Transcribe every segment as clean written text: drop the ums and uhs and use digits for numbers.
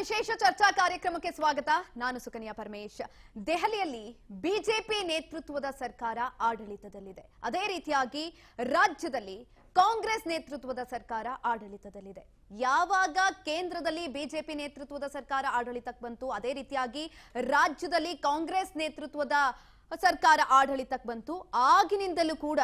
ವಿಶೇಷ ಚರ್ಚಾ ಕಾರ್ಯಕ್ರಮಕ್ಕೆ ಸ್ವಾಗತ. ನಾನು ಸುಕನ್ಯಾ ಪರಮೇಶ್. ದೆಹಲಿಯಲ್ಲಿ ಬಿಜೆಪಿ ನೇತೃತ್ವದ ಸರ್ಕಾರ ಆಡಳಿತದಲ್ಲಿದೆ. ಅದೇ ರೀತಿಯಾಗಿ ರಾಜ್ಯದಲ್ಲಿ ಕಾಂಗ್ರೆಸ್ ನೇತೃತ್ವದ ಸರ್ಕಾರ ಆಡಳಿತದಲ್ಲಿದೆ. ಯಾವಾಗ ಕೇಂದ್ರದಲ್ಲಿ ಬಿಜೆಪಿ ನೇತೃತ್ವದ ಸರ್ಕಾರ ಆಡಳಿತಕ್ಕೆ ಬಂತು, ಅದೇ ರೀತಿಯಾಗಿ ರಾಜ್ಯದಲ್ಲಿ ಕಾಂಗ್ರೆಸ್ ನೇತೃತ್ವದ ಸರ್ಕಾರ ಆಡಳಿತಕ್ಕೆ ಬಂತು, ಆಗಿನಿಂದಲೂ ಕೂಡ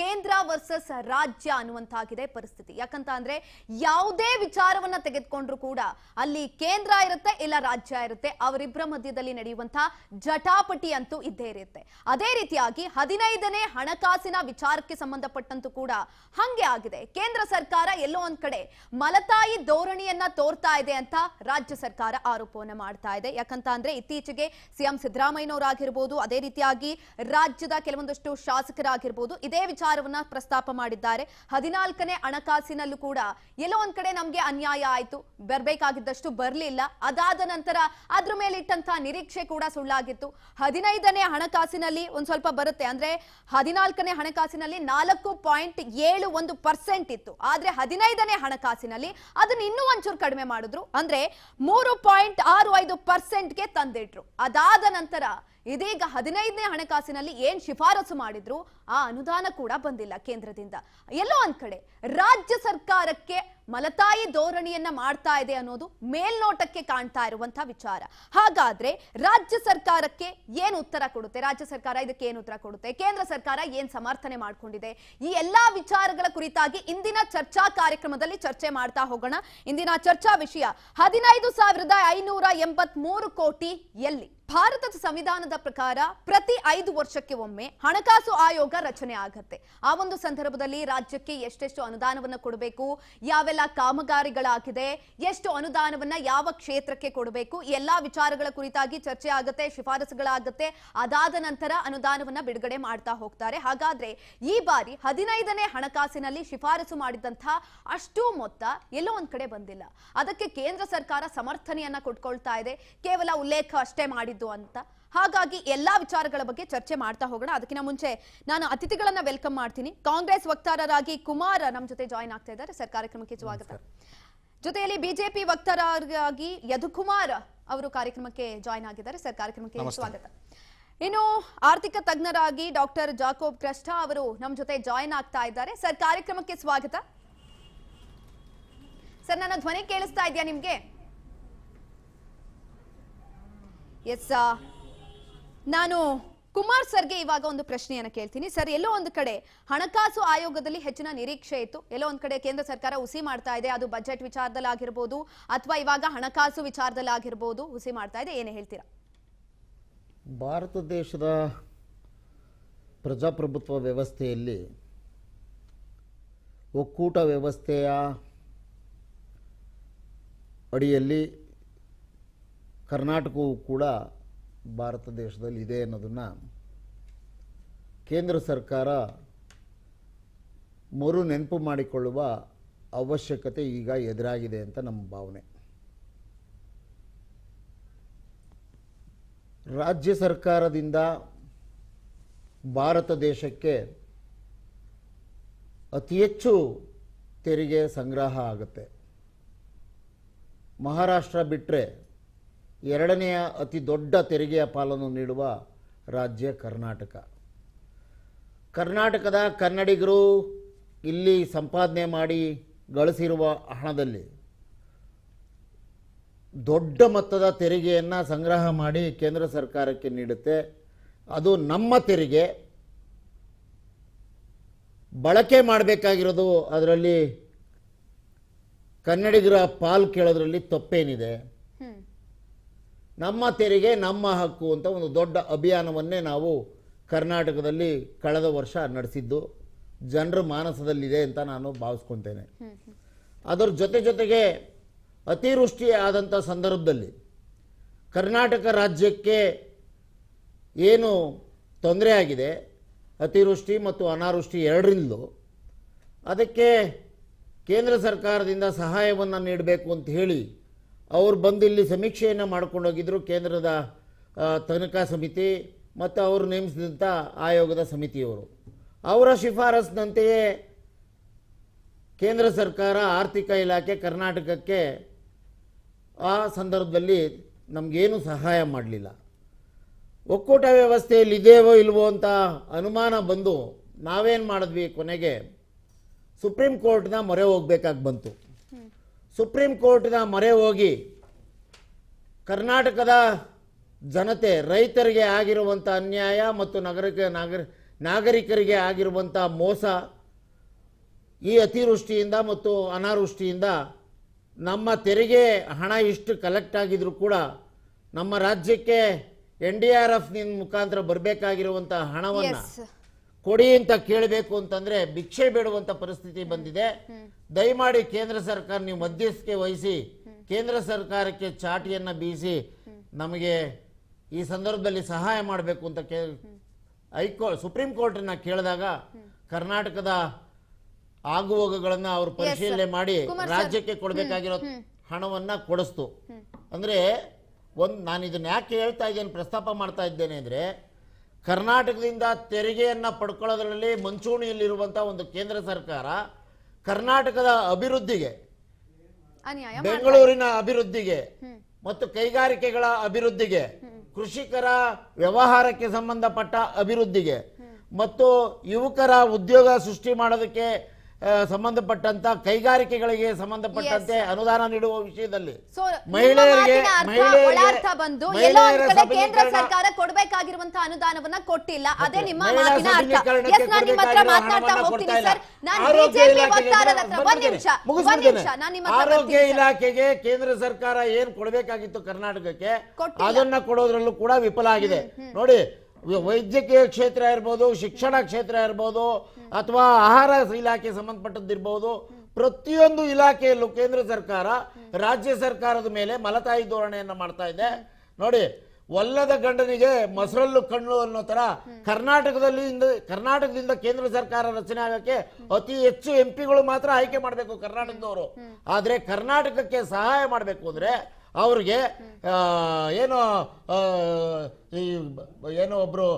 ಕೇಂದ್ರ ವರ್ಸಸ್ ರಾಜ್ಯ ಅನ್ನುವಂತಾಗಿದೆ ಪರಿಸ್ಥಿತಿ. ಯಾಕಂತ ಅಂದ್ರೆ ಯಾವುದೇ ವಿಚಾರವನ್ನ ತೆಗೆದುಕೊಂಡ್ರು ಕೂಡ ಅಲ್ಲಿ ಕೇಂದ್ರ ಇರುತ್ತೆ ಇಲ್ಲ ರಾಜ್ಯ ಇರುತ್ತೆ, ಅವರಿಬ್ಬರ ಮಧ್ಯದಲ್ಲಿ ನಡೆಯುವಂತಹ ಜಟಾಪಟಿ ಅಂತೂ ಇದ್ದೇ ಇರುತ್ತೆ. ಅದೇ ರೀತಿಯಾಗಿ 15ನೇ ಹಣಕಾಸಿನ ವಿಚಾರಕ್ಕೆ ಸಂಬಂಧಪಟ್ಟಂತೂ ಕೂಡ ಹಂಗೆ ಆಗಿದೆ. ಕೇಂದ್ರ ಸರ್ಕಾರ ಎಲ್ಲೋ ಒಂದ್ ಕಡೆ ಮಲತಾಯಿ ಧೋರಣೆಯನ್ನ ತೋರ್ತಾ ಇದೆ ಅಂತ ರಾಜ್ಯ ಸರ್ಕಾರ ಆರೋಪವನ್ನ ಮಾಡ್ತಾ ಇದೆ. ಯಾಕಂತ ಅಂದ್ರೆ ಇತ್ತೀಚೆಗೆ ಸಿಎಂ ಸಿದ್ದರಾಮಯ್ಯನವರಾಗಿರ್ಬೋದು, ಅದೇ ರೀತಿಯಾಗಿ ರಾಜ್ಯದ ಕೆಲವೊಂದಷ್ಟು ಶಾಸಕರಾಗಿರ್ಬೋದು ಇದೇ ವಿಚಾರವನ್ನ ಪ್ರಸ್ತಾಪ ಮಾಡಿದ್ದಾರೆ. 14ನೇ ಹಣಕಾಸಿನಲ್ಲೂ ಕೂಡ ಎಲ್ಲೋ ಒಂದ್ ಕಡೆ ನಮ್ಗೆ ಅನ್ಯಾಯ ಆಯ್ತು, ಬರ್ಬೇಕಾಗಿದ್ದಷ್ಟು ಬರ್ಲಿಲ್ಲ, ಅದಾದ ನಂತರ ಅದ್ರ ಮೇಲೆ ಇಟ್ಟಂತ ನಿರೀಕ್ಷೆ ಕೂಡ ಸುಳ್ಳಾಗಿತ್ತು. 15ನೇ ಹಣಕಾಸಿನಲ್ಲಿ ಒಂದ್ ಸ್ವಲ್ಪ ಬರುತ್ತೆ, ಅಂದ್ರೆ 14ನೇ ಹಣಕಾಸಿನಲ್ಲಿ 4.71% ಇತ್ತು. ಆದ್ರೆ 15ನೇ ಹಣಕಾಸಿನಲ್ಲಿ ಅದನ್ನ ಇನ್ನೂ ಒಂಚೂರು ಕಡಿಮೆ ಮಾಡಿದ್ರು, ಅಂದ್ರೆ 3.65%ಗೆ ತಂದಿಟ್ರು. ಅದಾದ ನಂತರ ಇದೀಗ 15ನೇ ಹಣಕಾಸಿನಲ್ಲಿ ಏನ್ ಶಿಫಾರಸು ಮಾಡಿದ್ರು ಆ ಅನುದಾನ ಕೂಡ ಬಂದಿಲ್ಲ ಕೇಂದ್ರದಿಂದ. ಎಲ್ಲೋ ಒಂದ್ ಕಡೆ ರಾಜ್ಯ ಸರ್ಕಾರಕ್ಕೆ ಮಲತಾಯಿ ಧೋರಣೆಯನ್ನ ಮಾಡ್ತಾ ಇದೆ ಅನ್ನೋದು ಮೇಲ್ನೋಟಕ್ಕೆ ಕಾಣ್ತಾ ಇರುವಂತಹ ವಿಚಾರ. ಹಾಗಾದ್ರೆ ರಾಜ್ಯ ಸರ್ಕಾರಕ್ಕೆ ಏನು ಉತ್ತರ ಕೊಡುತ್ತೆ, ರಾಜ್ಯ ಸರ್ಕಾರ ಇದಕ್ಕೆ ಏನು ಉತ್ತರ ಕೊಡುತ್ತೆ, ಕೇಂದ್ರ ಸರ್ಕಾರ ಏನ್ ಸಮರ್ಥನೆ ಮಾಡ್ಕೊಂಡಿದೆ, ಈ ಎಲ್ಲಾ ವಿಚಾರಗಳ ಕುರಿತಾಗಿ ಇಂದಿನ ಚರ್ಚಾ ಕಾರ್ಯಕ್ರಮದಲ್ಲಿ ಚರ್ಚೆ ಮಾಡ್ತಾ ಹೋಗೋಣ. ಇಂದಿನ ಚರ್ಚಾ ವಿಷಯ 15,583 ಕೋಟಿ ಎಲ್ಲಿ. ಭಾರತದ ಸಂವಿಧಾನದ ಪ್ರಕಾರ ಪ್ರತಿ 5 ವರ್ಷಕ್ಕೆ ಒಮ್ಮೆ ಹಣಕಾಸು ಆಯೋಗ ರಚನೆ ಆಗತ್ತೆ. ಆ ಒಂದು ಸಂದರ್ಭದಲ್ಲಿ ರಾಜ್ಯಕ್ಕೆ ಎಷ್ಟೆಷ್ಟು ಅನುದಾನವನ್ನ ಕೊಡಬೇಕು, ಯಾವೆಲ್ಲ ಕಾಮಗಾರಿಗಳಾಗಿದೆ, ಎಷ್ಟು ಅನುದಾನವನ್ನ ಯಾವ ಕ್ಷೇತ್ರಕ್ಕೆ ಕೊಡಬೇಕು, ಎಲ್ಲಾ ವಿಚಾರಗಳ ಕುರಿತಾಗಿ ಚರ್ಚೆ ಆಗುತ್ತೆ, ಶಿಫಾರಸುಗಳಾಗುತ್ತೆ. ಅದಾದ ನಂತರ ಅನುದಾನವನ್ನ ಬಿಡುಗಡೆ ಮಾಡ್ತಾ ಹೋಗ್ತಾರೆ. ಹಾಗಾದ್ರೆ ಈ ಬಾರಿ 15ನೇ ಹಣಕಾಸಿನಲ್ಲಿ ಶಿಫಾರಸು ಮಾಡಿದಂತಹ ಅಷ್ಟು ಮೊತ್ತ ಎಲ್ಲೋ ಒಂದ್ ಕಡೆ ಬಂದಿಲ್ಲ. ಅದಕ್ಕೆ ಕೇಂದ್ರ ಸರ್ಕಾರ ಸಮರ್ಥನೆಯನ್ನ ಕೊಟ್ಕೊಳ್ತಾ ಇದೆ, ಕೇವಲ ಉಲ್ಲೇಖ ಅಷ್ಟೇ ಮಾಡಿದ್ದು ಅಂತ. ಹಾಗಾಗಿ ಎಲ್ಲಾ ವಿಚಾರಗಳ ಬಗ್ಗೆ ಚರ್ಚೆ ಮಾಡ್ತಾ ಹೋಗೋಣ. ಅದಕ್ಕಿಂತ ಮುಂಚೆ ನಾನು ಅತಿಥಿಗಳನ್ನ ವೆಲ್ಕಮ್ ಮಾಡ್ತೀನಿ. ಕಾಂಗ್ರೆಸ್ ವಕ್ತಾರರಾಗಿ ಕುಮಾರ್ ನಮ್ಮ ಜೊತೆ ಜಾಯಿನ್ ಆಗ್ತಾ ಇದ್ದಾರೆ. ಸರ್, ಕಾರ್ಯಕ್ರಮಕ್ಕೆ ಸ್ವಾಗತ. ಜೊತೆಯಲ್ಲಿ ಬಿಜೆಪಿ ವಕ್ತಾರರಾಗಿ ಯದುಕುಮಾರ್ ಅವರು ಕಾರ್ಯಕ್ರಮಕ್ಕೆ ಜಾಯಿನ್ ಆಗಿದ್ದಾರೆ. ಸರ್, ಕಾರ್ಯಕ್ರಮಕ್ಕೆ ಸ್ವಾಗತ. ಇನ್ನು ಆರ್ಥಿಕ ತಜ್ಞರಾಗಿ ಡಾಕ್ಟರ್ ಜಾಕೋಬ್ ಕ್ರಸ್ಟಾ ಅವರು ನಮ್ಮ ಜೊತೆ ಜಾಯಿನ್ ಆಗ್ತಾ ಇದ್ದಾರೆ. ಸರ್, ಕಾರ್ಯಕ್ರಮಕ್ಕೆ ಸ್ವಾಗತ. ಸರ್, ನನ್ನ ಧ್ವನಿ ಕೇಳಿಸ್ತಾ ಇದೆಯಾ ನಿಮ್ಗೆ? ಎಸ್, ನಾನು ಕುಮಾರ್ ಸರ್ಗೆ ಇವಾಗ ಒಂದು ಪ್ರಶ್ನೆಯನ್ನು ಕೇಳ್ತೀನಿ. ಸರ್, ಎಲ್ಲೋ ಒಂದು ಕಡೆ ಹಣಕಾಸು ಆಯೋಗದಲ್ಲಿ ಹೆಚ್ಚಿನ ನಿರೀಕ್ಷೆ ಇತ್ತು, ಎಲ್ಲೋ ಒಂದ್ ಕಡೆ ಕೇಂದ್ರ ಸರ್ಕಾರ ಹುಸಿ ಮಾಡ್ತಾ ಇದೆ, ಅದು ಬಜೆಟ್ ವಿಚಾರದಲ್ಲಿ ಆಗಿರ್ಬೋದು ಅಥವಾ ಇವಾಗ ಹಣಕಾಸು ವಿಚಾರದಲ್ಲಿ ಆಗಿರ್ಬೋದು ಹುಸಿ ಮಾಡ್ತಾ ಇದೆ, ಏನೇ ಹೇಳ್ತೀರಾ? ಭಾರತ ದೇಶದ ಪ್ರಜಾಪ್ರಭುತ್ವ ವ್ಯವಸ್ಥೆಯಲ್ಲಿ ಒಕ್ಕೂಟ ವ್ಯವಸ್ಥೆಯ ಅಡಿಯಲ್ಲಿ ಕರ್ನಾಟಕವೂ ಕೂಡ ಭಾರತ ದೇಶದಲ್ಲಿ ಇದೆ ಅನ್ನೋದನ್ನು ಕೇಂದ್ರ ಸರ್ಕಾರ ಮರು ನೆನಪು ಮಾಡಿಕೊಳ್ಳುವ ಅವಶ್ಯಕತೆ ಈಗ ಎದುರಾಗಿದೆ ಅಂತ ನಮ್ಮ ಭಾವನೆ. ರಾಜ್ಯ ಸರ್ಕಾರದಿಂದ ಭಾರತ ದೇಶಕ್ಕೆ ಅತಿ ಹೆಚ್ಚು ತೆರಿಗೆ ಸಂಗ್ರಹ ಆಗುತ್ತೆ. ಮಹಾರಾಷ್ಟ್ರ ಬಿಟ್ಟರೆ ಎರಡನೆಯ ಅತಿ ದೊಡ್ಡ ತೆರಿಗೆಯ ಪಾಲನ್ನು ನೀಡುವ ರಾಜ್ಯ ಕರ್ನಾಟಕ. ಕರ್ನಾಟಕದ ಕನ್ನಡಿಗರು ಇಲ್ಲಿ ಸಂಪಾದನೆ ಮಾಡಿ ಗಳಿಸಿರುವ ಹಣದಲ್ಲಿ ದೊಡ್ಡ ಮೊತ್ತದ ತೆರಿಗೆಯನ್ನು ಸಂಗ್ರಹ ಮಾಡಿ ಕೇಂದ್ರ ಸರ್ಕಾರಕ್ಕೆ ನೀಡುತ್ತೆ. ಅದು ನಮ್ಮ ತೆರಿಗೆ ಬಳಕೆ ಮಾಡಬೇಕಾಗಿರೋದು, ಅದರಲ್ಲಿ ಕನ್ನಡಿಗರ ಪಾಲು ಕೇಳೋದ್ರಲ್ಲಿ ತಪ್ಪೇನಿದೆ? ನಮ್ಮ ತೆರಿಗೆ ನಮ್ಮ ಹಕ್ಕು ಅಂತ ಒಂದು ದೊಡ್ಡ ಅಭಿಯಾನವನ್ನೇ ನಾವು ಕರ್ನಾಟಕದಲ್ಲಿ ಕಳೆದ ವರ್ಷ ನಡೆಸಿದ್ದು ಜನರ ಮಾನಸದಲ್ಲಿದೆ ಅಂತ ನಾನು ಭಾವಿಸ್ಕೊತೇನೆ. ಅದರ ಜೊತೆಗೆ ಅತಿವೃಷ್ಟಿ ಆದಂಥ ಸಂದರ್ಭದಲ್ಲಿ ಕರ್ನಾಟಕ ರಾಜ್ಯಕ್ಕೆ ಏನು ತೊಂದರೆ ಆಗಿದೆ, ಅತಿವೃಷ್ಟಿ ಮತ್ತು ಅನಾವೃಷ್ಟಿ ಎರಡರಿಂದಲೂ, ಅದಕ್ಕೆ ಕೇಂದ್ರ ಸರ್ಕಾರದಿಂದ ಸಹಾಯವನ್ನು ನೀಡಬೇಕು ಅಂತ ಹೇಳಿ ಅವರು ಬಂದು ಇಲ್ಲಿ ಸಮೀಕ್ಷೆಯನ್ನು ಮಾಡ್ಕೊಂಡೋಗಿದ್ರು. ಕೇಂದ್ರದ ತನಿಖಾ ಸಮಿತಿ ಮತ್ತು ಅವರು ನೇಮಿಸಿದಂಥ ಆಯೋಗದ ಸಮಿತಿಯವರು ಅವರ ಶಿಫಾರಸ್ಸಿನಂತೆಯೇ ಕೇಂದ್ರ ಸರ್ಕಾರ ಆರ್ಥಿಕ ಇಲಾಖೆ ಕರ್ನಾಟಕಕ್ಕೆ ಆ ಸಂದರ್ಭದಲ್ಲಿ ನಮಗೇನು ಸಹಾಯ ಮಾಡಲಿಲ್ಲ. ಒಕ್ಕೂಟ ವ್ಯವಸ್ಥೆಯಲ್ಲಿ ಇದೆಯೋ ಇಲ್ವೋ ಅಂತ ಅನುಮಾನ ಬಂದು ನಾವೇನು ಮಾಡಿದ್ವಿ, ಕೊನೆಗೆ ಸುಪ್ರೀಂ ಕೋರ್ಟ್ನ ಮೊರೆ ಹೋಗ್ಬೇಕಾಗಿ ಬಂತು. ಸುಪ್ರೀಂ ಕೋರ್ಟ್ನ ಮೊರೆ ಹೋಗಿ ಕರ್ನಾಟಕದ ಜನತೆ, ರೈತರಿಗೆ ಆಗಿರುವಂಥ ಅನ್ಯಾಯ ಮತ್ತು ನಾಗರಿಕರಿಗೆ ಆಗಿರುವಂಥ ಮೋಸ, ಈ ಅತಿವೃಷ್ಟಿಯಿಂದ ಮತ್ತು ಅನಾವೃಷ್ಟಿಯಿಂದ ನಮ್ಮ ತೆರಿಗೆ ಹಣ ಇಷ್ಟು ಕಲೆಕ್ಟ್ ಆಗಿದ್ರು ಕೂಡ ನಮ್ಮ ರಾಜ್ಯಕ್ಕೆ NDRF ಮುಖಾಂತರ ಬರಬೇಕಾಗಿರುವಂಥ ಹಣವನ್ನು ಕೊಡಿ ಅಂತ ಕೇಳಬೇಕು ಅಂತಂದರೆ ಭಿಕ್ಷೆ ಬೇಡುವಂಥ ಪರಿಸ್ಥಿತಿ ಬಂದಿದೆ. ದಯಮಾಡಿ ಕೇಂದ್ರ ಸರ್ಕಾರ ನೀವು ಮಧ್ಯಸ್ಥಿಕೆ ವಹಿಸಿ ಕೇಂದ್ರ ಸರ್ಕಾರಕ್ಕೆ ಚಾಟಿಯನ್ನು ಬೀಸಿ ನಮಗೆ ಈ ಸಂದರ್ಭದಲ್ಲಿ ಸಹಾಯ ಮಾಡಬೇಕು ಅಂತ ಸುಪ್ರೀಂ ಕೋರ್ಟನ್ನು ಕೇಳಿದಾಗ ಕರ್ನಾಟಕದ ಆಗುಹೋಗುಗಳನ್ನು ಅವರು ಪರಿಶೀಲನೆ ಮಾಡಿ ರಾಜ್ಯಕ್ಕೆ ಕೊಡಬೇಕಾಗಿರೋ ಹಣವನ್ನು ಕೊಡಿಸ್ತು. ಅಂದರೆ ನಾನು ಇದನ್ನು ಯಾಕೆ ಹೇಳ್ತಾ ಇದ್ದೇನೆ, ಪ್ರಸ್ತಾಪ ಮಾಡ್ತಾ ಇದ್ದೇನೆ ಅಂದರೆ, ಕರ್ನಾಟಕದಿಂದ ತೆರಿಗೆಯನ್ನು ಪಡ್ಕೊಳ್ಳೋದ್ರಲ್ಲಿ ಮುಂಚೂಣಿಯಲ್ಲಿರುವಂಥ ಒಂದು ಕೇಂದ್ರ ಸರ್ಕಾರ ಕರ್ನಾಟಕದ ಅಭಿವೃದ್ಧಿಗೆ, ಬೆಂಗಳೂರಿನ ಅಭಿವೃದ್ಧಿಗೆ ಮತ್ತು ಕೈಗಾರಿಕೆಗಳ ಅಭಿವೃದ್ಧಿಗೆ, ಕೃಷಿಕರ ವ್ಯವಹಾರಕ್ಕೆ ಸಂಬಂಧಪಟ್ಟ ಅಭಿವೃದ್ಧಿಗೆ ಮತ್ತು ಯುವಕರ ಉದ್ಯೋಗ ಸೃಷ್ಟಿ ಮಾಡೋದಕ್ಕೆ ಸಂಬಂಧಪಟ್ಟಂತ ಕೈಗಾರಿಕೆಗಳಿಗೆ ಸಂಬಂಧಪಟ್ಟಂತೆ ಅನುದಾನ ನೀಡುವ ವಿಷಯದಲ್ಲಿ ಮಹಿಳೆಯರಿಗೆ ಕೇಂದ್ರ ಸರ್ಕಾರ ಕೊಡಬೇಕಾಗಿರುವಂತಹ ಅನುದಾನವನ್ನ ಕೊಟ್ಟಿಲ್ಲ. ಅದೇ ನಿಮ್ಮ ಮಾತಿನ ಅರ್ಥ. ನಾನು ನಿಮ್ಮ ಹತ್ರ ಮಾತನಾಡ್ತಾ ಹೋಗ್ತೀನಿ ಸರ್. ನಾನು ಬಿಜೆಪಿ ವಕ್ತಾರರ ಹತ್ರ ಒಂದ್ ನಿಮಿಷ ನಾನು ನಿಮ್ಮ ಆರೋಗ್ಯ ಇಲಾಖೆಗೆ ಕೇಂದ್ರ ಸರ್ಕಾರ ಏನ್ ಕೊಡಬೇಕಾಗಿತ್ತು ಕರ್ನಾಟಕಕ್ಕೆ, ಅದನ್ನ ಕೊಡೋದ್ರಲ್ಲೂ ಕೂಡ ವಿಫಲ ಆಗಿದೆ. ನೋಡಿ, ವೈದ್ಯಕೀಯ ಕ್ಷೇತ್ರ ಇರ್ಬೋದು, ಶಿಕ್ಷಣ ಕ್ಷೇತ್ರ ಇರ್ಬೋದು, ಅಥವಾ ಆಹಾರ ಇಲಾಖೆ ಸಂಬಂಧಪಟ್ಟದ್ದಿರ್ಬೋದು, ಪ್ರತಿಯೊಂದು ಇಲಾಖೆಯಲ್ಲೂ ಕೇಂದ್ರ ಸರ್ಕಾರ ರಾಜ್ಯ ಸರ್ಕಾರದ ಮೇಲೆ ಮಲತಾಯಿ ಧೋರಣೆಯನ್ನು ಮಾಡ್ತಾ ಇದೆ. ನೋಡಿ, ಒಲ್ಲದ ಗಂಡನಿಗೆ ಮೊಸರಲ್ಲು ಕಣ್ಣು ಅನ್ನೋ ತರ ಕರ್ನಾಟಕದಿಂದ ಕೇಂದ್ರ ಸರ್ಕಾರ ರಚನೆ ಆಗಕ್ಕೆ ಅತಿ ಹೆಚ್ಚು MP ಮಾತ್ರ ಆಯ್ಕೆ ಮಾಡಬೇಕು ಕರ್ನಾಟಕದವರು. ಆದ್ರೆ ಕರ್ನಾಟಕಕ್ಕೆ ಸಹಾಯ ಮಾಡಬೇಕು ಅಂದ್ರೆ ಅವ್ರಿಗೆ ಏನೋ ಒಬ್ರು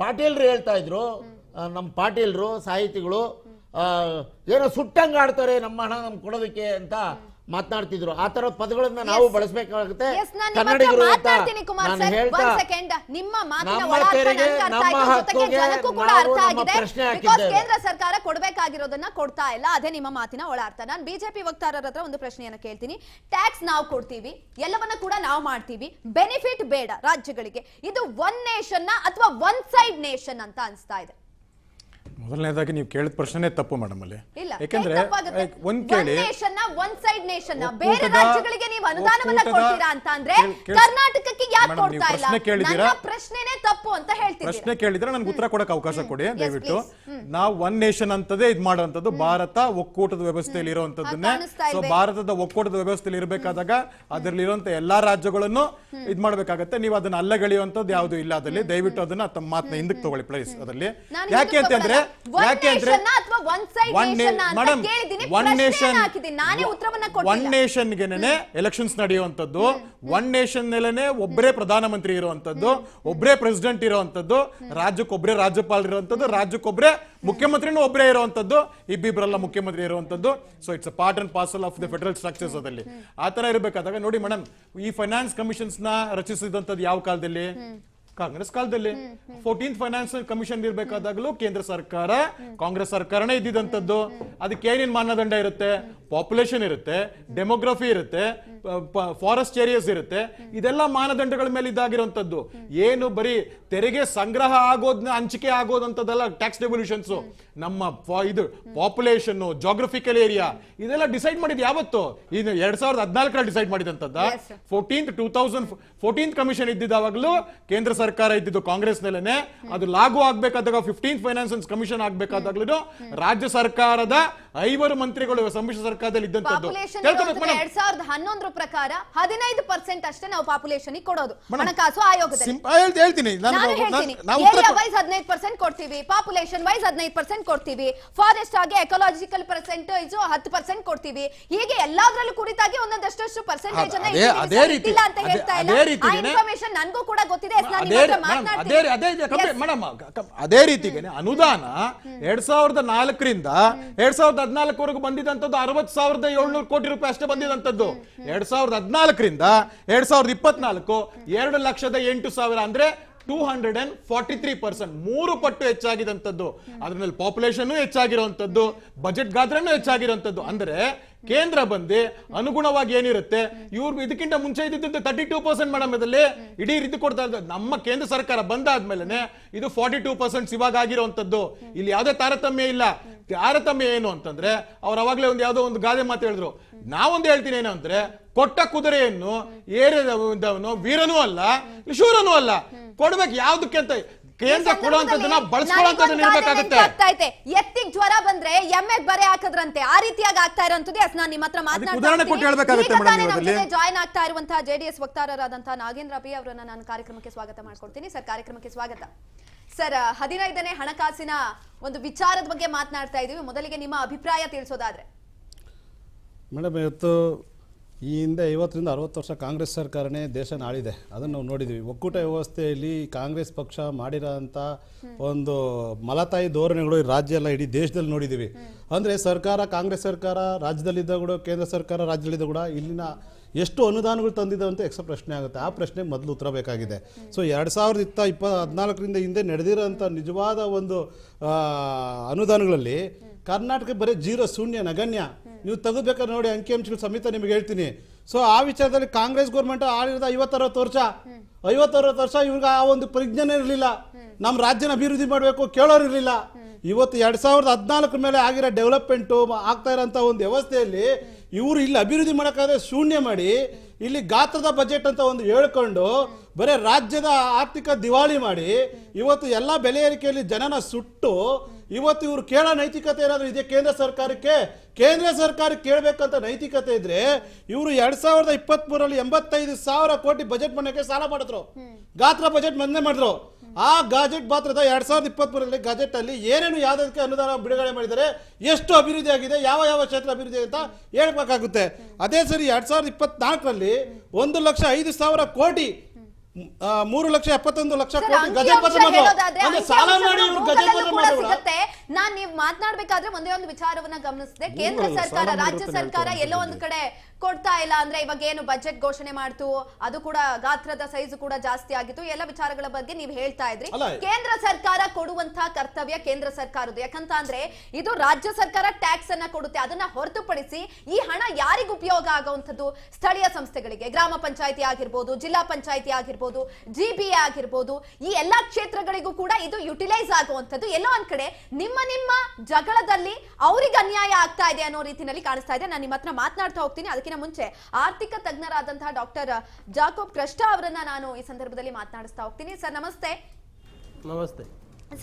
ಪಾಟೀಲ್ರು ಹೇಳ್ತಾ ಇದ್ರು, ನಮ್ಮ ಪಾಟೀಲ್ರು ಸಾಹಿತಿಗಳು ಏನೋ ಸುಟ್ಟಂಗ ಆಡ್ತಾರೆ ನಮ್ಮ ಹಣ ನಮ್ಗೆ ಕೊಡೋದಕ್ಕೆ ಅಂತ ಮಾತನಾಡ್ತಿದ್ರು. ಆ ತರ ಪದಗಳನ್ನ ನಾವು ಬಳಸಬೇಕಾಗುತ್ತೆ ಕನ್ನಡಿಗರು ಅಂತ ನಾನು ಹೇಳ್ತಾ, ನಮ್ಮ ತೆರಿಗೆ ನಮ್ಮ ಹಕ್ಕಿಗೆ ನಾವು ಪ್ರಶ್ನೆ ಹಾಕಿದ್ದೇವೆ. ಕೇಂದ್ರ ಸರ್ಕಾರ ಕೊಡಬೇಕಾಗಿರೋದನ್ನ ಕೊಡ್ತಾ ಇಲ್ಲ, ಅದೇ ನಿಮ್ಮ ಮಾತಿನ ಒಳಾರ್ಥ. ನಾನು ಬಿಜೆಪಿ ವಕ್ತಾರರ ಹತ್ರ ಒಂದು ಪ್ರಶ್ನೆಯನ್ನ ಕೇಳ್ತೀನಿ. ಟ್ಯಾಕ್ಸ್ ನಾವು ಕೊಡ್ತೀವಿ, ಎಲ್ಲವನ್ನ ಕೂಡ ನಾವು ಮಾಡ್ತೀವಿ, ಬೆನಿಫಿಟ್ ಬೇಡ ರಾಜ್ಯಗಳಿಗೆ, ಇದು ಒನ್ ನೇಷನ್ ಅಥವಾ ಒನ್ ಸೈಡ್ ನೇಷನ್ ಅಂತ ಅನ್ಸ್ತಾ ಇದೆ? ಮೊದಲನೇದಾಗಿ ನೀವು ಕೇಳಿದ ಪ್ರಶ್ನೆ ತಪ್ಪು ಮೇಡಮ್ ಅಲ್ಲಿ. ಯಾಕಂದ್ರೆ ಒಂದ್ ಕೇಳಿ, ಒನ್ ಸೈಡ್ ನೇಷನ್ ಬೇರೆ ರಾಜ್ಯಗಳಿಗೆ ನೀವು ಅನುದಾನವನ್ನ ಕೊಡ್ತೀರಾ ಅಂತ ಅಂದ್ರೆ ಕರ್ನಾಟಕಕ್ಕೆ ಯಾಕೆ ಕೊಡ್ತಾ ಇಲ್ಲ? ನನ್ನ ಪ್ರಶ್ನೆನೇ ತಪ್ಪು ಅಂತ ಹೇಳ್ತೀರಾ. ಪ್ರಶ್ನೆ ಕೇಳಿದ್ರೆ ನನಗೆ ಉತ್ತರ ಕೊಡಕ್ಕೆ ಅವಕಾಶ ಕೊಡಿ ದಯವಿಟ್ಟು. ನಾವು ಒನ್ ನೇಷನ್ ಅಂತದೇ ಇದು ಮಾಡುವಂತದ್ದು ಭಾರತ ಒಕ್ಕೂಟದ ವ್ಯವಸ್ಥೆಯಲ್ಲಿ ಇರುವಂತದ್ದನ್ನೇ. ಸೊ ಭಾರತದ ಒಕ್ಕೂಟದ ವ್ಯವಸ್ಥೆಯಲ್ಲಿ ಇರಬೇಕಾದಾಗ ಅದರಲ್ಲಿ ಇರುವಂತ ಎಲ್ಲಾ ರಾಜ್ಯಗಳನ್ನು ಇದ್ ಮಾಡ್ಬೇಕಾಗತ್ತೆ. ನೀವು ಅದನ್ನ ಅಲ್ಲಗೆಳೆಯುವಂತದ್ದು ಯಾವುದು ಇಲ್ಲ ಅದರಲ್ಲಿ. ದಯವಿಟ್ಟು ಅದನ್ನ ತಮ್ಮ ಮಾತನ್ನ ಹಿಂದಕ್ಕೆ ತಗೊಳ್ಳಿ ಪ್ಲೀಸ್. ಅದರಲ್ಲಿ ಯಾಕೆ ಅಂತಂದ್ರೆ ಒನ್ ನೇಷನ್ಗೆನೆ ಎಲೆಕ್ಷನ್ಸ್ ನಡೆಯುವಂತದ್ದು, ಒನ್ ನೇಷನ್ ನೆಲೆನೆ ಒಬ್ಬರೇ ಪ್ರಧಾನಮಂತ್ರಿ ಇರುವಂತದ್ದು, ಒಬ್ಬರೇ ಪ್ರೆಸಿಡೆಂಟ್ ಇರುವಂತದ್ದು, ರಾಜ್ಯಕ್ಕೊಬ್ಬರೇ ರಾಜ್ಯಪಾಲ ಇರುವಂತದ್ದು, ರಾಜ್ಯಕ್ಕೊಬ್ಬರೇ ಮುಖ್ಯಮಂತ್ರಿನೂ ಒಬ್ಬರೇ ಇರುವಂತದ್ದು, ಇಬ್ಬಿಬ್ಬರಲ್ಲ ಮುಖ್ಯಮಂತ್ರಿ ಇರುವಂತದ್ದು. So it's a part and parcel of the federal structures. ಅದಲ್ಲಿ ಆ ತರ ಇರಬೇಕಾದಾಗ ನೋಡಿ ಮೇಡಮ್, ಈ ಫೈನಾನ್ಸ್ ಕಮಿಷನ್ಸ್ ನ ರಚಿಸಿದಂತದ್ದು ಯಾವ ಕಾಲದಲ್ಲಿ? ಕಾಂಗ್ರೆಸ್ ಕಾಲದಲ್ಲಿ. 14th ಫೈನಾನ್ಸಿಯಲ್ ಕಮಿಷನ್ ಇರಬೇಕಾದಾಗಲೂ ಕೇಂದ್ರ ಸರ್ಕಾರ ಕಾಂಗ್ರೆಸ್ ಸರ್ಕಾರನೇ ಇದ್ದಿದ್ದಂಥದ್ದು. ಅದಕ್ಕೆ ಏನೇನು ಮಾನದಂಡ ಇರುತ್ತೆ? ಪಾಪ್ಯುಲೇಷನ್ ಇರುತ್ತೆ, ಡೆಮೋಗ್ರಫಿ ಇರುತ್ತೆ, ಫಾರೆಸ್ಟ್ ಏರಿಯಾಸ್ ಇರುತ್ತೆ. ಇದೆಲ್ಲ ಮಾನದಂಡಗಳ ಮೇಲೆ ಇದಾಗಿರುವಂತದ್ದು. ಏನು ಬರೀ ತೆರಿಗೆ ಸಂಗ್ರಹ ಆಗೋದನ್ನ ಹಂಚಿಕೆ ಆಗೋದಂತದಲ್ಲ ಟ್ಯಾಕ್ಸ್ ಡೆವಲ್ಯೂಷನ್ಸ್. ನಮ್ಮ ಇದು ಪಾಪ್ಯುಲೇಷನ್, ಜಾಗ್ರಫಿಕಲ್ ಏರಿಯಾ ಇದೆಲ್ಲ ಡಿಸೈಡ್ ಮಾಡಿದ್ ಯಾವತ್ತು? ಇದು 2014 ಡಿಸೈಡ್ ಮಾಡಿದಂತದ್ದ. 2014 ಕಮಿಷನ್ ಇದ್ದಿದ್ದಾವಾಗಲೂ ಕೇಂದ್ರ ಸರ್ಕಾರ ಇದ್ದಿದ್ದು ಕಾಂಗ್ರೆಸ್ ನೆಲೆನೆ. ಅದು ಲಾಗು ಆಗ್ಬೇಕಾದಾಗ 15th ಫೈನಾನ್ಸ್ ಕಮಿಷನ್ ಆಗ್ಬೇಕಾದಾಗ್ಲೂ ರಾಜ್ಯ ಸರ್ಕಾರದ 5 ಮಂತ್ರಿಗಳು ಸಮ್ಮಿಶ್ರ ಸರ್ಕಾರದಲ್ಲಿ ಇದ್ದಂತದ್ದು. 2011 ಪ್ರಕಾರ 15% ಅಷ್ಟೇ ನಾವು ಪಾಪ್ಯುಲೇಷನ್ ಕೊಡೋದು ಹಣಕಾಸು ಆಯೋಗದಲ್ಲಿ. ಹೇಳ್ತೀನಿ, ಏರಿಯಾ ವೈಸ್ 15% ಕೊಡ್ತೀವಿ, ಪಾಪ್ಯುಲೇಷನ್ ವೈಸ್ 15% ಕೊಡ್ತೀವಿ, ಫಾರೆಸ್ಟ್ ಆಗಿ ಎಕಾಲಜಿಕಲ್ ಪರ್ಸೆಂಟೇಜ್ 10% ಕೊಡ್ತೀವಿ. ಹೀಗೆ ಎಲ್ಲದರಲ್ಲೂ ಕುರಿತಾಗಿ ಒಂದೊಂದಷ್ಟು ಪರ್ಸೆಂಟೇಜ್ ಅನ್ನ ಇಲ್ಲ ಅಂತ ಹೇಳ್ತಾ ಇಲ್ಲ. ಆ ಇನ್ಫಾರ್ಮೇಶನ್ ನನಗೂ ಕೂಡ ಗೊತ್ತಿದೆ. ಅದೇ ರೀತಿಗೆ ಅನುದಾನ 2004 ರಿಂದ 2014 ವರೆಗೂ ಬಂದಿದ್ದಂತದ್ದು 20,700 ಕೋಟಿ ರೂಪಾಯಿ ಅಷ್ಟೇ ಬಂದಿದಂತದ್ದು. 2014ರಿಂದ 2024 2,08,000 ಅಂದ್ರೆ 243%, 3 ಪಟ್ಟು ಹೆಚ್ಚಾಗಿದಂಥದ್ದು. ಅದ್ರಲ್ಲಿ ಪಾಪ್ಯುಲೇಷನ್ ಹೆಚ್ಚಾಗಿರುವಂತದ್ದು, ಬಜೆಟ್ ಗಾತ್ರನೂ ಹೆಚ್ಚಾಗಿರುವಂತದ್ದು. ಅಂದ್ರೆ ಕೇಂದ್ರ ಬಂದು ಅನುಗುಣವಾಗಿ ಏನಿರುತ್ತೆ, ಇವ್ರು ಇದಕ್ಕಿಂತ ಮುಂಚೆ ಇದ್ದಿದ್ದು 32% ಮೇಡಮ್. ಇದರಲ್ಲಿ ಇಡೀ ರೀತಿ ಕೊಡ್ತಾ ಇದ್ದಾರೆ. ನಮ್ಮ ಕೇಂದ್ರ ಸರ್ಕಾರ ಬಂದಾದ್ಮೇಲೆ ಇದು 42% ಇವಾಗ ಆಗಿರುವಂತದ್ದು. ಇಲ್ಲಿ ಯಾವುದೇ ತಾರತಮ್ಯ ಇಲ್ಲ. ತಾರತಮ್ಯ ಏನು ಅಂತಂದ್ರೆ ಅವ್ರು ಅವಾಗಲೇ ಯಾವುದೋ ಒಂದು ಗಾದೆ ಮಾತು ಹೇಳಿದ್ರು. ನಾವೊಂದು ಹೇಳ್ತೀನಿ ಏನು ಅಂದ್ರೆ, ಕೊಟ್ಟ ಕುದುರೆಯನ್ನು ಏರಿದವನು ವೀರನೂ ಅಲ್ಲ ಶೂರನೂ ಅಲ್ಲ. ಕೊಡ್ಬೇಕು ಯಾವ್ದಕ್ಕೆ ಅಂತ ಕೇಂದ್ರ ಕೊಡುವಂತದನ್ನ ಬಳಸ್ಕೊಳ್ಳುವಂತದನ್ನ ಇರಬೇಕಾಗುತ್ತೆ. ಎತ್ತಿಗೆ ಜ್ವರ ಬಂದ್ರೆ ಎಮ್ಮೆಗ್ ಬರೆ ಹಾಕದ್ರಂತೆ, ಆ ರೀತಿಯಾಗಿ ಆಗ್ತಾ ಇರೋಂಥದ್ದು. ನಾನು ನಿಮ್ಮ ಹತ್ರ ಜಾಯ್ನ್ ಆಗ್ತಾ ಇರುವಂತಹ JDS ವಕ್ತಾರರಾದಂತಹ ನಾಗೇಂದ್ರ ಬಿ ಅವರನ್ನ ನಾನು ಕಾರ್ಯಕ್ರಮಕ್ಕೆ ಸ್ವಾಗತ ಮಾಡ್ಕೊಡ್ತೀನಿ. ಸರ್, ಕಾರ್ಯಕ್ರಮಕ್ಕೆ ಸ್ವಾಗತ. ಸರ್, 15ನೇ ಹಣಕಾಸಿನ ಒಂದು ವಿಚಾರದ ಬಗ್ಗೆ ಮಾತನಾಡ್ತಾ ಇದೀವಿ. ಮೊದಲಿಗೆ ನಿಮ್ಮ ಅಭಿಪ್ರಾಯ ತಿಳಿಸೋದಾದ್ರೆ. ಮೇಡಮ್, ಇವತ್ತು ಈ ಹಿಂದೆ 50ರಿಂದ 60 ವರ್ಷ ಕಾಂಗ್ರೆಸ್ ಸರ್ಕಾರನೇ ದೇಶ ಆಳಿದೆ. ಅದನ್ನು ನಾವು ನೋಡಿದ್ದೀವಿ. ಒಕ್ಕೂಟ ವ್ಯವಸ್ಥೆಯಲ್ಲಿ ಕಾಂಗ್ರೆಸ್ ಪಕ್ಷ ಮಾಡಿರೋಂಥ ಒಂದು ಮಲತಾಯಿ ಧೋರಣೆಗಳು ರಾಜ್ಯ ಎಲ್ಲ ಇಡೀ ದೇಶದಲ್ಲಿ ನೋಡಿದ್ದೀವಿ. ಅಂದರೆ ಸರ್ಕಾರ, ಕಾಂಗ್ರೆಸ್ ಸರ್ಕಾರ ರಾಜ್ಯದಲ್ಲಿದ್ದ ಕೂಡ, ಕೇಂದ್ರ ಸರ್ಕಾರ ರಾಜ್ಯದಲ್ಲಿದ್ದ ಕೂಡ ಇಲ್ಲಿನ ಎಷ್ಟು ಅನುದಾನಗಳು ತಂದಿದ್ದಾವೆ ಅಂತ ಎಕ್ಸ್ಟ್ರಾ ಪ್ರಶ್ನೆ ಆಗುತ್ತೆ. ಆ ಪ್ರಶ್ನೆಗೆ ಮೊದಲು ಉತ್ತರ ಬೇಕಾಗಿದೆ. ಸೊ 2014ರಿಂದ ಹಿಂದೆ ನಡೆದಿರೋಂಥ ನಿಜವಾದ ಒಂದು ಅನುದಾನಗಳಲ್ಲಿ ಕರ್ನಾಟಕ ಬರೀ 0, ಶೂನ್ಯ, ನಗಣ್ಯ. ನೀವು ತೆಗೆದ್ಬೇಕಾದ್ರೆ ನೋಡಿ, ಅಂಕಿಅಂಶಗಳು ಸಮೇತ ನಿಮಗೆ ಹೇಳ್ತೀನಿ. ಸೊ ಆ ವಿಚಾರದಲ್ಲಿ ಕಾಂಗ್ರೆಸ್ ಗೌರ್ಮೆಂಟ್ ಆಳಿರೋದು 50-60 ವರ್ಷ. 50-60 ವರ್ಷ ಇವ್ರಿಗೆ ಆ ಒಂದು ಪ್ರಜ್ಞೆನೇ ಇರಲಿಲ್ಲ. ನಮ್ಮ ರಾಜ್ಯನ ಅಭಿವೃದ್ಧಿ ಮಾಡಬೇಕು ಕೇಳೋರು ಇರಲಿಲ್ಲ. ಇವತ್ತು 2014 ಮೇಲೆ ಆಗಿರೋ ಡೆವಲಪ್ಮೆಂಟು ಆಗ್ತಾ ಇರೋಂಥ ಒಂದು ವ್ಯವಸ್ಥೆಯಲ್ಲಿ ಇವರು ಇಲ್ಲಿ ಅಭಿವೃದ್ಧಿ ಮಾಡೋಕ್ಕಾದ್ರೆ ಶೂನ್ಯ ಮಾಡಿ, ಇಲ್ಲಿ ಗಾತ್ರದ ಬಜೆಟ್ ಅಂತ ಒಂದು ಹೇಳ್ಕೊಂಡು ಬರೀ ರಾಜ್ಯದ ಆರ್ಥಿಕ ದಿವಾಳಿ ಮಾಡಿ, ಇವತ್ತು ಎಲ್ಲ ಬೆಲೆ ಏರಿಕೆಯಲ್ಲಿ ಜನನ ಸುಟ್ಟು, ಇವತ್ತು ಇವರು ಕೇಳೋ ನೈತಿಕತೆ ಏನಾದರೂ ಇದೆ ಕೇಂದ್ರ ಸರ್ಕಾರಕ್ಕೆ? ಕೇಂದ್ರ ಸರ್ಕಾರಕ್ಕೆ ಕೇಳಬೇಕಂತ ನೈತಿಕತೆ ಇದ್ರೆ ಇವರು 2023ರಲ್ಲಿ 85,000 ಕೋಟಿ ಬಜೆಟ್ ಮಾಡೋಕ್ಕೆ ಸಾಲ ಮಾಡಿದ್ರು. ಗಾತ್ರ ಬಜೆಟ್ ಮಂಡನೆ ಮಾಡಿದ್ರು. ಆ ಗಾಜೆಟ್ ಪಾತ್ರದ 2023ರಲ್ಲಿ ಗಾಜೆಟ್ ಅಲ್ಲಿ ಏನೇನು ಯಾವ್ದಕ್ಕೆ ಅನುದಾನ ಬಿಡುಗಡೆ ಮಾಡಿದರೆ, ಎಷ್ಟು ಅಭಿವೃದ್ಧಿ ಆಗಿದೆ, ಯಾವ ಯಾವ ಕ್ಷೇತ್ರ ಅಭಿವೃದ್ಧಿ ಅಂತ ಹೇಳ್ಬೇಕಾಗುತ್ತೆ. ಅದೇ ಸರಿ 2024ರಲ್ಲಿ 1,05,000 ಕೋಟಿ 3,71,00,000 ಕೋಟಿ ಗಜೆಟ್ ಪತ್ರ ಸಾಲ ಮಾಡಿ ಇವರು ಗಜೆಟ್ ಪತ್ರ ಸಿಗುತ್ತೆ. ನಾನ್ ನೀವು ಮಾತನಾಡ್ಬೇಕಾದ್ರೆ ಒಂದೇ ಒಂದು ವಿಚಾರವನ್ನ ಗಮನಿಸಿದೆ. ಕೇಂದ್ರ ಸರ್ಕಾರ, ರಾಜ್ಯ ಸರ್ಕಾರ ಎಲ್ಲೋ ಒಂದು ಕಡೆ ಕೊಡ್ತಾ ಇಲ್ಲ. ಅಂದ್ರೆ ಇವಾಗ ಏನು ಬಜೆಟ್ ಘೋಷಣೆ ಮಾಡ್ತು, ಅದು ಕೂಡ ಗಾತ್ರದ ಸೈಜ್ ಕೂಡ ಜಾಸ್ತಿ ಆಗಿತ್ತು. ಎಲ್ಲ ವಿಚಾರಗಳ ಬಗ್ಗೆ ನೀವು ಹೇಳ್ತಾ ಇದ್ರಿ. ಕೇಂದ್ರ ಸರ್ಕಾರ ಕೊಡುವಂತಹ ಕರ್ತವ್ಯ ಕೇಂದ್ರ ಸರ್ಕಾರದ್ದು. ಯಾಕಂತ ಅಂದ್ರೆ ಇದು ರಾಜ್ಯ ಸರ್ಕಾರ ಟ್ಯಾಕ್ಸ್ ಅನ್ನ ಕೊಡುತ್ತೆ. ಅದನ್ನ ಹೊರತುಪಡಿಸಿ ಈ ಹಣ ಯಾರಿಗೂ ಉಪಯೋಗ ಆಗುವಂತದ್ದು? ಸ್ಥಳೀಯ ಸಂಸ್ಥೆಗಳಿಗೆ, ಗ್ರಾಮ ಪಂಚಾಯತಿ ಆಗಿರ್ಬೋದು, ಜಿಲ್ಲಾ ಪಂಚಾಯತಿ ಆಗಿರ್ಬೋದು, GBA ಆಗಿರ್ಬೋದು, ಈ ಎಲ್ಲಾ ಕ್ಷೇತ್ರಗಳಿಗೂ ಕೂಡ ಇದು ಯುಟಿಲೈಸ್ ಆಗುವಂತದ್ದು. ಎಲ್ಲೋ ಒಂದ್ ಕಡೆ ನಿಮ್ಮ ಜಗಳದಲ್ಲಿ ಅವ್ರಿಗೆ ಅನ್ಯಾಯ ಆಗ್ತಾ ಇದೆ ಅನ್ನೋ ರೀತಿಯಲ್ಲಿ ಕಾಣಿಸ್ತಾ ಇದೆ. ನಾನು ನಿಮ್ಮ ಹತ್ರ ಮಾತನಾಡ್ತಾ ಹೋಗ್ತೀನಿ. ಅದಕ್ಕಿಂತ ಮುಂಚೆ ಆರ್ಥಿಕ ತಜ್ಞರಾದಂತಹ ಡಾಕ್ಟರ್ ಜಾಕೋಬ್ ಕ್ರಸ್ಟಾ ಅವರನ್ನ ನಾನು ಈ ಸಂದರ್ಭದಲ್ಲಿ ಮಾತನಾಡಿಸ್ತಾ ಹೋಗ್ತೀನಿ. ಸರ್, ನಮಸ್ತೆ. ನಮಸ್ತೆ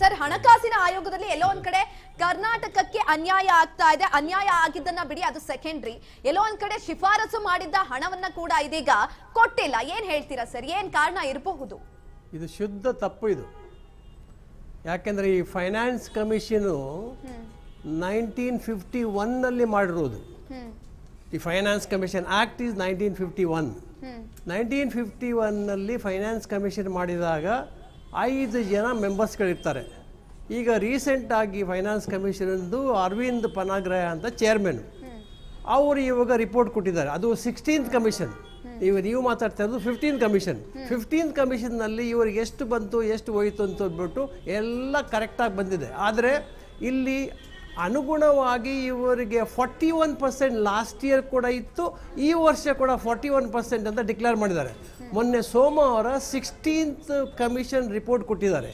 ಸರ್, ಹಣಕಾಸಿನ ಆಯೋಗದಲ್ಲಿ ಎಲ್ಲೋ ಒಂದ್ ಕಡೆ ಕರ್ನಾಟಕಕ್ಕೆ ಅನ್ಯಾಯ ಆಗ್ತಾ ಇದೆ. ಅನ್ಯಾಯ ಆಗಿದ್ದನ್ನ ಬಿಡಿ, ಅದು ಸೆಕೆಂಡ್ರಿ. ಎಲ್ಲೋ ಒಂದ್ ಕಡೆ ಶಿಫಾರಸು ಮಾಡಿದ್ದ ಹಣವನ್ನ ಕೂಡ ಇದೀಗ ಕೊಟ್ಟಿಲ್ಲ. ಏನ್ ಹೇಳ್ತೀರಾ ಸರ್? ಏನ್ ಕಾರಣ ಇರಬಹುದು? ಇದು ಶುದ್ಧ ತಪ್ಪು. ಇದು ಯಾಕೆಂದ್ರೆ ಈ ಫೈನಾನ್ಸ್ ಕಮಿಷನ್ 1951ನಲ್ಲಿ ಮಾಡಿರೋದು. ಈ ಫೈನಾನ್ಸ್ ಕಮಿಷನ್ ಆಕ್ಟ್ ಈಸ್ 1951. 1951ನಲ್ಲಿ ಫೈನಾನ್ಸ್ ಕಮಿಷನ್ ಮಾಡಿದಾಗ 5 ಜನ ಮೆಂಬರ್ಸ್ಗಳಿರ್ತಾರೆ. ಈಗ ರೀಸೆಂಟಾಗಿ ಫೈನಾನ್ಸ್ ಕಮಿಷನ್ದು ಅರವಿಂದ್ ಪನಾಗ್ರಹ ಅಂತ ಚೇರ್ಮನ್, ಅವರು ಇವಾಗ ರಿಪೋರ್ಟ್ ಕೊಟ್ಟಿದ್ದಾರೆ. ಅದು 16th ಕಮಿಷನ್. ನೀವು ಮಾತಾಡ್ತಾ ಇರೋದು 15th ಕಮಿಷನ್. 15th ಕಮಿಷನ್ನಲ್ಲಿ ಇವ್ರಿಗೆ ಎಷ್ಟು ಬಂತು, ಎಷ್ಟು ಹೋಯಿತು ಅಂತ ಅಂದ್ಬಿಟ್ಟು ಎಲ್ಲ ಕರೆಕ್ಟಾಗಿ ಬಂದಿದೆ. ಆದರೆ ಇಲ್ಲಿ ಅನುಗುಣವಾಗಿ ಇವರಿಗೆ 41% ಲಾಸ್ಟ್ ಇಯರ್ ಕೂಡ ಇತ್ತು, ಈ ವರ್ಷ ಕೂಡ 41% ಅಂತ ಡಿಕ್ಲೇರ್ ಮಾಡಿದ್ದಾರೆ. ಮೊನ್ನೆ ಸೋಮವಾರ 16th ಕಮಿಷನ್ ರಿಪೋರ್ಟ್ ಕೊಟ್ಟಿದ್ದಾರೆ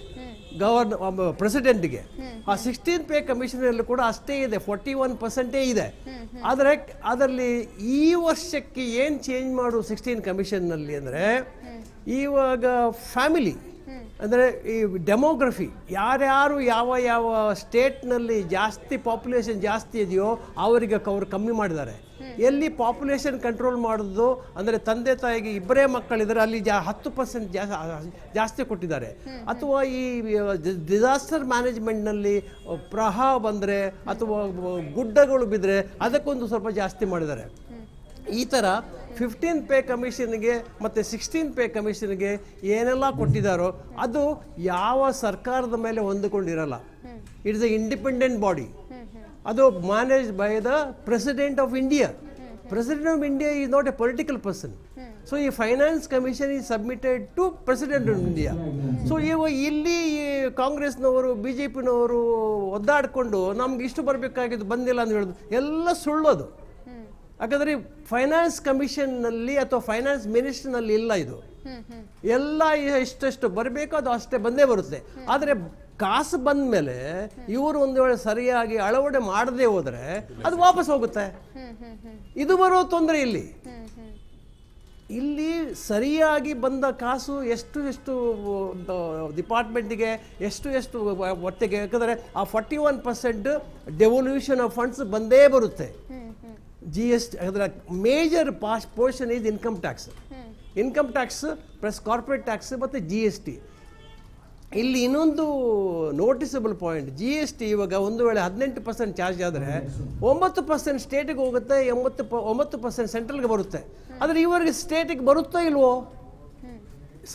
ಪ್ರೆಸಿಡೆಂಟ್ಗೆ. ಆ 16th ಪೇ ಕಮಿಷನಲ್ಲಿ ಕೂಡ ಅಷ್ಟೇ ಇದೆ, 41% ಇದೆ. ಆದರೆ ಅದರಲ್ಲಿ ಈ ವರ್ಷಕ್ಕೆ ಏನು ಚೇಂಜ್ ಮಾಡು 16th ಕಮಿಷನ್ನಲ್ಲಿ ಅಂದರೆ, ಇವಾಗ ಫ್ಯಾಮಿಲಿ ಅಂದರೆ ಈ ಡೆಮೋಗ್ರಫಿ, ಯಾರ್ಯಾರು ಯಾವ ಯಾವ ಸ್ಟೇಟ್ನಲ್ಲಿ ಜಾಸ್ತಿ ಪಾಪ್ಯುಲೇಷನ್ ಜಾಸ್ತಿ ಇದೆಯೋ ಅವರಿಗೆ ಅವರು ಕಮ್ಮಿ ಮಾಡಿದ್ದಾರೆ. ಎಲ್ಲಿ ಪಾಪ್ಯುಲೇಷನ್ ಕಂಟ್ರೋಲ್ ಮಾಡೋದು ಅಂದರೆ ತಂದೆ ತಾಯಿಗೆ 2 ಮಕ್ಕಳಿದ್ದಾರೆ, ಅಲ್ಲಿ 10% ಜಾಸ್ತಿ ಕೊಟ್ಟಿದ್ದಾರೆ. ಅಥವಾ ಈ ಡಿಸಾಸ್ಟರ್ ಮ್ಯಾನೇಜ್ಮೆಂಟ್ನಲ್ಲಿ ಪ್ರವಾಹ ಬಂದರೆ ಅಥವಾ ಗುಡ್ಡಗಳು ಬಿದ್ದರೆ ಅದಕ್ಕೊಂದು ಸ್ವಲ್ಪ ಜಾಸ್ತಿ ಮಾಡಿದ್ದಾರೆ. ಈ ಥರ 15th ಪೇ ಕಮಿಷನ್ಗೆ ಮತ್ತು 16th ಪೇ ಕಮಿಷನ್ಗೆ ಏನೆಲ್ಲ ಕೊಟ್ಟಿದ್ದಾರೋ ಅದು ಯಾವ ಸರ್ಕಾರದ ಮೇಲೆ ಹೊಂದಿಕೊಂಡಿರಲ್ಲ. It is a independent body. ಅದು manage by the president of India. President of India is not a political person. So ಈ finance commission is submitted to president of India. So ಇವಾಗ ಇಲ್ಲಿ ಕಾಂಗ್ರೆಸ್ನವರು ಬಿ ಜೆ ಪಿನವರು ಒದ್ದಾಡಿಕೊಂಡು ನಮ್ಗೆ ಇಷ್ಟು ಬರಬೇಕಾಗಿದ್ದು ಬಂದಿಲ್ಲ ಅಂತ ಹೇಳೋದು ಎಲ್ಲ ಸುಳ್ಳೋದು. ಯಾಕಂದರೆ ಫೈನಾನ್ಸ್ ಕಮಿಷನ್ನಲ್ಲಿ ಅಥವಾ ಫೈನಾನ್ಸ್ ಮಿನಿಸ್ಟ್ರಿನಲ್ಲಿ ಇಲ್ಲ ಇದು. ಎಲ್ಲ ಎಷ್ಟೆಷ್ಟು ಬರಬೇಕು ಅದು ಅಷ್ಟೇ ಬಂದೇ ಬರುತ್ತೆ. ಆದರೆ ಕಾಸು ಬಂದ ಮೇಲೆ ಇವರು ಒಂದು ವೇಳೆ ಸರಿಯಾಗಿ ಅಳವಡೆ ಮಾಡದೆ ಹೋದರೆ ಅದು ವಾಪಸ್ ಹೋಗುತ್ತೆ. ಇದು ಬರೋ ತೊಂದರೆ ಇಲ್ಲಿ ಸರಿಯಾಗಿ ಬಂದ ಕಾಸು ಎಷ್ಟು ಡಿಪಾರ್ಟ್ಮೆಂಟಿಗೆ ಎಷ್ಟು ಒಟ್ಟಿಗೆ, ಯಾಕಂದರೆ ಆ 41% ಡೆವಲ್ಯೂಷನ್ ಆಫ್ ಫಂಡ್ಸ್ ಬಂದೇ ಬರುತ್ತೆ. GST ಅದರ major portion is income tax plus corporate tax ಮತ್ತು GST. ಇಲ್ಲಿ ಇನ್ನೊಂದು ನೋಟಿಸಬಲ್ ಪಾಯಿಂಟ್, GST ಇವಾಗ ಒಂದು ವೇಳೆ 18% ಚಾರ್ಜ್ ಆದರೆ 9% ಸ್ಟೇಟಿಗೆ ಹೋಗುತ್ತೆ, 9% ಸೆಂಟ್ರಲ್ಗೆ ಬರುತ್ತೆ. ಆದರೆ ಇವರಿಗೆ ಸ್ಟೇಟಿಗೆ ಬರುತ್ತೋ ಇಲ್ವೋ?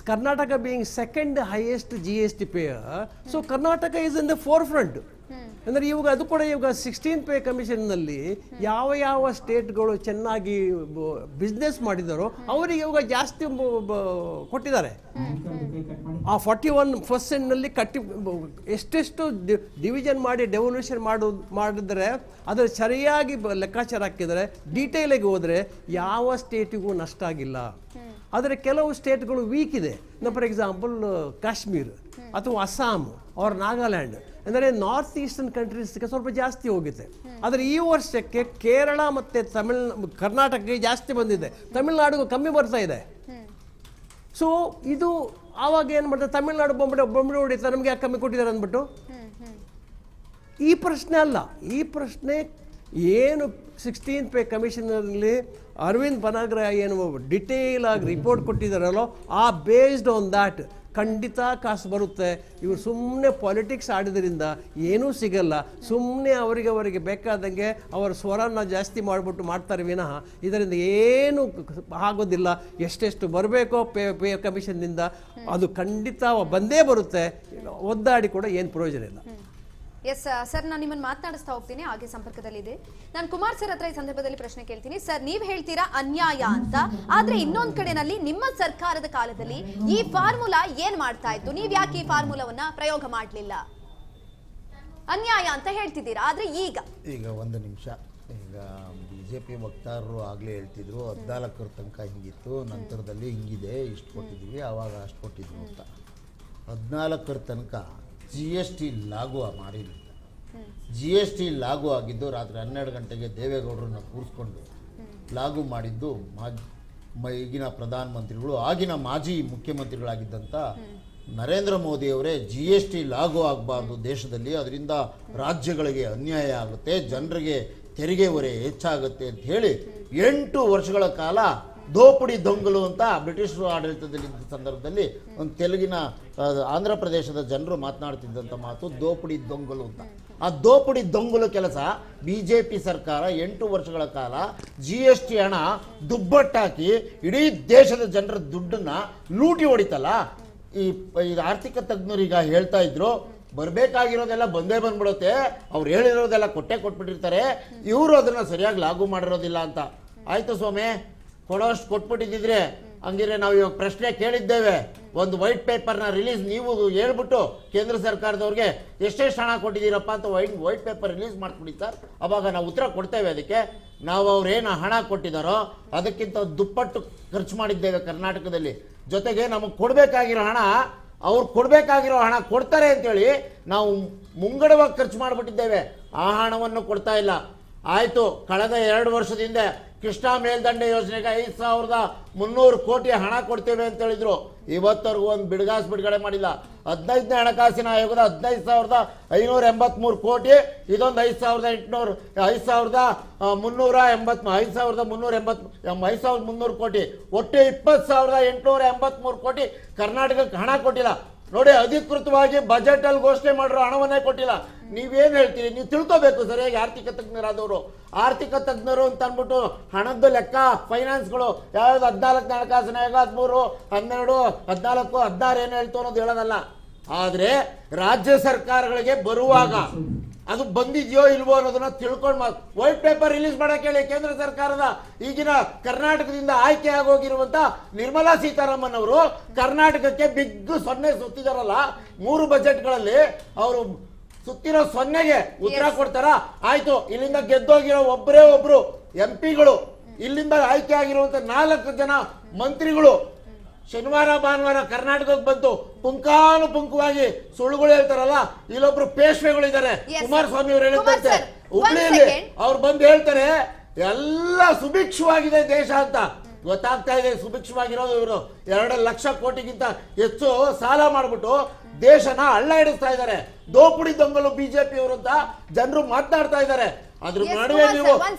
Karnataka being second highest GST pair, so Karnataka is in the four front. ಅಂದರೆ ಇವಾಗ ಅದು ಕೂಡ ಇವಾಗ 16th ಪೇ ಕಮಿಷನ್ನಲ್ಲಿ ಯಾವ ಸ್ಟೇಟ್ಗಳು ಚೆನ್ನಾಗಿ ಬಿಸ್ನೆಸ್ ಮಾಡಿದಾರೋ ಅವರಿಗೆ ಇವಾಗ ಜಾಸ್ತಿ ಕೊಟ್ಟಿದ್ದಾರೆ. ಆ 41%ನಲ್ಲಿ ಎಷ್ಟೆಷ್ಟು ಡಿವಿಷನ್ ಮಾಡಿ ಡೆವಲ್ಯೂಷನ್ ಮಾಡಿದರೆ ಅದರ ಸರಿಯಾಗಿ ಲೆಕ್ಕಾಚಾರ ಹಾಕಿದರೆ ಡೀಟೇಲಿಗೆ ಹೋದರೆ ಯಾವ ಸ್ಟೇಟಿಗೂ ನಷ್ಟ ಆಗಿಲ್ಲ. ಆದರೆ ಕೆಲವು ಸ್ಟೇಟ್ಗಳು ವೀಕ್ ಇದೆ. ಫಾರ್ ಎಕ್ಸಾಂಪಲ್ ಕಾಶ್ಮೀರ್ ಅಥವಾ ಅಸ್ಸಾಂ ಆರ್ ನಾಗಾಲ್ಯಾಂಡ್, ಅಂದರೆ ನಾರ್ತ್ ಈಸ್ಟರ್ನ್ ಕಂಟ್ರೀಸ್ಗೆ ಸ್ವಲ್ಪ ಜಾಸ್ತಿ ಹೋಗುತ್ತೆ. ಆದರೆ ಈ ವರ್ಷಕ್ಕೆ ಕೇರಳ ಮತ್ತು ಕರ್ನಾಟಕಕ್ಕೆ ಜಾಸ್ತಿ ಬಂದಿದೆ, ತಮಿಳುನಾಡಿಗೂ ಕಮ್ಮಿ ಬರ್ತಾ ಇದೆ. ಸೊ ಇದು ಆವಾಗ ಏನು ಮಾಡ್ತಾರೆ, ತಮಿಳುನಾಡು ಬೊಂಬೆ ಹೊಡಿತಾರೆ, ನಮಗೆ ಯಾಕೆ ಕಮ್ಮಿ ಕೊಟ್ಟಿದ್ದಾರೆ ಅಂದ್ಬಿಟ್ಟು. ಈ ಪ್ರಶ್ನೆ ಅಲ್ಲ, ಈ ಪ್ರಶ್ನೆ ಏನು 16th ಪೇ ಕಮಿಷನಲ್ಲಿ ಅರವಿಂದ್ ಪನಾಗ್ರಹ ಏನು ಡಿಟೇಲ್ ಆಗಿ ರಿಪೋರ್ಟ್ ಕೊಟ್ಟಿದ್ದಾರಲ್ಲೋ, ಆ ಬೇಸ್ಡ್ ಆನ್ ದ್ಯಾಟ್ ಖಂಡಿತ ಕಾಸು ಬರುತ್ತೆ. ಇವರು ಸುಮ್ಮನೆ ಪಾಲಿಟಿಕ್ಸ್ ಆಡಿದ್ರಿಂದ ಏನೂ ಸಿಗಲ್ಲ. ಸುಮ್ಮನೆ ಅವರಿಗೆ ಬೇಕಾದಂಗೆ ಅವರ ಸ್ವರನ ಜಾಸ್ತಿ ಮಾಡಿಬಿಟ್ಟು ಮಾಡ್ತಾರೆ ವಿನಃ ಇದರಿಂದ ಏನು ಆಗೋದಿಲ್ಲ. ಎಷ್ಟೆಷ್ಟು ಬರಬೇಕೋ ಪೇ ಕಮಿಷನ್ನಿಂದ ಅದು ಖಂಡಿತ ಬಂದೇ ಬರುತ್ತೆ. ಒದ್ದಾಡಿ ಕೂಡ ಏನು ಪ್ರಯೋಜನ ಇಲ್ಲ. ಎಸ್ ಸರ್, ನಾನು ನಿಮ್ಮನ್ನು ಮಾತನಾಡಿಸ್ತಾ ಹೋಗ್ತೀನಿ, ಹಾಗೆ ಸಂಪರ್ಕದಲ್ಲಿದೆ. ನಾನು ಕುಮಾರ್ ಸರ್ ಹತ್ರ ಈ ಸಂದರ್ಭದಲ್ಲಿ ಪ್ರಶ್ನೆ ಕೇಳ್ತೀನಿ. ಸರ್, ನೀವು ಹೇಳ್ತೀರಾ ಅನ್ಯಾಯ ಅಂತ, ಆದ್ರೆ ಇನ್ನೊಂದ್ ಕಡೆನಲ್ಲಿ ನಿಮ್ಮ ಸರ್ಕಾರದ ಕಾಲದಲ್ಲಿ ಈ ಫಾರ್ಮುಲಾ ಏನ್ ಮಾಡ್ತಾ ಇತ್ತು? ನೀವ್ ಯಾಕೆ ಈ ಫಾರ್ಮುಲಾವನ್ನ ಪ್ರಯೋಗ ಮಾಡಲಿಲ್ಲ? ಅನ್ಯಾಯ ಅಂತ ಹೇಳ್ತಿದ್ದೀರಾ, ಆದ್ರೆ ಈಗ ಒಂದು ನಿಮಿಷ, ಈಗ BJP ವಕ್ತಾರರು ಆಗಲೇ ಹೇಳ್ತಿದ್ರು 14 ತನಕ ಹಿಂಗಿತ್ತು, ನಂತರದಲ್ಲಿ ಹಿಂಗಿದೆ, ಇಷ್ಟು ಕೊಟ್ಟಿದ್ದೀವಿ, ಆವಾಗ ಅಷ್ಟು ಕೊಟ್ಟಿದ್ರು ಅಂತ. 14 ತನಕ GST ಲಾಗು ಮಾಡಿರಲಿಲ್ಲ. GST ಲಾಗು ಆಗಿದ್ದು ರಾತ್ರಿ 12 ಗಂಟೆಗೆ ದೇವೇಗೌಡರನ್ನ ಕೂರಿಸ್ಕೊಂಡು ಲಾಗು ಮಾಡಿದ್ದು ಈಗಿನ ಪ್ರಧಾನಮಂತ್ರಿಗಳು, ಆಗಿನ ಮಾಜಿ ಮುಖ್ಯಮಂತ್ರಿಗಳಾಗಿದ್ದಂಥ ನರೇಂದ್ರ ಮೋದಿಯವರೇ. GST ಲಾಗು ಆಗಬಾರ್ದು ದೇಶದಲ್ಲಿ, ಅದರಿಂದ ರಾಜ್ಯಗಳಿಗೆ ಅನ್ಯಾಯ ಆಗುತ್ತೆ, ಜನರಿಗೆ ತೆರಿಗೆ ಹೊರೆ ಹೆಚ್ಚಾಗುತ್ತೆ ಅಂತ ಹೇಳಿ 8 ವರ್ಷಗಳ ಕಾಲ ದೋಪಡಿ ದೊಂಗಲು ಅಂತ ಬ್ರಿಟಿಷರು ಆಡಳಿತದಲ್ಲಿದ್ದ ಸಂದರ್ಭದಲ್ಲಿ ಒಂದು ತೆಲುಗಿನ ಆಂಧ್ರ ಪ್ರದೇಶದ ಜನರು ಮಾತನಾಡ್ತಿದ್ದಂಥ ಮಾತು ದೋಪಡಿ ದೊಂಗಲು ಅಂತ. ಆ ದೋಪಡಿ ದೊಂಗಲು ಕೆಲಸ BJP ಸರ್ಕಾರ 8 ವರ್ಷಗಳ ಕಾಲ GST ಹಣ ದುಬ್ಬಟ್ಟಾಕಿ ಇಡೀ ದೇಶದ ಜನರ ದುಡ್ಡನ್ನ ಲೂಟಿ ಹೊಡಿತಲ್ಲ. ಈ ಆರ್ಥಿಕ ತಜ್ಞರೀಗ ಹೇಳ್ತಾ ಇದ್ರು, ಬರಬೇಕಾಗಿರೋದೆಲ್ಲ ಬಂದೇ ಬಂದ್ಬಿಡುತ್ತೆ, ಅವ್ರು ಹೇಳಿರೋದೆಲ್ಲ ಕೊಟ್ಬಿಟ್ಟಿರ್ತಾರೆ, ಇವರು ಅದನ್ನು ಸರಿಯಾಗಿ ಲಾಗು ಮಾಡಿರೋದಿಲ್ಲ ಅಂತ. ಆಯಿತು ಸ್ವಾಮಿ, ಕೊಡೋಷ್ಟು ಕೊಟ್ಬಿಟ್ಟಿದ್ದಿದ್ರೆ ಹಂಗಿದ್ರೆ ನಾವು ಇವಾಗ ಪ್ರಶ್ನೆ ಕೇಳಿದ್ದೇವೆ, ಒಂದು ವೈಟ್ ಪೇಪರ್ನ ರಿಲೀಸ್ ನೀವು ಹೇಳ್ಬಿಟ್ಟು ಕೇಂದ್ರ ಸರ್ಕಾರದವ್ರಿಗೆ ಎಷ್ಟೆಷ್ಟು ಹಣ ಕೊಟ್ಟಿದ್ದೀರಪ್ಪ ಅಂತ ವೈಟ್ ಪೇಪರ್ ರಿಲೀಸ್ ಮಾಡ್ಬಿಡಿ ಸರ್, ಅವಾಗ ನಾವು ಉತ್ತರ ಕೊಡ್ತೇವೆ. ಅದಕ್ಕೆ ನಾವು ಅವ್ರೇನು ಹಣ ಕೊಟ್ಟಿದ್ದಾರೋ ಅದಕ್ಕಿಂತ ದುಪ್ಪಟ್ಟು ಖರ್ಚು ಮಾಡಿದ್ದೇವೆ ಕರ್ನಾಟಕದಲ್ಲಿ. ಜೊತೆಗೆ ನಮಗೆ ಕೊಡಬೇಕಾಗಿರೋ ಹಣ, ಅವ್ರು ಕೊಡಬೇಕಾಗಿರೋ ಹಣ ಕೊಡ್ತಾರೆ ಅಂತೇಳಿ ನಾವು ಮುಂಗಡವಾಗಿ ಖರ್ಚು ಮಾಡಿಬಿಟ್ಟಿದ್ದೇವೆ, ಆ ಹಣವನ್ನು ಕೊಡ್ತಾ ಇಲ್ಲ. ಆಯಿತು, ಕಳೆದ 2 ವರ್ಷದಿಂದ ಕೃಷ್ಣಾ ಮೇಲ್ದಂಡೆ ಯೋಜನೆಗೆ 5,300 ಕೋಟಿ ಹಣ ಕೊಡ್ತೇವೆ ಅಂತ ಹೇಳಿದ್ರು. ಇವತ್ತವರೆಗೂ ಒಂದು ಬಿಡುಗಡೆ ಮಾಡಿಲ್ಲ. 15ನೇ ಹಣಕಾಸಿನ ಆಯೋಗದ 15,583 ಕೋಟಿ, ಇದೊಂದು 5,380 ಕೋಟಿ, ಒಟ್ಟು 20,883 ಕೋಟಿ ಕರ್ನಾಟಕಕ್ಕೆ ಹಣ ಕೊಟ್ಟಿಲ್ಲ. ನೋಡಿ, ಅಧಿಕೃತವಾಗಿ ಬಜೆಟ್ ಅಲ್ಲಿ ಘೋಷಣೆ ಮಾಡಿರೋ ಹಣವನ್ನೇ ಕೊಟ್ಟಿಲ್ಲ. ನೀವೇನು ಹೇಳ್ತೀರಿ? ನೀವು ತಿಳ್ಕೋಬೇಕು ಸರಿಯಾಗಿ. ಆರ್ಥಿಕ ತಜ್ಞರಾದವರು, ಆರ್ಥಿಕ ತಜ್ಞರು ಅಂತ ಅಂದ್ಬಿಟ್ಟು ಹಣದ ಲೆಕ್ಕ ಫೈನಾನ್ಸ್ಗಳು ಯಾವ್ದು 14ನೇ ಹಣಕಾಸಿನ ಆಯೋಗ 13, 12, 14, 16 ಏನು ಹೇಳ್ತು ಅನ್ನೋದು ಹೇಳೋದಲ್ಲ. ಆದರೆ ರಾಜ್ಯ ಸರ್ಕಾರಗಳಿಗೆ ಬರುವಾಗ ಅದು ಬಂದಿದ್ಯೋ ಇಲ್ವೋ ಅನ್ನೋದನ್ನ ತಿಳ್ಕೊಂಡು ವೈಟ್ ಪೇಪರ್ ರಿಲೀಸ್ ಮಾಡಕ್ಕೆ ಹೇಳಿ ಕೇಂದ್ರ ಸರ್ಕಾರದ ಈಗಿನ ಕರ್ನಾಟಕದಿಂದ ಆಯ್ಕೆ ಆಗೋಗಿರುವಂತ ನಿರ್ಮಲಾ ಸೀತಾರಾಮನ್ ಅವರು ಕರ್ನಾಟಕಕ್ಕೆ ಬಿಗ್ ಸೊನ್ನೆ ಸುತ್ತಿದಾರಲ್ಲ 3 ಬಜೆಟ್ಗಳಲ್ಲಿ ಅವರು ಸುತ್ತಿರೋ ಸೊನ್ನೆಗೆ ಉತ್ತರ ಕೊಡ್ತಾರ. ಆಯ್ತು, ಇಲ್ಲಿಂದ ಗೆದ್ದೋಗಿರೋ ಒಬ್ರು MP ಗಳು, ಇಲ್ಲಿಂದ ಆಯ್ಕೆ ಆಗಿರುವಂತ 4 ಜನ ಮಂತ್ರಿಗಳು ಶನಿವಾರ ಭಾನುವಾರ ಕರ್ನಾಟಕಕ್ಕೆ ಬಂತು ಪುಂಖಾನುಪುಂಖವಾಗಿ ಸುಳ್ಳುಗಳು ಹೇಳ್ತಾರಲ್ಲ. ಇಲ್ಲೊಬ್ರು ಪೇಶ್ವೆಗಳು ಇದ್ದಾರೆ, ಕುಮಾರಸ್ವಾಮಿ ಅವರು ಹೇಳ್ತಾರೆ ಹುಬ್ಳಿಯಲ್ಲಿ, ಅವ್ರು ಬಂದು ಹೇಳ್ತಾರೆ ಎಲ್ಲ ಸುಭಿಕ್ಷವಾಗಿದೆ ದೇಶ ಅಂತ. ಗೊತ್ತಾಗ್ತಾ ಇದೆ ಸುಭಿಕ್ಷವಾಗಿರೋದು ಇವರು 2 ಲಕ್ಷ ಕೋಟಿಗಿಂತ ಹೆಚ್ಚು ಸಾಲ ಮಾಡ್ಬಿಟ್ಟು ದೇಶನ ಹಳ್ಳ ಹಿಡಿಸ್ತಾ ಇದ್ದಾರೆ. ದೋಪುಡಿ ದೊಂಗಲು ಬಿಜೆಪಿ ಅವರು ಅಂತ ಜನರು ಮಾತನಾಡ್ತಾ ಇದ್ದಾರೆ. ಅದ್ರ ನಡುವೆ ನೀವು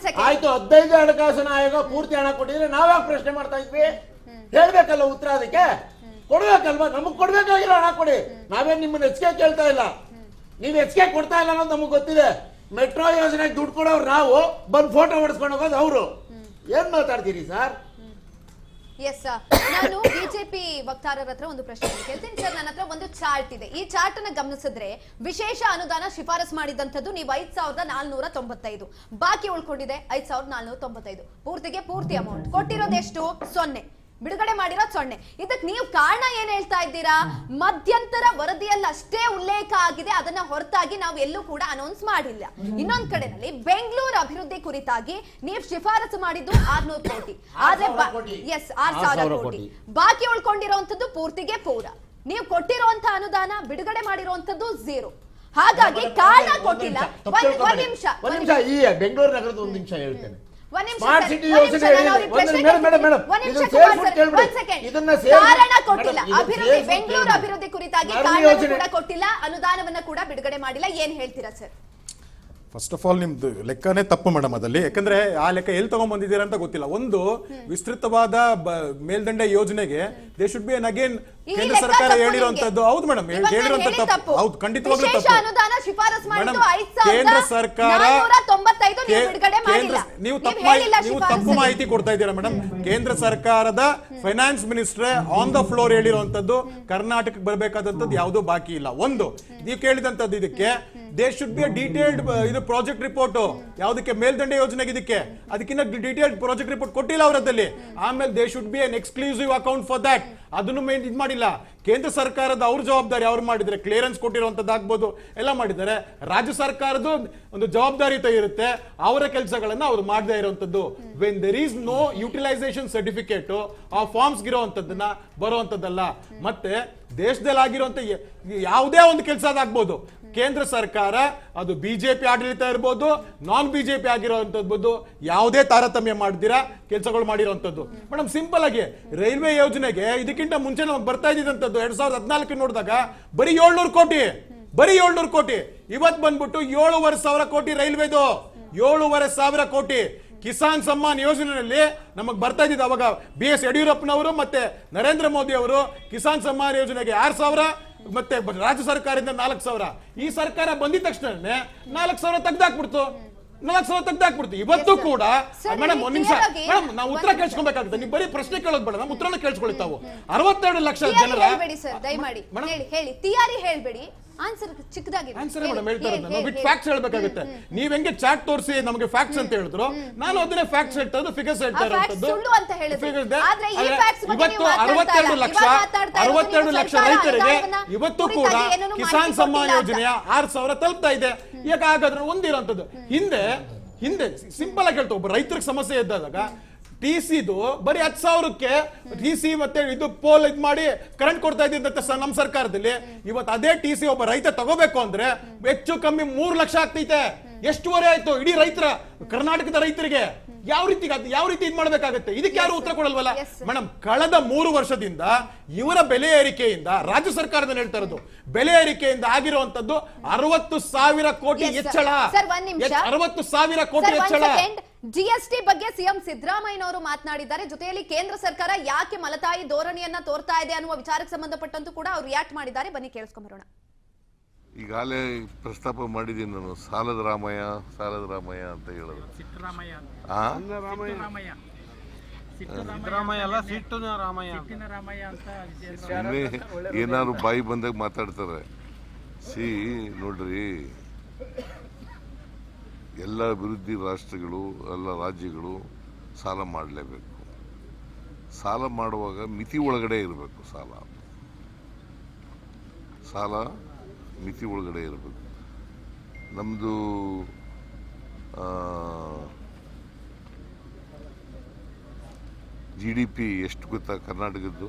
ಆಯ್ತು 15 ಹಣಕಾಸಿನ ಆಯೋಗ ಪೂರ್ತಿ ಹಣ ಕೊಟ್ಟಿದ್ರೆ ನಾವ್ಯಾವ ಪ್ರಶ್ನೆ ಮಾಡ್ತಾ ಇದ್ವಿ? ಹೇಳ್ಬೇಕಲ್ಲ ಉತ್ತರ, ಅದಕ್ಕೆ ಕೊಡ್ಬೇಕಲ್ವಾ? ನಮಗ್ ಕೊಡ್ಬೇಕಾಗಿರೋ ಹಣ ಕೊಡಿ. ನಾವೇನ್ ನಿಮ್ಮನ್ನ ಹೆಚ್ಚಿಗೆ ಕೇಳ್ತಾ ಇಲ್ಲ, ನೀವು ಹೆಚ್ಚಿಗೆ ಕೊಡ್ತಾ ಇಲ್ಲ ಅನ್ನೋದು ನಮಗ್ ಗೊತ್ತಿದೆ. ಮೆಟ್ರೋ ಯೋಜನೆಗೆ ದುಡ್ಡು ಕೊಡೋರು ನಾವು, ಬಂದು ಫೋಟೋ ಹೊಡೆಸ್ಕೊಂಡು ಹೋಗೋದು ಅವರು. ಏನ್ ಮಾತಾಡ್ತೀರಿ ಸರ್? ಎಸ್, ನಾನು ಬಿಜೆಪಿ ವಕ್ತಾರರ ಹತ್ರ ಒಂದು ಪ್ರಶ್ನೆ ಕೇಳ್ತೀನಿ ಸರ್. ನನ್ನ ಹತ್ರ ಒಂದು ಚಾರ್ಟ್ ಇದೆ. ಈ ಚಾರ್ಟ್ ಅನ್ನ ಗಮನಿಸಿದ್ರೆ ವಿಶೇಷ ಅನುದಾನ ಶಿಫಾರಸ್ ಮಾಡಿದಂತದ್ದು ನೀವು 5495, ಬಾಕಿ ಉಳ್ಕೊಂಡಿದೆ 5495. ಪೂರ್ತಿ ಅಮೌಂಟ್ ಕೊಟ್ಟಿರೋದೆಷ್ಟು? 0. ಬಿಡುಗಡೆ ಮಾಡಿರೋದು 0. ಇದಕ್ಕೆ ನೀವು ಕಾರಣ ಏನ್ ಹೇಳ್ತಾ ಇದ್ದೀರಾ? ಮಧ್ಯಂತರ ವರದಿಯಲ್ಲಿ ಅಷ್ಟೇ ಉಲ್ಲೇಖ ಆಗಿದೆ, ಅದನ್ನ ಹೊರತಾಗಿ ನಾವು ಎಲ್ಲೂ ಕೂಡ ಅನೌನ್ಸ್ ಮಾಡಿಲ್ಲ. ಇನ್ನೊಂದ್ ಕಡೆನಲ್ಲಿ ಬೆಂಗಳೂರು ಅಭಿವೃದ್ಧಿ ಕುರಿತಾಗಿ ನೀವು ಶಿಫಾರಸು ಮಾಡಿದ್ದು 600 ಕೋಟಿ, ಆದ್ರೆ 6000 ಕೋಟಿ. ಬಾಕಿ ಉಳ್ಕೊಂಡಿರುವಂತದ್ದು ಪೂರ್ತಿಗೆ ಪೂರ. ನೀವು ಕೊಟ್ಟಿರುವಂತ ಅನುದಾನ ಬಿಡುಗಡೆ ಮಾಡಿರುವಂತದ್ದು 0. ಹಾಗಾಗಿ ಕಾರಣ ಕೊಟ್ಟಿಲ್ಲ. ಒಂದ್ ನಿಮಿಷ, ಈ ಬೆಂಗಳೂರು ನಗರದ ಒಂದು ನಿಮಿಷ ಹೇಳ್ತೇನೆ. ಕಾರಣ ಕೊಟ್ಟಿಲ್ಲ. ಅಭಿವೃದ್ಧಿ, ಬೆಂಗಳೂರು ಅಭಿವೃದ್ಧಿ ಕುರಿತಾಗಿ ಕಾರಣ ಕೊಟ್ಟಿಲ್ಲ, ಅನುದಾನವನ್ನ ಕೂಡ ಬಿಡುಗಡೆ ಮಾಡಿಲ್ಲ. ಏನ್ ಹೇಳ್ತೀರಾ ಸರ್? ಫಸ್ಟ್ ಆಫ್ ಆಲ್ ನಿಮ್ದು ಲೆಕ್ಕನೇ ತಪ್ಪು ಮೇಡಮ್ ಅದಲ್ಲಿ. ಯಾಕಂದ್ರೆ ಆ ಲೆಕ್ಕ ಎಲ್ಲಿ ತಗೊಂಡ್ ಬಂದಿದ್ದೀರಾ ಅಂತ ಗೊತ್ತಿಲ್ಲ. ಒಂದು ವಿಸ್ತೃತವಾದ ಮೇಲ್ದಂಡೆ ಯೋಜನೆಗೆ they should be an again ಕೇಂದ್ರ ಸರ್ಕಾರ ಹೇಳಿರುವಂತದ್ದು. ಹೌದು ಮೇಡಮ್, ಹೇಳಿರುವಂತದ್ದು ತಪ್ಪು. ಹೌದು, ಖಂಡಿತವಾಗ್ಲೂ ತಪ್ಪು. ಕೇಂದ್ರ ಸರ್ಕಾರ ನೀವು ತಪ್ಪು ಮಾಹಿತಿ ಕೊಡ್ತಾ ಇದ್ದೀರಾ ಮೇಡಮ್. ಕೇಂದ್ರ ಸರ್ಕಾರದ ಫೈನಾನ್ಸ್ ಮಿನಿಸ್ಟ್ರೆ ಆನ್ ದ ಫ್ಲೋರ್ ಹೇಳಿರುವಂತದ್ದು ಕರ್ನಾಟಕಕ್ಕೆ ಬರಬೇಕಾದಂತದ್ದು ಯಾವುದೋ ಬಾಕಿ ಇಲ್ಲ. ಒಂದು ನೀವು ಕೇಳಿದಂತದ್ದು ಇದಕ್ಕೆ they should be a detailed ಇದು ಪ್ರಾಜೆಕ್ಟ್ ರಿಪೋರ್ಟ್. ಯಾವುದಕ್ಕೆ? ಮೇಲ್ದಂಡೆ ಯೋಜನೆಗೆ. ಇದಕ್ಕೆ ಅದಕ್ಕಿಂತ ಡೀಟೇಲ್ಡ್ ಪ್ರಾಜೆಕ್ಟ್ ರಿಪೋರ್ಟ್ ಕೊಟ್ಟಿಲ್ಲ ಅವರದಲ್ಲಿ. ಆಮೇಲೆ they should be an exclusive account for that. ಅದನ್ನು ಇದು ಮಾಡಿಲ್ಲ. ಕೇಂದ್ರ ಸರ್ಕಾರದ ಅವ್ರ ಜವಾಬ್ದಾರಿ ಅವ್ರು ಮಾಡಿದ್ರೆ ಕ್ಲಿಯರೆನ್ಸ್ ಕೊಟ್ಟಿರುವಂತದ್ದು ಆಗ್ಬೋದು, ಎಲ್ಲ ಮಾಡಿದ್ದಾರೆ. ರಾಜ್ಯ ಸರ್ಕಾರದ ಒಂದು ಜವಾಬ್ದಾರಿತ ಇರುತ್ತೆ, ಅವರ ಕೆಲಸಗಳನ್ನ ಅವ್ರು ಮಾಡದೇ ಇರುವಂತದ್ದು. When there is no utilisation certificate ಆ ಫಾರ್ಮ್ಸ್ ಇರುವಂತದ್ದನ್ನ ಬರುವಂತದ್ದಲ್ಲ. ಮತ್ತೆ ದೇಶದಲ್ಲಿ ಆಗಿರುವಂತ ಯಾವುದೇ ಒಂದು ಕೆಲಸ ಅದಾಗ್ಬೋದು, ಕೇಂದ್ರ ಸರ್ಕಾರ ಅದು ಬಿಜೆಪಿ ಆಡಳಿತ ಇರ್ಬೋದು, ನಾನ್ ಬಿಜೆಪಿ ಆಗಿರುವಂತದ್ದು, ಯಾವುದೇ ತಾರತಮ್ಯ ಮಾಡ್ದಿರಾ ಕೆಲಸಗಳು ಮಾಡಿರುವಂತದ್ದು. ಮೇಡಮ್ ಸಿಂಪಲ್ ಆಗಿ ರೈಲ್ವೆ ಯೋಜನೆಗೆ ಇದಕ್ಕಿಂತ ಮುಂಚೆ ನಮಗೆ ಬರ್ತಾ ಇದ್ದಂತದ್ದು 2014 ನೋಡಿದಾಗ ಬರೀ 700 ಕೋಟಿ, ಬರೀ 700 ಕೋಟಿ. ಇವತ್ತು ಬಂದ್ಬಿಟ್ಟು 7,500 ಕೋಟಿ ರೈಲ್ವೆದು, 7,500 ಕೋಟಿ. ಕಿಸಾನ್ ಸಮ್ಮಾನ್ ಯೋಜನೆಯಲ್ಲಿ ನಮಗೆ ಬರ್ತಾ ಇದ್ದಿದ್ದು ಅವಾಗ BS ಯಡಿಯೂರಪ್ಪನವರು ಮತ್ತೆ ನರೇಂದ್ರ ಮೋದಿ ಅವರು ಕಿಸಾನ್ ಸಮ್ಮಾನ್ ಯೋಜನೆಗೆ 6,000 ಮತ್ತೆ ರಾಜ್ಯ ಸರ್ಕಾರದಿಂದ 4,000. ಈ ಸರ್ಕಾರ ಬಂದಿದ ತಕ್ಷಣ 4,000 ತೆಗ್ದಾಕ್ಬಿಡ್ತು. 4,000 ತೆಗ್ದಾಕ್ಬಿಡ್ತು. ಇವತ್ತು ಕೂಡ ಮೇಡಮ್ ಒಂದ್ ನಿಮಿಷ ಮೇಡಮ್, ನಾವು ಉತ್ತರ ಕೇಳಿಸ್ಕೊಬೇಕಾಗುತ್ತೆ. ನೀವು ಬರೀ ಪ್ರಶ್ನೆ ಕೇಳೋದು ಬೇಡ, ನಮ್ಮ ಉತ್ತರನ ಕೇಳಿಸ್ಕೊಳ್ಳಿ. ತಾವು 62 ಲಕ್ಷ ಜನರ ತಿಯಾರಿ ಹೇಳ್ಬೇಡಿ, ಆನ್ಸರ್ ಚಿಕ್ಕದಾಗಿದೆ. ಆನ್ಸರ್ ಮೇಡಮ್ ಹೇಳ್ತಾ ಇರೋದು ನಾವು ಬಿಟ್ ಫ್ಯಾಕ್ಟ್ಸ್ ಹೇಳ್ಬೇಕಾಗುತ್ತೆ. ನೀವ್ ಹೆಂಗೆ ಚಾರ್ಟ್ ತೋರಿಸಿ ನಮಗೆ ಫ್ಯಾಕ್ಟ್ಸ್ ಅಂತ ಹೇಳಿದ್ರು, ನಾನು ಅದನ್ನೇ ಫ್ಯಾಕ್ಟ್ಸ್ ಹೇಳ್ತಾ ಇರೋದು, ಫಿಗರ್ಸ್ ಹೇಳ್ತಾ ಇರೋದು. ಇವತ್ತು 62 ಲಕ್ಷ ರೈತರಿಗೆ ಇವತ್ತು ಕೂಡ ಕಿಸಾನ್ ಸಮ್ಮಾನ್ ಯೋಜನೆಯ 6,000 ತಲುಪ್ತಾ ಇದೆ. ಈಗ ಹಾಗಾದ್ರೆ ಒಂದಿರೋಂಥದ್ದು ಹಿಂದೆ ಸಿಂಪಲ್ ಆಗಿ ಹೇಳ್ತಾ, ಒಬ್ಬ ರೈತರಿಗೆ ಸಮಸ್ಯೆ ಇದ್ದಾಗ TCದು ಬರೀ 10,000ಕ್ಕೆ TC ಮತ್ತೆ ಇದು ಪೋಲ್ ಇದ್ ಮಾಡಿ ಕರೆಂಟ್ ಕೊಡ್ತಾ ಇದ್ದಂತ ನಮ್ಮ ಸರ್ಕಾರದಲ್ಲಿ. ಇವತ್ತು ಅದೇ TC ಒಬ್ಬ ರೈತ ತಗೋಬೇಕು ಅಂದ್ರೆ ಹೆಚ್ಚು ಕಮ್ಮಿ 3 ಲಕ್ಷ ಆಗ್ತೈತೆ. ಎಷ್ಟುವರೆ ಆಯ್ತು ಇಡೀ ರೈತರ, ಕರ್ನಾಟಕದ ರೈತರಿಗೆ? ಯಾವ ರೀತಿ ಇದ್ ಮಾಡ್ಬೇಕಾಗತ್ತೆ? ಇದಕ್ಕೆ ಯಾರು ಉತ್ತರ ಕೊಡಲ್ವಲ್ಲ ಮೇಡಮ್. ಕಳೆದ 3 ವರ್ಷದಿಂದ ಇವರ ಬೆಲೆ ಏರಿಕೆಯಿಂದ, ರಾಜ್ಯ ಸರ್ಕಾರದಲ್ಲಿ ಹೇಳ್ತಾ ಇರೋದು ಬೆಲೆ ಏರಿಕೆಯಿಂದ ಆಗಿರುವಂತದ್ದು 60,000 ಕೋಟಿ ಹೆಚ್ಚಳ. 60,000 ಕೋಟಿ ಹೆಚ್ಚಳ. GST ಬಗ್ಗೆ ಸಿಎಂ ಸಿದ್ದರಾಮಯ್ಯನವರು ಮಾತನಾಡಿದ್ದಾರೆ. ಜೊತೆಯಲ್ಲಿ ಕೇಂದ್ರ ಸರ್ಕಾರ ಯಾಕೆ ಮಲತಾಯಿ ಧೋರಣೆಯನ್ನ ತೋರ್ತಾ ಇದೆ ಅನ್ನುವ ವಿಚಾರಕ್ಕೆ ಸಂಬಂಧಪಟ್ಟಂತೂ ಕೂಡ ಅವರು ರಿಯಾಕ್ಟ್ ಮಾಡಿದ್ದಾರೆ. ಬನ್ನಿ ಕೇಳಿಸ್ಕೊಂಬರೋಣ. ಈಗಾಗಲೇ ಪ್ರಸ್ತಾಪ ಮಾಡಿದ್ದೀನಿ ನಾನು, ಸಾಲದ ರಾಮಯ್ಯ ಅಂತ ಹೇಳೋದು. ಏನಾದ್ರು ಬಾಯಿ ಬಂದಾಗ ಮಾತಾಡ್ತಾರೆ. ನೋಡ್ರಿ, ಎಲ್ಲ ಅಭಿವೃದ್ಧಿ ರಾಷ್ಟ್ರಗಳು, ಎಲ್ಲ ರಾಜ್ಯಗಳು ಸಾಲ ಮಾಡಲೇಬೇಕು. ಸಾಲ ಮಾಡುವಾಗ ಮಿತಿ ಒಳಗಡೆ ಇರಬೇಕು. ಸಾಲ ಮಿತಿ ಒಳಗಡೆ ಇರಬೇಕು. ನಮ್ಮದು GDP ಎಷ್ಟು ಗೊತ್ತಾ ಕರ್ನಾಟಕದ್ದು?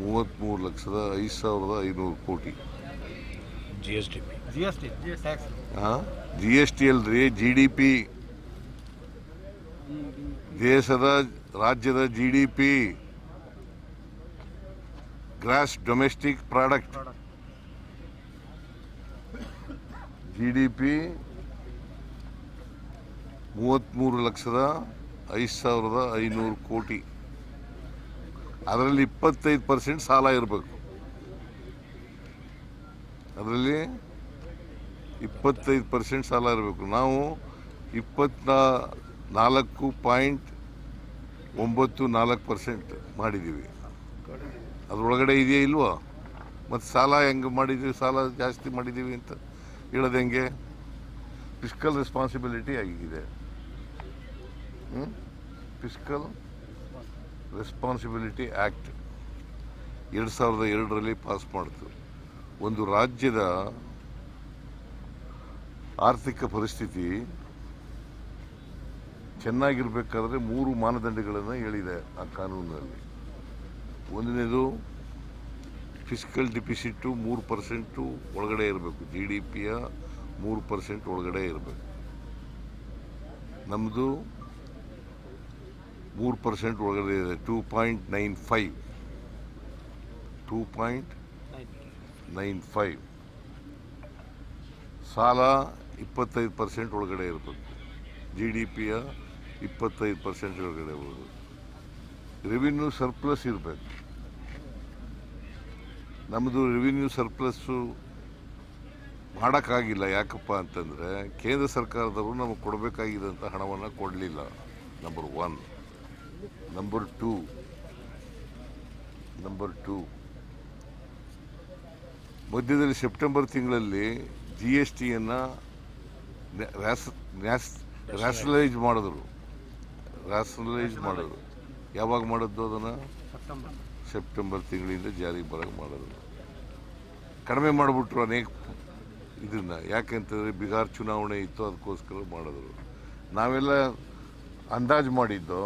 33,05,500 ಕೋಟಿ. GST ಅಲ್ರಿ, GDP. ದೇಶದ ರಾಜ್ಯದ GDP, gross domestic product. GDP 33,05,500 ಕೋಟಿ. ಅದರಲ್ಲಿ 25% ಸಾಲ ಇರಬೇಕು. ಅದರಲ್ಲಿ 25% ಸಾಲ ಇರಬೇಕು. ನಾವು 24.94% ಮಾಡಿದ್ದೀವಿ. ಅದರೊಳಗಡೆ ಇದೆಯಾ ಇಲ್ವಾ? ಮತ್ತು ಸಾಲ ಹೆಂಗೆ ಮಾಡಿದ್ದೀವಿ, ಸಾಲ ಜಾಸ್ತಿ ಮಾಡಿದ್ದೀವಿ ಅಂತ ಹೇಳೋದು ಹೆಂಗೆ? ಫಿಸ್ಕಲ್ ರೆಸ್ಪಾನ್ಸಿಬಿಲಿಟಿ ಆಗಿದೆ. ಫಿಸ್ಕಲ್ ರೆಸ್ಪಾನ್ಸಿಬಿಲಿಟಿ ಆ್ಯಕ್ಟ್ 2002ರಲ್ಲಿ ಪಾಸ್ ಮಾಡ್ತು. ಒಂದು ರಾಜ್ಯದ ಆರ್ಥಿಕ ಪರಿಸ್ಥಿತಿ ಚೆನ್ನಾಗಿರ್ಬೇಕಾದ್ರೆ 3 ಮಾನದಂಡಗಳನ್ನು ಹೇಳಿದೆ ಆ ಕಾನೂನಿನಲ್ಲಿ. ಒಂದನೇದು ಫಿಸ್ಕಲ್ ಡಿಫಿಸಿಟ್ಟು 3% ಒಳಗಡೆ ಇರಬೇಕು. GDPಯ 3% ಒಳಗಡೆ ಇರಬೇಕು. ನಮ್ಮದು 3% ಒಳಗಡೆ ಇದೆ. 2.95. ಸಾಲ 25% ಒಳಗಡೆ ಇರಬೇಕು. GDPಯ 25% ಒಳಗಡೆ ಇರಬೇಕು. ರೆವಿನ್ಯೂ ಸರ್ಪ್ಲಸ್ ಇರಬೇಕು. ನಮ್ಮದು ರೆವಿನ್ಯೂ ಸರ್ಪ್ಲಸ್ಸು ಮಾಡೋಕ್ಕಾಗಿಲ್ಲ. ಯಾಕಪ್ಪ ಅಂತಂದರೆ ಕೇಂದ್ರ ಸರ್ಕಾರದವರು ನಮಗೆ ಕೊಡಬೇಕಾಗಿದ್ದಂಥ ಹಣವನ್ನು ಕೊಡಲಿಲ್ಲ. ನಂಬರ್ 1. ನಂಬರ್ 2 ಮಧ್ಯದಲ್ಲಿ ಸೆಪ್ಟೆಂಬರ್ ತಿಂಗಳಲ್ಲಿ GSTಯನ್ನು ರ್ಯಾಷನಲೈಸ್ ಮಾಡಿದ್ರು. ಯಾವಾಗ ಮಾಡಿದ್ದು? ಅದನ್ನು ಸೆಪ್ಟೆಂಬರ್ ತಿಂಗಳಿಂದ ಜಾರಿಗೆ ಬರೋಕ್ಕೆ ಮಾಡಿದ್ರು. ಕಡಿಮೆ ಮಾಡಿಬಿಟ್ರು ಅನೇಕ ಇದನ್ನು. ಯಾಕೆಂತಂದರೆ ಬಿಹಾರ್ ಚುನಾವಣೆ ಇತ್ತು, ಅದಕ್ಕೋಸ್ಕರ ಮಾಡಿದ್ರು. ನಾವೆಲ್ಲ ಅಂದಾಜು ಮಾಡಿದ್ದು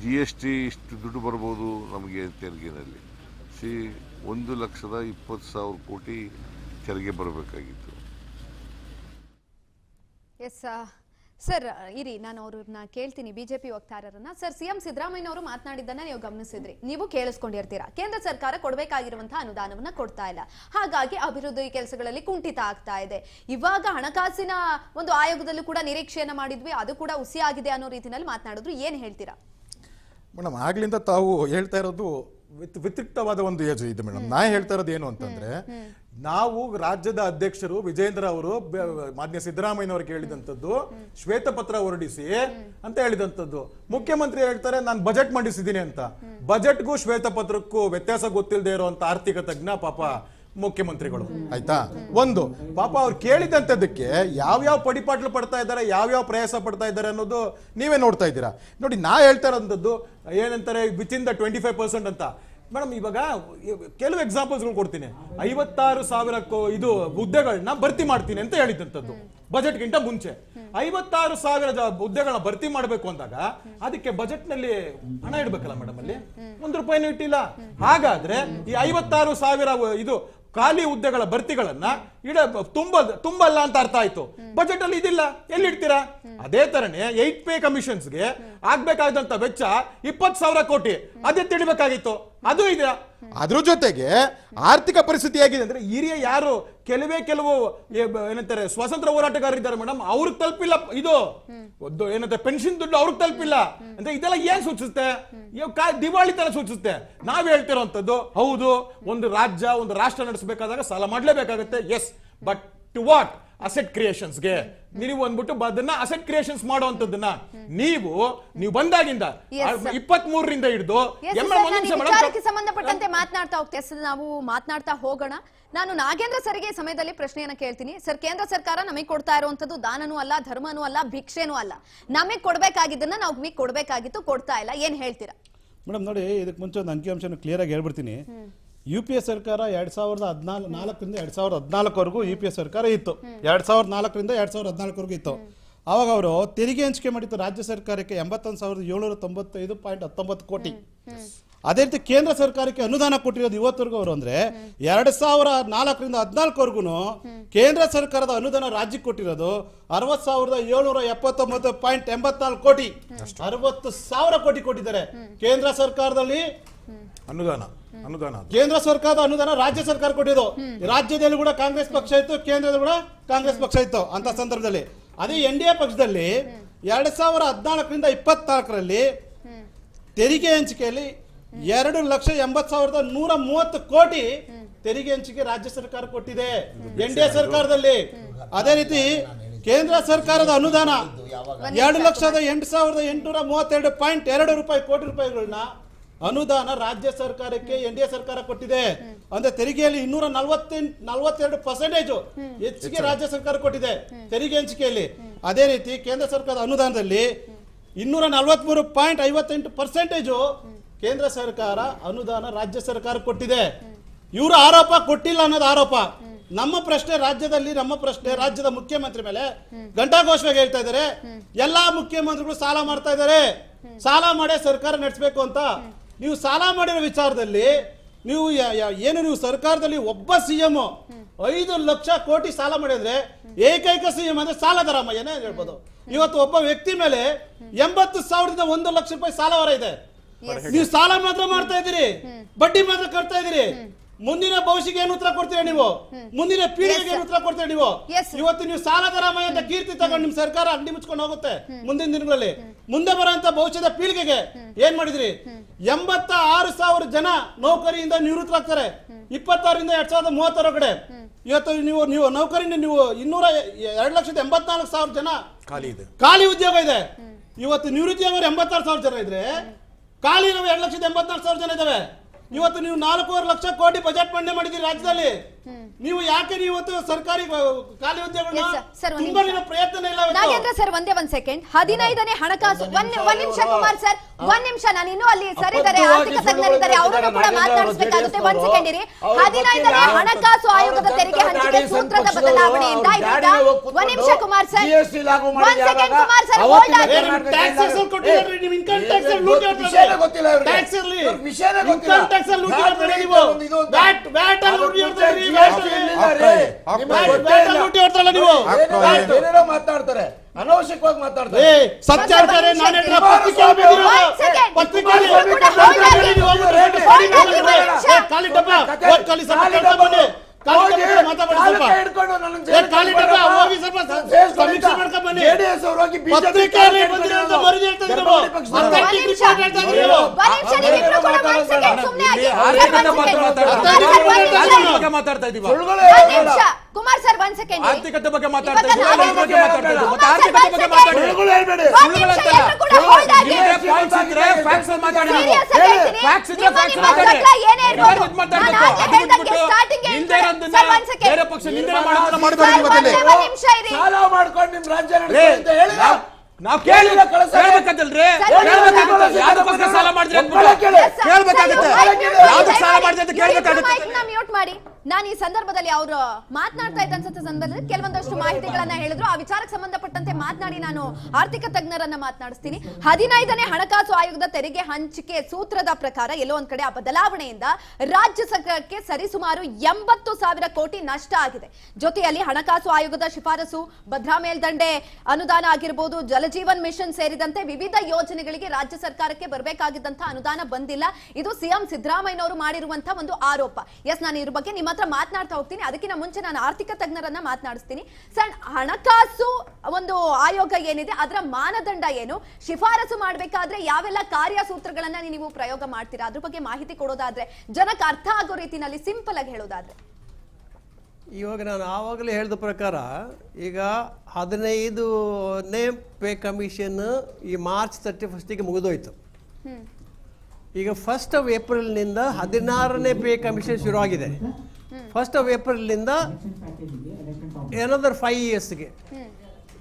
GST ಇಷ್ಟು ದುಡ್ಡು ಬರ್ಬೋದು ನಮಗೆ ತೆರಿಗೆನಲ್ಲಿ. 1,20,000 ಕೋಟಿ ತೆರಿಗೆ ಬರಬೇಕಾಗಿತ್ತು. ಎಸ್ ಸರ್, ಇರಿ ನಾನು ಅವ್ರನ್ನ ಕೇಳ್ತೀನಿ, ಬಿಜೆಪಿ ವಕ್ತಾರರನ್ನ. ಸರ್, ಸಿಎಂ ಸಿದ್ದರಾಮಯ್ಯ ಅವರು ಮಾತನಾಡಿದ್ದನ್ನ ನೀವು ಗಮನಿಸಿದ್ರಿ, ನೀವು ಕೇಳಿಸ್ಕೊಂಡಿರ್ತೀರಾ. ಕೇಂದ್ರ ಸರ್ಕಾರ ಕೊಡಬೇಕಾಗಿರುವಂತಹ ಅನುದಾನವನ್ನ ಕೊಡ್ತಾ ಇಲ್ಲ, ಹಾಗಾಗಿ ಅಭಿವೃದ್ಧಿ ಕೆಲಸಗಳಲ್ಲಿ ಕುಂಠಿತ ಆಗ್ತಾ ಇದೆ. ಇವಾಗ ಹಣಕಾಸಿನ ಒಂದು ಆಯೋಗದಲ್ಲೂ ಕೂಡ ನಿರೀಕ್ಷೆಯನ್ನ ಮಾಡಿದ್ವಿ, ಅದು ಕೂಡ ಹುಸಿ ಆಗಿದೆ ಅನ್ನೋ ರೀತಿಯಲ್ಲಿ ಮಾತನಾಡಿದ್ರು. ಏನ್ ಹೇಳ್ತೀರಾ ಮೇಡಮ್? ಆಗ್ಲಿಂದ ತಾವು ಹೇಳ್ತಾ ಇರೋದು ವ್ಯತಿರಿಕ್ತವಾದ ಒಂದು ಯೋಜನೆ ಇದೆ ಮೇಡಮ್. ನಾ ಹೇಳ್ತಾ ಇರೋದು ಏನು ಅಂತಂದ್ರೆ, ನಾವು ರಾಜ್ಯದ ಅಧ್ಯಕ್ಷರು ವಿಜೇಂದ್ರ ಅವರು ಮಾನ್ಯ ಸಿದ್ದರಾಮಯ್ಯನವರಿಗೆ ಹೇಳಿದಂಥದ್ದು ಶ್ವೇತಪತ್ರ ಹೊರಡಿಸಿ ಅಂತ ಹೇಳಿದಂಥದ್ದು. ಮುಖ್ಯಮಂತ್ರಿ ಹೇಳ್ತಾರೆ ನಾನು ಬಜೆಟ್ ಮಂಡಿಸಿದ್ದೀನಿ ಅಂತ. ಬಜೆಟ್ಗೂ ಶ್ವೇತಪತ್ರಕ್ಕೂ ವ್ಯತ್ಯಾಸ ಗೊತ್ತಿಲ್ಲದೆ ಇರುವಂತ ಆರ್ಥಿಕ ತಜ್ಞ ಪಾಪ ಮುಖ್ಯಮಂತ್ರಿಗಳು. ಆಯ್ತಾ? ಒಂದು ಪಾಪ ಅವ್ರು ಕೇಳಿದಂಥದ್ದಕ್ಕೆ ಯಾವ್ಯಾವ ಪಡಿಪಾಟ್ಲು ಪಡ್ತಾ ಇದ್ದಾರೆ, ಯಾವ್ಯಾವ ಪ್ರಯಾಸ ಪಡ್ತಾ ಇದ್ದಾರೆ ಅನ್ನೋದು ನೀವೇ ನೋಡ್ತಾ ಇದ್ದೀರಾ. ನೋಡಿ, ನಾ ಹೇಳ್ತಾ ಇರೋಂಥದ್ದು ಏನಂತಾರೆ, ವಿತಿನ್ ದ 25% ಅಂತ. ಮೇಡಮ್, ಇವಾಗ ಕೆಲವು ಎಕ್ಸಾಂಪಲ್ಸ್ಗಳು ಕೊಡ್ತೀನಿ. 56,000 ಇದು ಹುದ್ದೆಗಳನ್ನ ಭರ್ತಿ ಮಾಡ್ತೀನಿ ಅಂತ ಹೇಳಿದಂಥದ್ದು ಬಜೆಟ್ಗಿಂತ ಮುಂಚೆ. 56,000 ಹುದ್ದೆಗಳನ್ನ ಭರ್ತಿ ಮಾಡಬೇಕು ಅಂದಾಗ ಅದಕ್ಕೆ ಬಜೆಟ್ ನಲ್ಲಿ ಹಣ ಇಡ್ಬೇಕಲ್ಲ ಮೇಡಮ್? ಅಲ್ಲಿ 1 ರೂಪಾಯಿನೂ ಇಟ್ಟಿಲ್ಲ. ಹಾಗಾದ್ರೆ ಈ 56,000 ಇದು ಖಾಲಿ ಹುದ್ದೆಗಳ ಭರ್ತಿಗಳನ್ನ ತುಂಬಲ್ಲ ಅಂತ ಅರ್ಥ ಆಯ್ತು. ಬಜೆಟ್ ಅಲ್ಲಿ ಇದಿಲ್ಲ, ಎಲ್ಲಿ ಇಡ್ತೀರಾ? ಅದೇ ತರನೇ 8 ಪೇ ಕಮಿಷನ್ಸ್ಗೆ ಆಗ್ಬೇಕಾದಂತ ವೆಚ್ಚ 20,000 ಕೋಟಿ, ಅದೇ ತಿಳಿಬೇಕಾಗಿತ್ತು, ಅದು ಇದೆ. ಅದ್ರ ಜೊತೆಗೆ ಆರ್ಥಿಕ ಪರಿಸ್ಥಿತಿ ಹೇಗಿದೆ ಅಂದ್ರೆ, ಹಿರಿಯ ಯಾರು ಕೆಲವು ಏನಂತಾರೆ ಸ್ವಾತಂತ್ರ್ಯ ಹೋರಾಟಗಾರರಿದ್ದಾರೆ ಮೇಡಮ್, ಅವ್ರಿಗೆ ತಲುಪಿಲ್ಲ ಇದು ಏನಂತಾರೆ ಪೆನ್ಷನ್ ದುಡ್ಡು, ಅವ್ರಿಗೆ ತಲುಪಿಲ್ಲ ಅಂದ್ರೆ ಇದೆಲ್ಲ ಏನ್ ಸೂಚಿಸುತ್ತೆ? ದಿವಾಳಿ ತರ ಸೂಚಿಸುತ್ತೆ. ನಾವ್ ಹೇಳ್ತಿರೋಂಥದ್ದು ಹೌದು, ಒಂದು ರಾಜ್ಯ ಒಂದು ರಾಷ್ಟ್ರ ನಡೆಸಬೇಕಾದಾಗ ಸಾಲ ಮಾಡ್ಲೇಬೇಕಾಗುತ್ತೆ. Yes, but to what asset ಕ್ರಿಯೇಷನ್ಸ್ಗೆ. ನೀವು ಅಂದ್ಬಿಟ್ಟು ಅದನ್ನ ಅಸೆಟ್ ಕ್ರಿಯೇಷನ್ಸ್ ಮಾಡುವಂತದ್ದನ್ನ ನೀವು ಬಂದಾಗಿಂದ 23ರಿಂದ ಹಿಡಿದು ವಿಚಾರಕ್ಕೆ ಸಂಬಂಧಪಟ್ಟಂತೆ ಮಾತನಾಡ್ತಾ ಹೋಗ್ತೇವೆ. ನಾವು ಮಾತನಾಡ್ತಾ ಹೋಗೋಣ. ನಾನು ನಾಗೇಂದ್ರ ಸರ್ಗೆ ಸಮಯದಲ್ಲಿ ಪ್ರಶ್ನೆಯನ್ನ ಕೇಳ್ತೀನಿ. ಸರ್, ಕೇಂದ್ರ ಸರ್ಕಾರ ನಮಗೆ ಕೊಡ್ತಾ ಇರುವಂತದ್ದು ದಾನನೂ ಅಲ್ಲ, ಧರ್ಮನೂ ಅಲ್ಲ, ಭಿಕ್ಷೆನೂ ಅಲ್ಲ. ನಮಗೆ ಕೊಡ್ಬೇಕಾಗಿದ್ದನ್ನ ನಾವು ಕೊಡ್ಬೇಕಾಗಿತ್ತು, ಕೊಡ್ತಾ ಇಲ್ಲ. ಏನ್ ಹೇಳ್ತೀರಾ ಮೇಡಮ್? ನೋಡಿ, ಇದಕ್ಕೆ ಮುಂಚೆ ಒಂದು ಅಂಕಿಅಂಶನ ಕ್ಲಿಯರ್ ಆಗಿ ಹೇಳ್ಬಿಡ್ತೀನಿ. UPA ಸರ್ಕಾರ 2014ರಿಂದ 2014ವರೆಗೂ UPA ಸರ್ಕಾರ ಇತ್ತು. 2004ರಿಂದ 2014ವರೆಗೂ ಇತ್ತು. ಅವಾಗ ಅವರು ತೆರಿಗೆ ಹಂಚಿಕೆ ಮಾಡಿತ್ತು ರಾಜ್ಯ ಸರ್ಕಾರಕ್ಕೆ 81,795.19 ಕೋಟಿ. ಅದೇ ರೀತಿ ಕೇಂದ್ರ ಸರ್ಕಾರಕ್ಕೆ ಅನುದಾನ ಕೊಟ್ಟಿರೋದು ಇವತ್ತರೆಗೂ ಅವರು ಅಂದ್ರೆ 2004ರಿಂದ 2014ವರೆಗೂ ಕೇಂದ್ರ ಸರ್ಕಾರದ ಅನುದಾನ ರಾಜ್ಯಕ್ಕೆ ಕೊಟ್ಟಿರೋದು 60,779.84 ಕೋಟಿ. 60,000 ಕೋಟಿ ಕೊಟ್ಟಿದ್ದಾರೆ ಕೇಂದ್ರ ಸರ್ಕಾರದಲ್ಲಿ ಅನುದಾನ. ಕೇಂದ್ರ ಸರ್ಕಾರದ ಅನುದಾನ ರಾಜ್ಯ ಸರ್ಕಾರ ಕೊಟ್ಟಿದ್ದು. ರಾಜ್ಯದಲ್ಲಿ ಕೂಡ ಕಾಂಗ್ರೆಸ್ ಪಕ್ಷ ಇತ್ತು, ಕೇಂದ್ರದಲ್ಲಿ ಕೂಡ ಕಾಂಗ್ರೆಸ್ ಪಕ್ಷ ಇತ್ತು. ಅಂತ ಸಂದರ್ಭದಲ್ಲಿ ಅದೇ NDA ಪಕ್ಷದಲ್ಲಿ 2014ರಿಂದ 2024ರಲ್ಲಿ ತೆರಿಗೆ ಹಂಚಿಕೆಯಲ್ಲಿ 2,80,130 ಕೋಟಿ ತೆರಿಗೆ ಹಂಚಿಕೆ ರಾಜ್ಯ ಸರ್ಕಾರ ಕೊಟ್ಟಿದೆ NDA ಸರ್ಕಾರದಲ್ಲಿ. ಅದೇ ರೀತಿ ಕೇಂದ್ರ ಸರ್ಕಾರದ ಅನುದಾನ 2,08,832.2 ಕೋಟಿ ರೂಪಾಯಿಗಳನ್ನ ಅನುದಾನ ರಾಜ್ಯ ಸರ್ಕಾರಕ್ಕೆ NDA ಸರ್ಕಾರ ಕೊಟ್ಟಿದೆ. ಅಂದ್ರೆ ತೆರಿಗೆಯಲ್ಲಿ 242% ಹೆಚ್ಚಿಗೆ ರಾಜ್ಯ ಸರ್ಕಾರ ಕೊಟ್ಟಿದೆ ತೆರಿಗೆ ಹಂಚಿಕೆಯಲ್ಲಿ. ಅದೇ ರೀತಿ ಕೇಂದ್ರ ಸರ್ಕಾರದ ಅನುದಾನದಲ್ಲಿ 243.58% ಕೇಂದ್ರ ಸರ್ಕಾರ ಅನುದಾನ ರಾಜ್ಯ ಸರ್ಕಾರ ಕೊಟ್ಟಿದೆ. ಇವರು ಆರೋಪ ಕೊಟ್ಟಿಲ್ಲ ಅನ್ನೋದು ಆರೋಪ. ನಮ್ಮ ಪ್ರಶ್ನೆ ರಾಜ್ಯದ ಮುಖ್ಯಮಂತ್ರಿ ಮೇಲೆ ಘಂಟಾಘೋಷವಾಗಿ ಹೇಳ್ತಾ ಇದ್ದಾರೆ, ಎಲ್ಲಾ ಮುಖ್ಯಮಂತ್ರಿಗಳು ಸಾಲ ಮಾಡ್ತಾ ಇದ್ದಾರೆ, ಸಾಲ ಮಾಡೇ ಸರ್ಕಾರ ನಡೆಸಬೇಕು ಅಂತ. ನೀವು ಸಾಲ ಮಾಡಿರೋ ವಿಚಾರದಲ್ಲಿ ನೀವು ಸರ್ಕಾರದಲ್ಲಿ ಒಬ್ಬ CM 5 ಲಕ್ಷ ಕೋಟಿ ಸಾಲ ಮಾಡಿದ್ರೆ ಏಕೈಕ CM ಅಂದ್ರೆ ಸಾಲದರಾಮಯ್ಯನೇ ಹೇಳ್ಬೋದು. ಇವತ್ತು ಒಬ್ಬ ವ್ಯಕ್ತಿ ಮೇಲೆ 80,000ದಿಂದ 1 ಲಕ್ಷ ರೂಪಾಯಿ ಸಾಲ ಹೊರ ಇದೆ. ನೀವು ಸಾಲ ಮಾತ್ರ ಮಾಡ್ತಾ ಇದ್ದೀರಿ, ಬಡ್ಡಿ ಮಾತ್ರ ಕಟ್ತಾ ಇದ್ದೀರಿ. ಮುಂದಿನ ಭವಿಷ್ಯಕ್ಕೆ ಏನು ಉತ್ತರ ಕೊಡ್ತೀರಾ ನೀವು? ಮುಂದಿನ ಪೀಳಿಗೆಗೆ ಏನು ಉತ್ತರ ಕೊಡ್ತೀರಾ ನೀವು? ಇವತ್ತು ನೀವು ಸಾಲದ ರಾಮಯ್ಯ ಅಂತ ಕೀರ್ತಿ ತಗೊಂಡು ನಿಮ್ ಸರ್ಕಾರ ಅಂಗಡಿ ಮುಚ್ಕೊಂಡು ಹೋಗುತ್ತೆ. ಮುಂದಿನ ದಿನಗಳಲ್ಲಿ ಮುಂದೆ ಬರುವಂತ ಭವಿಷ್ಯದ ಪೀಳಿಗೆಗೆ ಏನ್ ಮಾಡಿದ್ರಿ? 86,000 ಜನ ನೌಕರಿಯಿಂದ ನಿವೃತ್ತರಾಗ್ತಾರೆ 26ರಿಂದ 2030 ಕಡೆ. ಇವತ್ತು ನೀವು ನೌಕರಿಯಿಂದ ನೀವು 2,84,000 ಜನ ಖಾಲಿ ಉದ್ಯೋಗ ಇದೆ. ಇವತ್ತು ನಿವೃತ್ತಿಯಾಗ 86,000 ಜನ ಇದ್ರೆ ಖಾಲಿ 2,84,000 ಜನ ಇದಾವೆ. ಇವತ್ತು ನೀವು 4.5 ಲಕ್ಷ ಕೋಟಿ ಬಜೆಟ್ ಮಂಡನೆ ಮಾಡಿದ್ದೀರಿ ರಾಜ್ಯದಲ್ಲಿ. ನೀವು ಯಾಕೆ ಇವತ್ತು ಸರ್ಕಾರಿ ಖಾಲಿ ಉದ್ಯೋಗಗಳನ್ನ ತುಂಬಾ ಪ್ರಯತ್ನ ಇಲ್ಲ? ನಾಗೇಂದ್ರ ಸರ್, ಒಂದ್ ಸೆಕೆಂಡ್. 15ನೇ ಹಣಕಾಸು ಒಂದ್ ನಿಮಿಷ ಕುಮಾರ್ ಸರ್, ಒಂದ್ ನಿಮಿಷ. ನಾನು ಇನ್ನೂ ಅಲ್ಲಿ ಸರ್ ಇದ್ದಾರೆ, ಆರ್ಥಿಕ ತಜ್ಞರಿದ್ದಾರೆ, ಅವರನ್ನು ಕೂಡ ಮಾತನಾಡಿಸಬೇಕಾಗುತ್ತೆ. ಒಂದ್ ಸೆಕೆಂಡ್ ಇರಿ. 15ನೇ ಹಣಕಾಸು ಆಯೋಗದ ತೆರಿಗೆ ಹಂಚಿಕೆ ಸೂತ್ರದ ಬದಲಾವಣೆಯಿಂದ ಒಂದ್ ನಿಮಿಷ ಕುಮಾರ್ ಸರ್, ಒಂದ್ ಸೆಕೆಂಡ್ ಕುಮಾರ್ ಸರ್, ಹೋಲ್ಡ್ ಆಗಿ. ಮಾತಾಡ್ತಾರೆ, ಅನವಶ್ಯಕವಾಗಿ ಮಾತಾಡ್ತಾರೆ. ಕುಮಾರ್ ಸರ್, ಒಂದ್ ಸೆಕೆಂಡ್. ಆರ್ಥಿಕತೆ ಬಗ್ಗೆ ಮಾತಾಡ್ತಾ ಬೇರೆ ಪಕ್ಷ ನಿಂದನೆ ಸಾಲ ಮಾಡ್ಕೊಂಡು ನಿಮ್ ರಾಜ್ಯ ಅಂತ ಹೇಳಿ ನಾವು ಕೇಳ್ಬೇಕಲ್ರಿ, ಯಾವ್ದಕ್ಕೋಸ್ಕರ ಸಾಲ ಮಾಡಿದ್ರೆ ಕೇಳ್ಬೇಕಾಗುತ್ತೆ, ಯಾವ್ದಕ್ಕೆ ಸಾಲ ಮಾಡಿದ್ರೆ ಅಂತ ಕೇಳ್ಬೇಕಾಗುತ್ತೆ. ಮ್ಯೂಟ್ ಮಾಡಿ. ನಾನು ಈ ಸಂದರ್ಭದಲ್ಲಿ ಅವರು ಮಾತನಾಡ್ತಾ ಇದ್ದಂತ ಸಂದರ್ಭದಲ್ಲಿ ಕೆಲವೊಂದಷ್ಟು ಮಾಹಿತಿಗಳನ್ನ ಹೇಳಿದ್ರು. ಆ ವಿಚಾರಕ್ಕೆ ಸಂಬಂಧಪಟ್ಟಂತೆ ಮಾತನಾಡಿ ನಾನು ಆರ್ಥಿಕ ತಜ್ಞರನ್ನ ಮಾತನಾಡಿಸ್ತೀನಿ. 15ನೇ ಹಣಕಾಸು ಆಯೋಗದ ತೆರಿಗೆ ಹಂಚಿಕೆ ಸೂತ್ರದ ಪ್ರಕಾರ ಎಲ್ಲೋ ಒಂದ್ ಕಡೆ ಆ ಬದಲಾವಣೆಯಿಂದ ರಾಜ್ಯ ಸರ್ಕಾರಕ್ಕೆ ಸರಿಸುಮಾರು 80,000 ಕೋಟಿ ನಷ್ಟ ಆಗಿದೆ. ಜೊತೆಯಲ್ಲಿ ಹಣಕಾಸು ಆಯೋಗದ ಶಿಫಾರಸು, ಭದ್ರಾ ಮೇಲ್ದಂಡೆ ಅನುದಾನ ಆಗಿರಬಹುದು, ಜಲಜೀವನ್ ಮಿಷನ್ ಸೇರಿದಂತೆ ವಿವಿಧ ಯೋಜನೆಗಳಿಗೆ ರಾಜ್ಯ ಸರ್ಕಾರಕ್ಕೆ ಬರಬೇಕಾಗಿದ್ದಂತಹ ಅನುದಾನ ಬಂದಿಲ್ಲ. ಇದು CM ಸಿದ್ದರಾಮಯ್ಯನವರು ಮಾಡಿರುವಂತಹ ಒಂದು ಆರೋಪ. ಎಸ್, ನಾನು ಇದ್ರ ಬಗ್ಗೆ ನಿಮ್ಮ ಹತ್ರ ಮಾತನಾಡ್ತಾ ಹೋಗ್ತೀನಿ. ಅದಕ್ಕಿಂತ ಮುಂಚೆ ನಾನು ಆರ್ಥಿಕ ತಜ್ಞರನ್ನ ಮಾತನಾಡಿಸ್ತೀನಿ. ಸರ್, ಹಣಕಾಸು ಒಂದು ಆಯೋಗ ಏನಿದೆ ಅದರ ಮಾನದಂಡ ಏನು? ಶಿಫಾರಸು ಮಾಡಬೇಕಾದ್ರೆ ಯಾವೆಲ್ಲ ಕಾರ್ಯಸೂತ್ರಗಳನ್ನ ನೀವು ಪ್ರಯೋಗ ಮಾಡ್ತೀರಾ? ಅದ್ರ ಬಗ್ಗೆ ಮಾಹಿತಿ ಕೊಡೋದಾದ್ರೆ, ಜನಕ್ಕೆ ಅರ್ಥ ಆಗೋ ರೀತಿನಲ್ಲಿ ಸಿಂಪಲ್ ಆಗಿ ಹೇಳೋದಾದ್ರೆ. ಇವಾಗ ನಾನು ಆವಾಗಲೇ ಹೇಳಿದ ಪ್ರಕಾರ ಈಗ 15ನೇ ಪೇ ಕಮಿಷನ್ ಈ ಮಾರ್ಚ್ 31ಗೆ ಮುಗಿದೋಯ್ತು. ಈಗ 1st of Aprilನಿಂದ 16ನೇ ಪೇ ಕಮಿಷನ್ ಶುರುವಾಗಿದೆ. 1st of Aprilನಿಂದ ಏನದರ್ 5 yearsಗೆ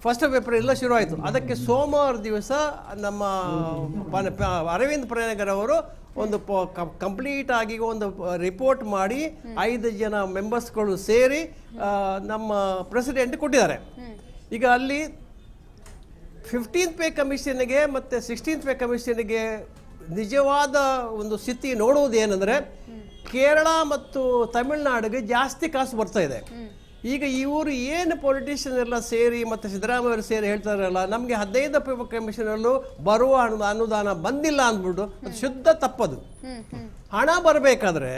1st of April ಶುರು ಆಯಿತು. ಅದಕ್ಕೆ ಸೋಮವಾರ ದಿವಸ ನಮ್ಮ ಅರವಿಂದ್ ಪನಾಗರ್ ಅವರು ಒಂದು ಕಂಪ್ಲೀಟ್ ಆಗಿ ಒಂದು ರಿಪೋರ್ಟ್ ಮಾಡಿ 5 ಜನ ಮೆಂಬರ್ಸ್ಗಳು ಸೇರಿ ನಮ್ಮ ಪ್ರೆಸಿಡೆಂಟ್ ಕೊಟ್ಟಿದ್ದಾರೆ. ಈಗ ಅಲ್ಲಿ 15th ಪೇ ಕಮಿಷನ್ಗೆ ಮತ್ತು 16th ಪೇ ಕಮಿಷನ್ಗೆ ನಿಜವಾದ ಒಂದು ಸ್ಥಿತಿ ನೋಡುವುದು ಏನಂದರೆ ಕೇರಳ ಮತ್ತು ತಮಿಳುನಾಡಿಗೆ ಜಾಸ್ತಿ ಕಾಸು ಬರ್ತಾ ಇದೆ. ಈಗ ಇವರು ಏನು ಪೊಲಿಟಿಷಿಯನ್ ಎಲ್ಲ ಸೇರಿ ಮತ್ತು ಸಿದ್ದರಾಮಯ್ಯ ಅವರು ಸೇರಿ ಹೇಳ್ತಾರಲ್ಲ, ನಮಗೆ 15 ಪೇ ಕಮಿಷನಲ್ಲೂ ಬರುವ ಅನುದಾನ ಬಂದಿಲ್ಲ ಅಂದ್ಬಿಟ್ಟು ಅದು ಶುದ್ಧ ತಪ್ಪದು. ಹಣ ಬರಬೇಕಾದ್ರೆ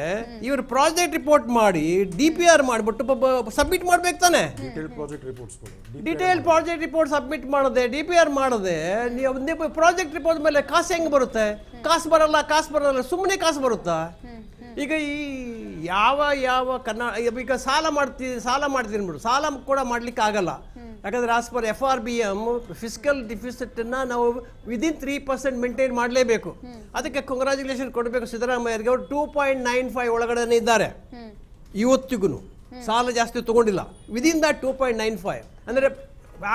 ಇವರು ಪ್ರಾಜೆಕ್ಟ್ ರಿಪೋರ್ಟ್ ಮಾಡಿ DPR ಮಾಡಿಬಿಟ್ಟು ಸಬ್ಮಿಟ್ ಮಾಡ್ಬೇಕು ತಾನೆ. ಡಿಟೇಲ್ ಪ್ರಾಜೆಕ್ಟ್ ರಿಪೋರ್ಟ್ ಸಬ್ಮಿಟ್ ಮಾಡದೆ DPR ಮಾಡದೆ ನೀವು ಪ್ರಾಜೆಕ್ಟ್ ರಿಪೋರ್ಟ್ ಮೇಲೆ ಕಾಸು ಹೆಂಗೆ ಬರುತ್ತೆ? ಕಾಸು ಬರಲ್ಲ ಸುಮ್ಮನೆ ಕಾಸು ಬರುತ್ತಾ? ಈಗ ಈ ಯಾವ ಈಗ ಸಾಲ ಮಾಡ್ತೀನಿ ಬಿಡು, ಸಾಲ ಕೂಡ ಮಾಡ್ಲಿಕ್ಕೆ ಆಗಲ್ಲ. ಯಾಕಂದ್ರೆ ಆಸ್ ಪರ್ FRBM ಫಿಸ್ಕಲ್ ಡಿಫಿಸಿಟ್ನ ನಾವು ವಿದಿನ್ 3% ಮೇಂಟೈನ್ ಮಾಡಲೇಬೇಕು. ಅದಕ್ಕೆ ಕಂಗ್ರಾಚುಲೇಷನ್ ಕೊಡಬೇಕು ಸಿದ್ದರಾಮಯ್ಯರಿಗೆ. ಅವರು 2.95 ಒಳಗಡೆ ಇದ್ದಾರೆ ಇವತ್ತಿಗೂ, ಸಾಲ ಜಾಸ್ತಿ ತಗೊಂಡಿಲ್ಲ. ವಿದಿನ್ ದ 2.95 ಅಂದರೆ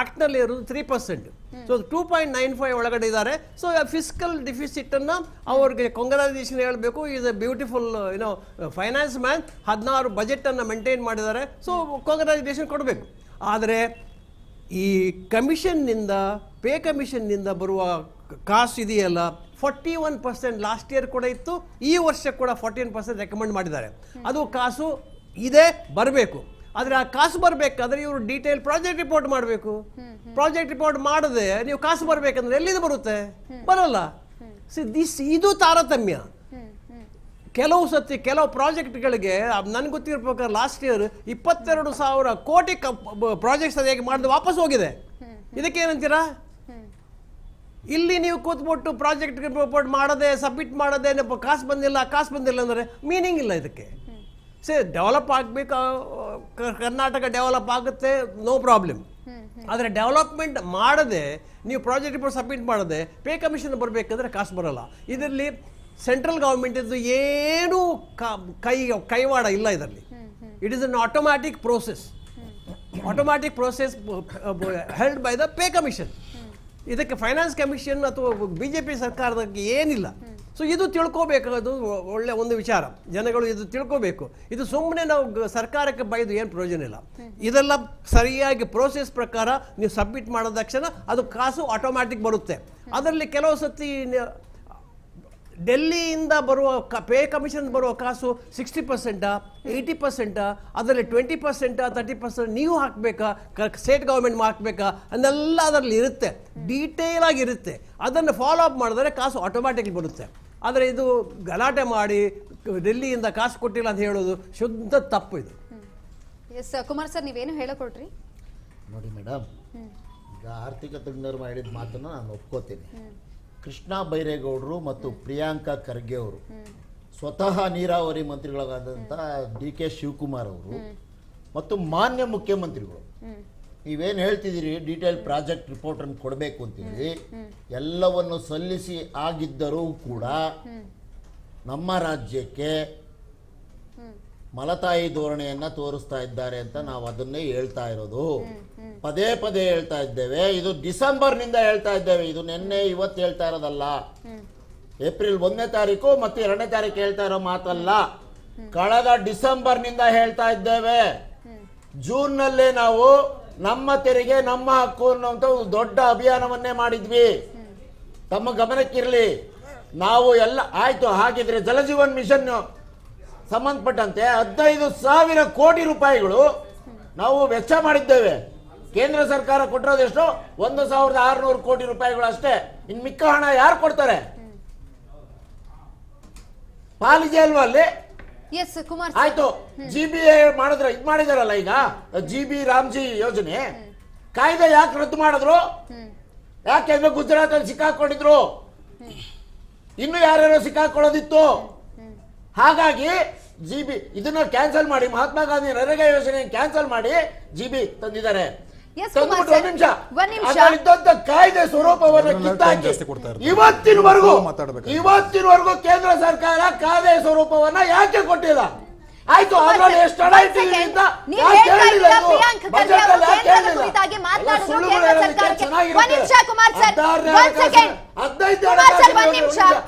ಆಕ್ಟ್ನಲ್ಲಿ ಇರೋದು 3%. ಸೊ 2.95 ಒಳಗಡೆ ಇದ್ದಾರೆ. ಸೊ ಫಿಸ್ಕಲ್ ಡಿಫಿಸಿಟನ್ನು ಅವ್ರಿಗೆ ಕಂಗ್ರಾಚುಲೇಷನ್ ಹೇಳಬೇಕು. Is a beautiful finance man. 16 ಬಜೆಟನ್ನು ಮೇಂಟೈನ್ ಮಾಡಿದ್ದಾರೆ. ಸೊ ಕಂಗ್ರಾಚುಲೇಷನ್ ಕೊಡಬೇಕು. ಆದರೆ ಈ ಕಮಿಷನ್ನಿಂದ ಪೇ ಕಮಿಷನ್ನಿಂದ ಬರುವ ಕಾಸು ಇದೆಯಲ್ಲ, 41% ಲಾಸ್ಟ್ ಇಯರ್ ಕೂಡ ಇತ್ತು, ಈ ವರ್ಷ ಕೂಡ 41% ರೆಕಮೆಂಡ್ ಮಾಡಿದ್ದಾರೆ. ಅದು ಕಾಸು ಇದೆ, ಬರಬೇಕು. ಆದರೆ ಆ ಕಾಸು ಬರಬೇಕಾದ್ರೆ ಇವರು ಡೀಟೇಲ್ ಪ್ರಾಜೆಕ್ಟ್ ರಿಪೋರ್ಟ್ ಮಾಡಬೇಕು. ಪ್ರಾಜೆಕ್ಟ್ ರಿಪೋರ್ಟ್ ಮಾಡದೆ ನೀವು ಕಾಸು ಬರಬೇಕಂದ್ರೆ ಎಲ್ಲಿಂದ ಬರುತ್ತೆ? ಬರಲ್ಲ. ಇದು ತಾರತಮ್ಯ. ಕೆಲವು ಪ್ರಾಜೆಕ್ಟ್ಗಳಿಗೆ ನನಗೆ ಗೊತ್ತಿರೋ ಪ್ರಕಾರ ಲಾಸ್ಟ್ ಇಯರ್ 22,000 ಕೋಟಿ ಪ್ರಾಜೆಕ್ಟ್ಸ್ ಸರಿಯಾಗಿ ಮಾಡಿದ ವಾಪಸ್ ಹೋಗಿದೆ. ಇದಕ್ಕೇನಂತೀರಾ? ಇಲ್ಲಿ ನೀವು ಕೂತ್ಬಿಟ್ಟು ಪ್ರಾಜೆಕ್ಟ್ ರಿಪೋರ್ಟ್ ಮಾಡದೆ ಸಬ್ಮಿಟ್ ಮಾಡದೆ ಕಾಸು ಬಂದಿಲ್ಲ ಅಂದರೆ ಮೀನಿಂಗ್ ಇಲ್ಲ ಇದಕ್ಕೆ. ಡೆವಲಪ್ ಆಗಬೇಕು, ಕರ್ನಾಟಕ ಡೆವಲಪ್ ಆಗುತ್ತೆ, ನೋ ಪ್ರಾಬ್ಲಮ್. ಆದರೆ ಡೆವಲಪ್ಮೆಂಟ್ ಮಾಡದೆ ನೀವು ಪ್ರಾಜೆಕ್ಟ್ ರಿಪೋರ್ಟ್ ಸಬ್ಮಿಟ್ ಮಾಡದೆ ಪೇ ಕಮಿಷನ್ ಬರಬೇಕಂದ್ರೆ ಕಾಸು ಬರಲ್ಲ. ಇದರಲ್ಲಿ ಸೆಂಟ್ರಲ್ ಗೌರ್ಮೆಂಟಿದ್ದು ಏನೂ ಕೈವಾಡ ಇಲ್ಲ ಇದರಲ್ಲಿ. It is an automatic process held by the pay commission. ಇದಕ್ಕೆ ಫೈನಾನ್ಸ್ ಕಮಿಷನ್ ಅಥವಾ BJP ಸರ್ಕಾರದಕ್ಕೆ ಏನಿಲ್ಲ. ಸೊ ಇದು ತಿಳ್ಕೋಬೇಕಾದ್ದು ಒಳ್ಳೆ ಒಂದು ವಿಚಾರ. ಜನಗಳು ಇದು ತಿಳ್ಕೋಬೇಕು. ಇದು ಸುಮ್ಮನೆ ನಾವು ಸರ್ಕಾರಕ್ಕೆ ಬೈದು ಏನು ಪ್ರಯೋಜನ ಇಲ್ಲ. ಇದೆಲ್ಲ ಸರಿಯಾಗಿ ಪ್ರೋಸೆಸ್ ಪ್ರಕಾರ ನೀವು ಸಬ್ಮಿಟ್ ಮಾಡಿದ ತಕ್ಷಣ ಅದು ಕಾಸು ಆಟೋಮ್ಯಾಟಿಕ್ ಬರುತ್ತೆ. ಅದರಲ್ಲಿ ಕೆಲವು ಸತಿ ಡೆಲ್ಲಿಯಿಂದ ಬರುವ ಪೇ ಕಮಿಷನ್ ಬರುವ ಕಾಸು 60%, 80%, ಅದರಲ್ಲಿ 20%, 30% ನೀವು ಹಾಕಬೇಕಾ, ಸ್ಟೇಟ್ ಗೌರ್ಮೆಂಟ್ ಹಾಕಬೇಕಾ ಅನ್ನೆಲ್ಲ ಅದರಲ್ಲಿ ಇರುತ್ತೆ. ಡೀಟೇಲ್ ಆಗಿರುತ್ತೆ. ಅದನ್ನು ಫಾಲೋ ಅಪ್ ಮಾಡಿದ್ರೆ ಕಾಸು ಆಟೋಮ್ಯಾಟಿಕ್ಲಿ ಬರುತ್ತೆ. ಆದರೆ ಇದು ಗಲಾಟೆ ಮಾಡಿ ಡೆಲ್ಲಿಯಿಂದ ಕಾಸು ಕೊಟ್ಟಿಲ್ಲ ಅಂತ ಹೇಳೋದು ಶುದ್ಧ ತಪ್ಪು. ಇದು ಎಸ್ ಕುಮಾರ್ ಸರ್, ನೀವೇನು ಹೇಳಕೊಟ್ರಿ ನೋಡಿ ಮೇಡಮ್, ಈಗ ಆರ್ಥಿಕ ತಜ್ಞರು ಮಾಡಿದ ಮಾತನ್ನು ನಾನು ಒಪ್ಕೋತೀನಿ. ಕೃಷ್ಣ ಬೈರೇಗೌಡರು ಮತ್ತು ಪ್ರಿಯಾಂಕಾ ಖರ್ಗೆ ಅವರು, ಸ್ವತಃ ನೀರಾವರಿ ಮಂತ್ರಿಗಳಾದಂಥ DK ಶಿವಕುಮಾರ್ ಅವರು ಮತ್ತು ಮಾನ್ಯ ಮುಖ್ಯಮಂತ್ರಿಗಳು ನೀವೇನು ಹೇಳ್ತಿದ್ದೀರಿ ಡೀಟೇಲ್ ಪ್ರಾಜೆಕ್ಟ್ ರಿಪೋರ್ಟ್ ಅನ್ನು ಕೊಡಬೇಕು ಅಂತೀವಿ, ಎಲ್ಲವನ್ನು ಸಲ್ಲಿಸಿ ಆಗಿದ್ದರೂ ಕೂಡ ನಮ್ಮ ರಾಜ್ಯಕ್ಕೆ ಮಲತಾಯಿ ಧೋರಣೆಯನ್ನ ತೋರಿಸ್ತಾ ಇದ್ದಾರೆ ಅಂತ ನಾವು ಅದನ್ನೇ ಹೇಳ್ತಾ ಇರೋದು. ಪದೇ ಪದೇ ಹೇಳ್ತಾ ಇದ್ದೇವೆ. ಇದು ಡಿಸೆಂಬರ್ನಿಂದ ಹೇಳ್ತಾ ಇದ್ದೇವೆ. ಇದು ನಿನ್ನೆ ಇವತ್ತು ಹೇಳ್ತಾ ಇರೋದಲ್ಲ. ಏಪ್ರಿಲ್ 1ನೇ ತಾರೀಕು ಮತ್ತು 2ನೇ ತಾರೀಕು ಹೇಳ್ತಾ ಇರೋ ಮಾತಲ್ಲ. ಕಳೆದ ಡಿಸೆಂಬರ್ನಿಂದ ಹೇಳ್ತಾ ಇದ್ದೇವೆ. ಜೂನ್ನಲ್ಲೇ ನಾವು ನಮ್ಮ ತೆರಿಗೆ ನಮ್ಮ ಹಕ್ಕು ಅನ್ನುವಂಥ ಒಂದು ದೊಡ್ಡ ಅಭಿಯಾನವನ್ನೇ ಮಾಡಿದ್ವಿ. ತಮ್ಮ ಗಮನಕ್ಕಿರಲಿ. ನಾವು ಎಲ್ಲ ಆಯ್ತು. ಹಾಗಿದ್ರೆ ಜಲಜೀವನ್ ಮಿಷನ್ ಸಂಬಂಧಪಟ್ಟಂತೆ 15,000 ಕೋಟಿ ರೂಪಾಯಿಗಳು ನಾವು ವೆಚ್ಚ ಮಾಡಿದ್ದೇವೆ. ಕೇಂದ್ರ ಸರ್ಕಾರ ಕೊಟ್ಟಿರೋದೆಷ್ಟು? 1,600 ಕೋಟಿ ರೂಪಾಯಿಗಳು ಅಷ್ಟೇ. ಇನ್ನು ಮಿಕ್ಕ ಹಣ ಯಾರು ಕೊಡ್ತಾರೆ? ಪಾಲಿಗೆ ಅಲ್ವಾ ಅಲ್ಲಿ? ಎಸ್ ಕುಮಾರ್ ಆಯ್ತು. GBA ಮಾಡಿದ್ರ ಇದು ಮಾಡಿದಾರಲ್ಲ ಈಗ GB ರಾಮ್ಜಿ ಯೋಜನೆ. ಕಾಯ್ದೆ ಯಾಕೆ ರದ್ದು ಮಾಡಿದ್ರು? ಯಾಕೆಂದ್ರೆ ಗುಜರಾತ್ ಅಲ್ಲಿ ಸಿಕ್ಕಾಕೊಂಡಿದ್ರು, ಇನ್ನು ಯಾರ್ಯಾರು ಸಿಕ್ಕಾಕೊಳ್ಳೋದಿತ್ತು. ಹಾಗಾಗಿ GB ಇದನ್ನ ಕ್ಯಾನ್ಸಲ್ ಮಾಡಿ, ಮಹಾತ್ಮ ಗಾಂಧಿ ನರೇಗಾ ಯೋಜನೆ ಕ್ಯಾನ್ಸಲ್ ಮಾಡಿ GB ತಂದಿದ್ದಾರೆ. Yes, ತಂದ್ಬಿಟ್ಟು ಕುಮಾರ್ ಒಂದ್ ಸರ್, ನಿಮಿಷ ಒಂದ್ ನಿಮಿಷ. ಅದರಲ್ಲಿದ್ದಂತ ಕಾಯ್ದೆ ಸ್ವರೂಪವನ್ನು ಅದನ್ನೆಲ್ಲ ಕಿತ್ತಾಕಿ ಜಾಸ್ತಿ ಕೊಡ್ತಾ ಇರ್ತಾರೆ. ಇವತ್ತಿನವರೆಗೂ ಕೇಂದ್ರ ಸರ್ಕಾರ ಕಾಯ್ದೆ ಸ್ವರೂಪವನ್ನ ಯಾಕೆ ಕೊಟ್ಟಿಲ್ಲ? ಆಯ್ತು, ಅದ್ರಲ್ಲಿ ಎಷ್ಟು ಹಣ ಇಟ್ಟಿದ್ದೀರಿ ಅಂತ ನೀವು ಯಾಕೆ ಹೇಳ್ತಾ ಹೇಳಿಲ್ಲ? ಇದ್ದೀರಾ ಇದು ಪ್ರಿಯಾಂಕ್ ಖರ್ಗೆ ಬಜೆಟ್ ಅವರು ಅಲ್ಲಿ ಯಾಕೆ ಕೇಂದ್ರದ ಹೇಳಿಲ್ಲ? ಕುರಿತಾಗಿ ಮಾತನಾಡಿದ್ರು ಸುಳ್ಳುಗಳು ಕೇಂದ್ರ ಹೇಳೋದಕ್ಕೆ ಸರ್ಕಾರಕ್ಕೆ. ಚೆನ್ನಾಗಿರುತ್ತೆ. ಒಂದ್ ನಿಮಿಷ ಕುಮಾರ್ ಸರ್, 15 ಒಂದ್ ಸೆಕೆಂಡ್. ಹದಿನೈದು ಕುಮಾರ್ ಸರ್, ಒಂದ್ ನಿಮಿಷ,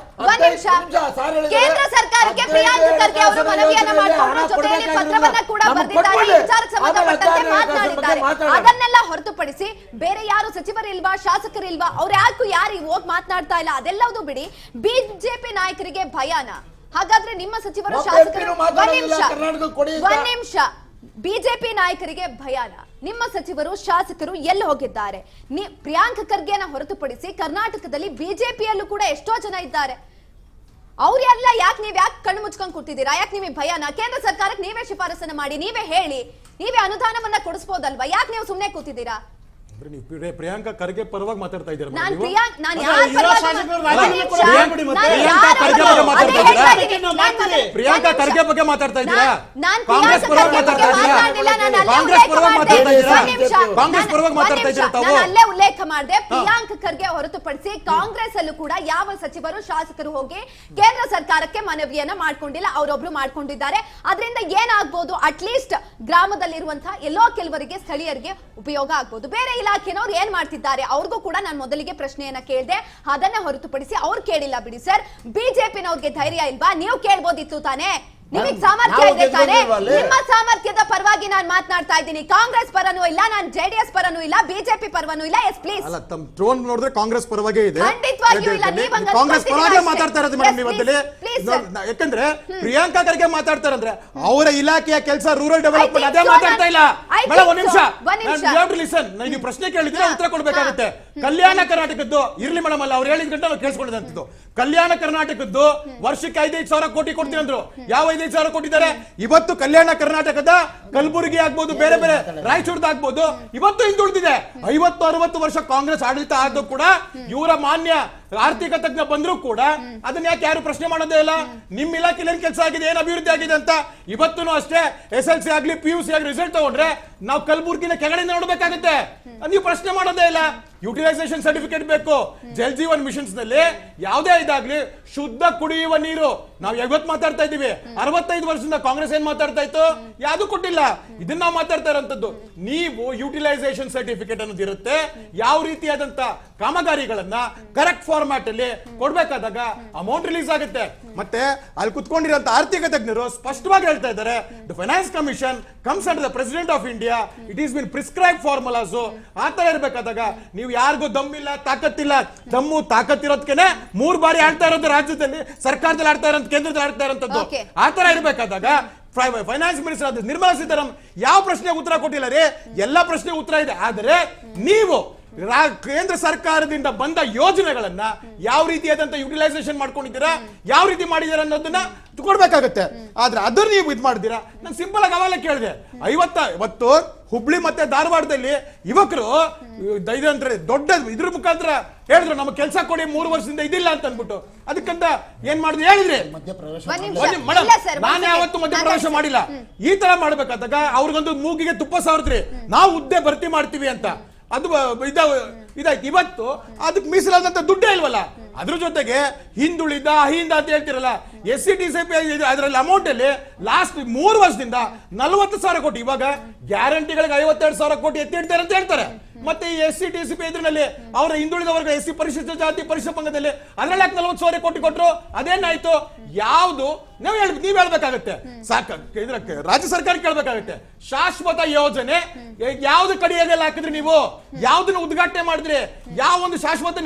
ಒಂದ್ 15 ನಿಮಿಷ. ಸಾರ್ ಹೇಳಿದ್ದಾರೆ. ಕೇಂದ್ರ ಸರ್ಕಾರಕ್ಕೆ ಪ್ರಿಯಾಂಕ್ ಖರ್ಗೆ ಅವರು ಮನವಿಯನ್ನ ಮಾಡಿಕೊಂಡು ಜೊತೆಯಲ್ಲಿ ಪತ್ರವನ್ನ ಕೂಡ ಬರೆದಿದ್ದಾರೆ. ಈ ವಿಚಾರಕ್ಕೆ ಸಂಬಂಧಪಟ್ಟಂತೆ ಮಾತನಾಡಿದ್ದಾರೆ. ಅದನ್ನೆಲ್ಲ ಹೊರತುಪಡಿಸಿ ಬೇರೆ ಯಾರು ಸಚಿವರಿಲ್ವಾ, ಶಾಸಕರಿಲ್ವಾ, ಅವ್ರು ಯಾರು ಹೋಗಿ ಮಾತನಾಡ್ತಾ ಇಲ್ಲ, ಅದೆಲ್ಲವೂ ಬಿಡಿ. ಬಿಜೆಪಿ ನಾಯಕರಿಗೆ ಭಯಾನ? ಹಾಗಾದ್ರೆ ನಿಮ್ಮ ಸಚಿವರು ಶಾಸಕರು, ಒಂದ್ ನಿಮಿಷ, ಬಿಜೆಪಿ ನಾಯಕರಿಗೆ ಭಯಾನ? ನಿಮ್ಮ ಸಚಿವರು ಶಾಸಕರು ಎಲ್ಲಿ ಹೋಗಿದ್ದಾರೆ? ಪ್ರಿಯಾಂಕ್ ಖರ್ಗೆನ ಹೊರತುಪಡಿಸಿ ಕರ್ನಾಟಕದಲ್ಲಿ ಬಿಜೆಪಿಯಲ್ಲೂ ಕೂಡ ಎಷ್ಟೋ ಜನ ಇದ್ದಾರೆ. ಅವ್ರೆಲ್ಲ ನೀವ್ ಯಾಕೆ ಕಣ್ಣು ಮುಚ್ಕೊಂಡ್ ಕೂತಿದ್ದೀರಾ? ಯಾಕೆ ನಿಮಗೆ ಭಯಾನ? ಕೇಂದ್ರ ಸರ್ಕಾರಕ್ಕೆ ನೀವೇ ಶಿಫಾರಸನ್ನ ಮಾಡಿ, ನೀವೇ ಹೇಳಿ, ನೀವೇ ಅನುದಾನವನ್ನ ಕೊಡಿಸಬಹುದಲ್ವಾ? ಯಾಕೆ ನೀವು ಸುಮ್ನೆ ಕೂತಿದ್ದೀರಾ? ನೀವು ಪ್ರಿಯಾಂಕಾ ಖರ್ಗೆ ಪರವಾಗಿ ಮಾತಾಡ್ತಾ ಇದ್ದೀರಾ? ನಾನು ಪ್ರಿಯಾಂಕಾ ಖರ್ಗೆ ಬಗ್ಗೆ ಮಾತಾಡ್ತಾ ಇದ್ದೀರಾ? ನಾನು ಕಾಂಗ್ರೆಸ್ ಪರವಾಗಿ ಮಾತಾಡ್ತಾ ಇದ್ದೀರಾ? ಕಾಂಗ್ರೆಸ್ ಪರವಾಗಿ ಮಾತಾಡ್ತಾ ಇದ್ದೀರಾ? ಕಾಂಗ್ರೆಸ್ ಪರವಾಗಿ ಮಾತಾಡ್ತಾ ಇದ್ದೀರಾ ತಾವು? ಅಲ್ಲೇ ಉಲ್ಲೇಖ ಮಾಡಿದೆ, ಪ್ರಿಯಾಂಕ್ ಖರ್ಗೆ ಹೊರತುಪಡಿಸಿ ಕಾಂಗ್ರೆಸ್ ಅಲ್ಲೂ ಕೂಡ ಯಾವ ಸಚಿವರು ಶಾಸಕರು ಹೋಗಿ ಕೇಂದ್ರ ಸರ್ಕಾರಕ್ಕೆ ಮನವಿಯನ್ನ ಮಾಡ್ಕೊಂಡಿಲ್ಲ, ಅವರೊಬ್ರು ಮಾಡ್ಕೊಂಡಿದ್ದಾರೆ. ಅದರಿಂದ ಏನಾಗ್ಬೋದು? ಅಟ್ಲೀಸ್ಟ್ ಗ್ರಾಮದಲ್ಲಿರುವಂತಹ ಎಲ್ಲೋ ಕೆಲವರಿಗೆ ಸ್ಥಳೀಯರಿಗೆ ಉಪಯೋಗ ಆಗ್ಬೋದು. ಬೇರೆ ಇಲಾಖೆನವ್ರು ಏನ್ ಮಾಡ್ತಿದ್ದಾರೆ ಅವ್ರಿಗೂ ಕೂಡ ನಾನು ಮೊದಲಿಗೆ ಪ್ರಶ್ನೆಯನ್ನ ಕೇಳಿದೆ. ಅದನ್ನ ಹೊರತುಪಡಿಸಿ ಅವ್ರು ಕೇಳಿಲ್ಲ ಬಿಡಿ ಸರ್. ಬಿಜೆಪಿನವ್ರಿಗೆ ಧೈರ್ಯ ಇಲ್ವಾ? ನೀವು ಕೇಳ್ಬೋದಿತ್ತು ತಾನೇ? ನಿಮಗೆ ಸಾಮರ್ಥ್ಯ ಇದೆ ತಾನೇ? ನಿಮ್ಮ ಸಾಮರ್ಥ್ಯದ ಪರವಾಗಿ ನಾನು ಮಾತನಾಡ್ತಾ ಇದ್ದೀನಿ. ಕಾಂಗ್ರೆಸ್ ಪರನೂ ಇಲ್ಲ, ನಾನು ಜೆಡಿಎಸ್ ಪರನೂ ಇಲ್ಲ, ಬಿಜೆಪಿ ಪರನೂ ಇಲ್ಲ. Yes please. ಅಲ್ಲ, ತಮ್ಮ ಟೋನ್ ನೋಡಿದ್ರೆ ಕಾಂಗ್ರೆಸ್ ಪರವಾಗೇ ಇದೆ. ಖಂಡಿತವಾಗಿಯೂ ಇಲ್ಲ. ನೀವು ಹಂಗ ಕಾಂಗ್ರೆಸ್ ಪರವಾಗೇ ಮಾತಾಡ್ತಾ ಇರೋದು ಮೇಡಮ್ ನೀವು ಅದಲ್ಲಿ. ಯಾಕಂದ್ರೆ ಪ್ರಿಯಾಂಕಾ ಖರ್ಗೆ ಮಾತಾಡ್ತಾರಂದ್ರೆ ಅವರ ಇಲಾಖೆಯ ಕೆಲಸ ರೂರಲ್ ಡೆವಲಪ್ಮೆಂಟ್ ಅದೇ ಮಾತಾಡ್ತಾ ಇಲ್ಲ. ಮೇಡಮ್ ಒಂದ್ ನಿಮಿಷ, ನೀವು ಪ್ರಶ್ನೆ ಕೇಳಿದ್ರೆ ಉತ್ತರ ಕೊಡ್ಬೇಕಾಗುತ್ತೆ. ಕಲ್ಯಾಣ ಕರ್ನಾಟಕದ್ದು ಇರ್ಲಿ ಮೇಡಮ್, ಅಲ್ಲ ಅವ್ರು ಹೇಳಿದ ಗಂಟೆ ನಾವು ಕೇಳಿಸ್ಕೊಂಡಿದ್ದು. ಕಲ್ಯಾಣ ಕರ್ನಾಟಕದ್ದು ವರ್ಷಕ್ಕೆ 5,000 ಕೋಟಿ ಕೊಡ್ತೀನಿ ಅಂದ್ರು. ಯಾವ 5,000 ಕೊಟ್ಟಿದ್ದಾರೆ? ಇವತ್ತು ಕಲ್ಯಾಣ ಕರ್ನಾಟಕದ ಕಲಬುರಗಿ ಆಗ್ಬೋದು, ಬೇರೆ ಬೇರೆ ರಾಯಚೂರ್ದ ಆಗ್ಬೋದು, ಇವತ್ತು ಹಿಂದುಳಿದಿದೆ. 50-60 ವರ್ಷ ಕಾಂಗ್ರೆಸ್ ಆಡಳಿತ ಆದ್ರೂ ಕೂಡ ಇವರ ಮಾನ್ಯ ಆರ್ಥಿಕ ತಜ್ಞ ಬಂದ್ರು ಕೂಡ ಅದನ್ನ ಯಾಕೆ ಯಾರು ಪ್ರಶ್ನೆ ಮಾಡೋದೇ ಇಲ್ಲ? ನಿಮ್ ಇಲಾಖೆಯಲ್ಲಿ ಏನ್ ಕೆಲಸ ಆಗಿದೆ, ಏನ್ ಅಭಿವೃದ್ಧಿ ಆಗಿದೆ ಅಂತ. ಇವತ್ತು ಅಷ್ಟೇ SLC ಆಗ್ಲಿ PUC ಆಗ್ಲಿ ರಿಸಲ್ಟ್ ತಗೊಂಡ್ರೆ ನಾವು ಕಲಬುರ್ಗಿನ ಕೆಳಗಡೆ ನೋಡ್ಬೇಕಾಗುತ್ತೆ. ನೀವು ಪ್ರಶ್ನೆ ಮಾಡೋದೇ ಇಲ್ಲ. ಯುಟಿಲೈಸೇಷನ್ ಸರ್ಟಿಫಿಕೇಟ್ ಬೇಕು. ಜಲ್ ಜೀವನ್ ಮಿಷನ್ಸ್ ನಲ್ಲಿ ಯಾವುದೇ ಇದಾಗ್ಲಿ ಶುದ್ಧ ಕುಡಿಯುವ ನೀರು ನಾವು ಯಾವತ್ತು ಮಾತಾಡ್ತಾ ಇದೀವಿ. 65 ವರ್ಷದಿಂದ ಕಾಂಗ್ರೆಸ್ ಏನ್ ಮಾತಾಡ್ತಾ ಇತ್ತು? ಯಾವ್ದು ಕೊಟ್ಟಿಲ್ಲ. ಇದನ್ನ ನಾವು ಮಾತಾಡ್ತಾ ಇರೋಂಥದ್ದು. ನೀವು ಯುಟಿಲೈಸೇಷನ್ ಸರ್ಟಿಫಿಕೇಟ್ ಅನ್ನೋದು ಇರುತ್ತೆ. ಯಾವ ರೀತಿಯಾದಂತ ಕಾಮಗಾರಿಗಳನ್ನ ಕರೆಕ್ಟ್ ಫಾರ್ಮ್ಯಾಟ್ ಅಲ್ಲಿ ಕೊಡ್ಬೇಕಾದಾಗ ಅಮೌಂಟ್ ರಿಲೀಸ್ ಆಗುತ್ತೆ. ಮತ್ತೆ ಅಲ್ಲಿ ಕುತ್ಕೊಂಡಿರುವಂತ ಆರ್ಥಿಕ ತಜ್ಞರು ಸ್ಪಷ್ಟವಾಗಿ ಹೇಳ್ತಾ ಇದ್ದಾರೆ, the finance commission comes under the president of India, it is been prescribe formulas. ಆ ತರ ಇರ್ಬೇಕಾದಾಗ ನೀವು ಯಾರಿಗೂ ದಮ್ಮಿಲ್ಲ, ತಾಕತ್ತಿಲ್ಲ. ದಮ್ಮು ತಾಕತ್ತಿರೋದಕ್ಕೆ 3 ಬಾರಿ ಆಡ್ತಾ ಇರೋದು ರಾಜ್ಯದಲ್ಲಿ, ಸರ್ಕಾರದಲ್ಲಿ ಆಡ್ತಾ ಇರೋ, ಕೇಂದ್ರದಲ್ಲಿ ಆಡ್ತಾ ಇರೋಂಥದ್ದು. ಆ ತರ ಇರ್ಬೇಕಾದಾಗ ಫೈನಾನ್ಸ್ ಮಿನಿಸ್ಟರ್ ಆದ ನಿರ್ಮಲಾ ಸೀತಾರಾಮನ್ ಯಾವ ಪ್ರಶ್ನೆಗೆ ಉತ್ತರ ಕೊಟ್ಟಿಲ್ಲ ರೀ? ಎಲ್ಲಾ ಪ್ರಶ್ನೆಗೆ ಉತ್ತರ ಇದೆ. ಆದರೆ ನೀವು ಕೇಂದ್ರ ಸರ್ಕಾರದಿಂದ ಬಂದ ಯೋಜನೆಗಳನ್ನ ಯಾವ ರೀತಿಯಾದಂತ ಯುಟಿಲೈಸೇಷನ್ ಮಾಡ್ಕೊಂಡಿದ್ದೀರಾ, ಯಾವ ರೀತಿ ಮಾಡಿದ್ದೀರಾ ಅನ್ನೋದನ್ನ ಕೊಡ್ಬೇಕಾಗತ್ತೆ. ಆದ್ರೆ ಅದನ್ನ ನೀವು ಇದು ಮಾಡಿದ್ದೀರಾ. ನಾನು ಸಿಂಪಲ್ ಆಗಿ ಅವೆಲ್ಲ ಕೇಳಿದೆ. 50 ಹುಬ್ಳಿ ಮತ್ತೆ ಧಾರವಾಡದಲ್ಲಿ ಯುವಕರು ದೊಡ್ಡ ಇದ್ರ ಮುಖಾಂತರ ಹೇಳಿದ್ರು, ನಮಗೆ ಕೆಲಸ ಕೊಡಿ, 3 ವರ್ಷದಿಂದ ಇದಿಲ್ಲ ಅಂತ ಅನ್ಬಿಟ್ಟು. ಅದಕ್ಕಂತ ಏನ್ ಮಾಡಿದ್ರು ಹೇಳಿದ್ರಿ? ನಾನು ಯಾವತ್ತು ಮಧ್ಯಪ್ರವೇಶ ಮಾಡಿಲ್ಲ. ಈ ತರ ಮಾಡ್ಬೇಕಾದಾಗ ಅವ್ರಿಗೊಂದು ಮೂಗಿಗೆ ತುಪ್ಪ ಸಾರಿದ್ರಿ, ನಾವು ಹುದ್ದೆ ಭರ್ತಿ ಮಾಡ್ತೀವಿ ಅಂತ. ಅದು ಇದಾಯ್ತು. ಇವತ್ತು ಅದಕ್ಕೆ ಮೀಸಲಾದಂತ ದುಡ್ಡೇ ಇಲ್ವಲ್ಲ. ಅದ್ರ ಜೊತೆಗೆ ಹಿಂದುಳಿದ ಅಹಿಂದ ಅಂತ ಹೇಳ್ತಿರಲ್ಲ, SC/TCP ಅದರಲ್ಲಿ ಅಮೌಂಟ್ ಅಲ್ಲಿ ಲಾಸ್ಟ್ 3 ವರ್ಷದಿಂದ 40,000 ಕೋಟಿ, ಇವಾಗ ಗ್ಯಾರಂಟಿಗಳಿಗೆ 52,000 ಕೋಟಿ ಎತ್ತಿಡ್ತಾರೆ ಅಂತ ಹೇಳ್ತಾರೆ. ಮತ್ತೆ ಈ SC/TCP ಇದ್ರಲ್ಲಿ ಅವರ ಹಿಂದುಳಿದ ವರ್ಗ SC ಪರಿಶಿಷ್ಟ ಜಾತಿ ಪರಿಶಿಷ್ಟ ಪಂಗಡದಲ್ಲಿ ಅದ್ರಲ್ಲಿ 40,000 ಕೋಟಿ ಕೊಟ್ಟರು. ಅದೇನಾಯ್ತು? ಯಾವುದು ನೀವ್ ಹೇಳ್ಬೇಕಾಗತ್ತೆ. ರಾಜ್ಯ ಸರ್ಕಾರ ಕೇಳ್ಬೇಕಾಗತ್ತೆ. ಶಾಶ್ವತ ಯೋಜನೆ ಯಾವ್ದು ಕಡಿಯಾಗೆಲ್ಲ ಹಾಕಿದ್ರಿ ನೀವು? ಯಾವ್ದನ್ನ ಉದ್ಘಾಟನೆ ಮಾಡಿದ್ರಿ? ಯಾವ ಒಂದು ಶಾಶ್ವತ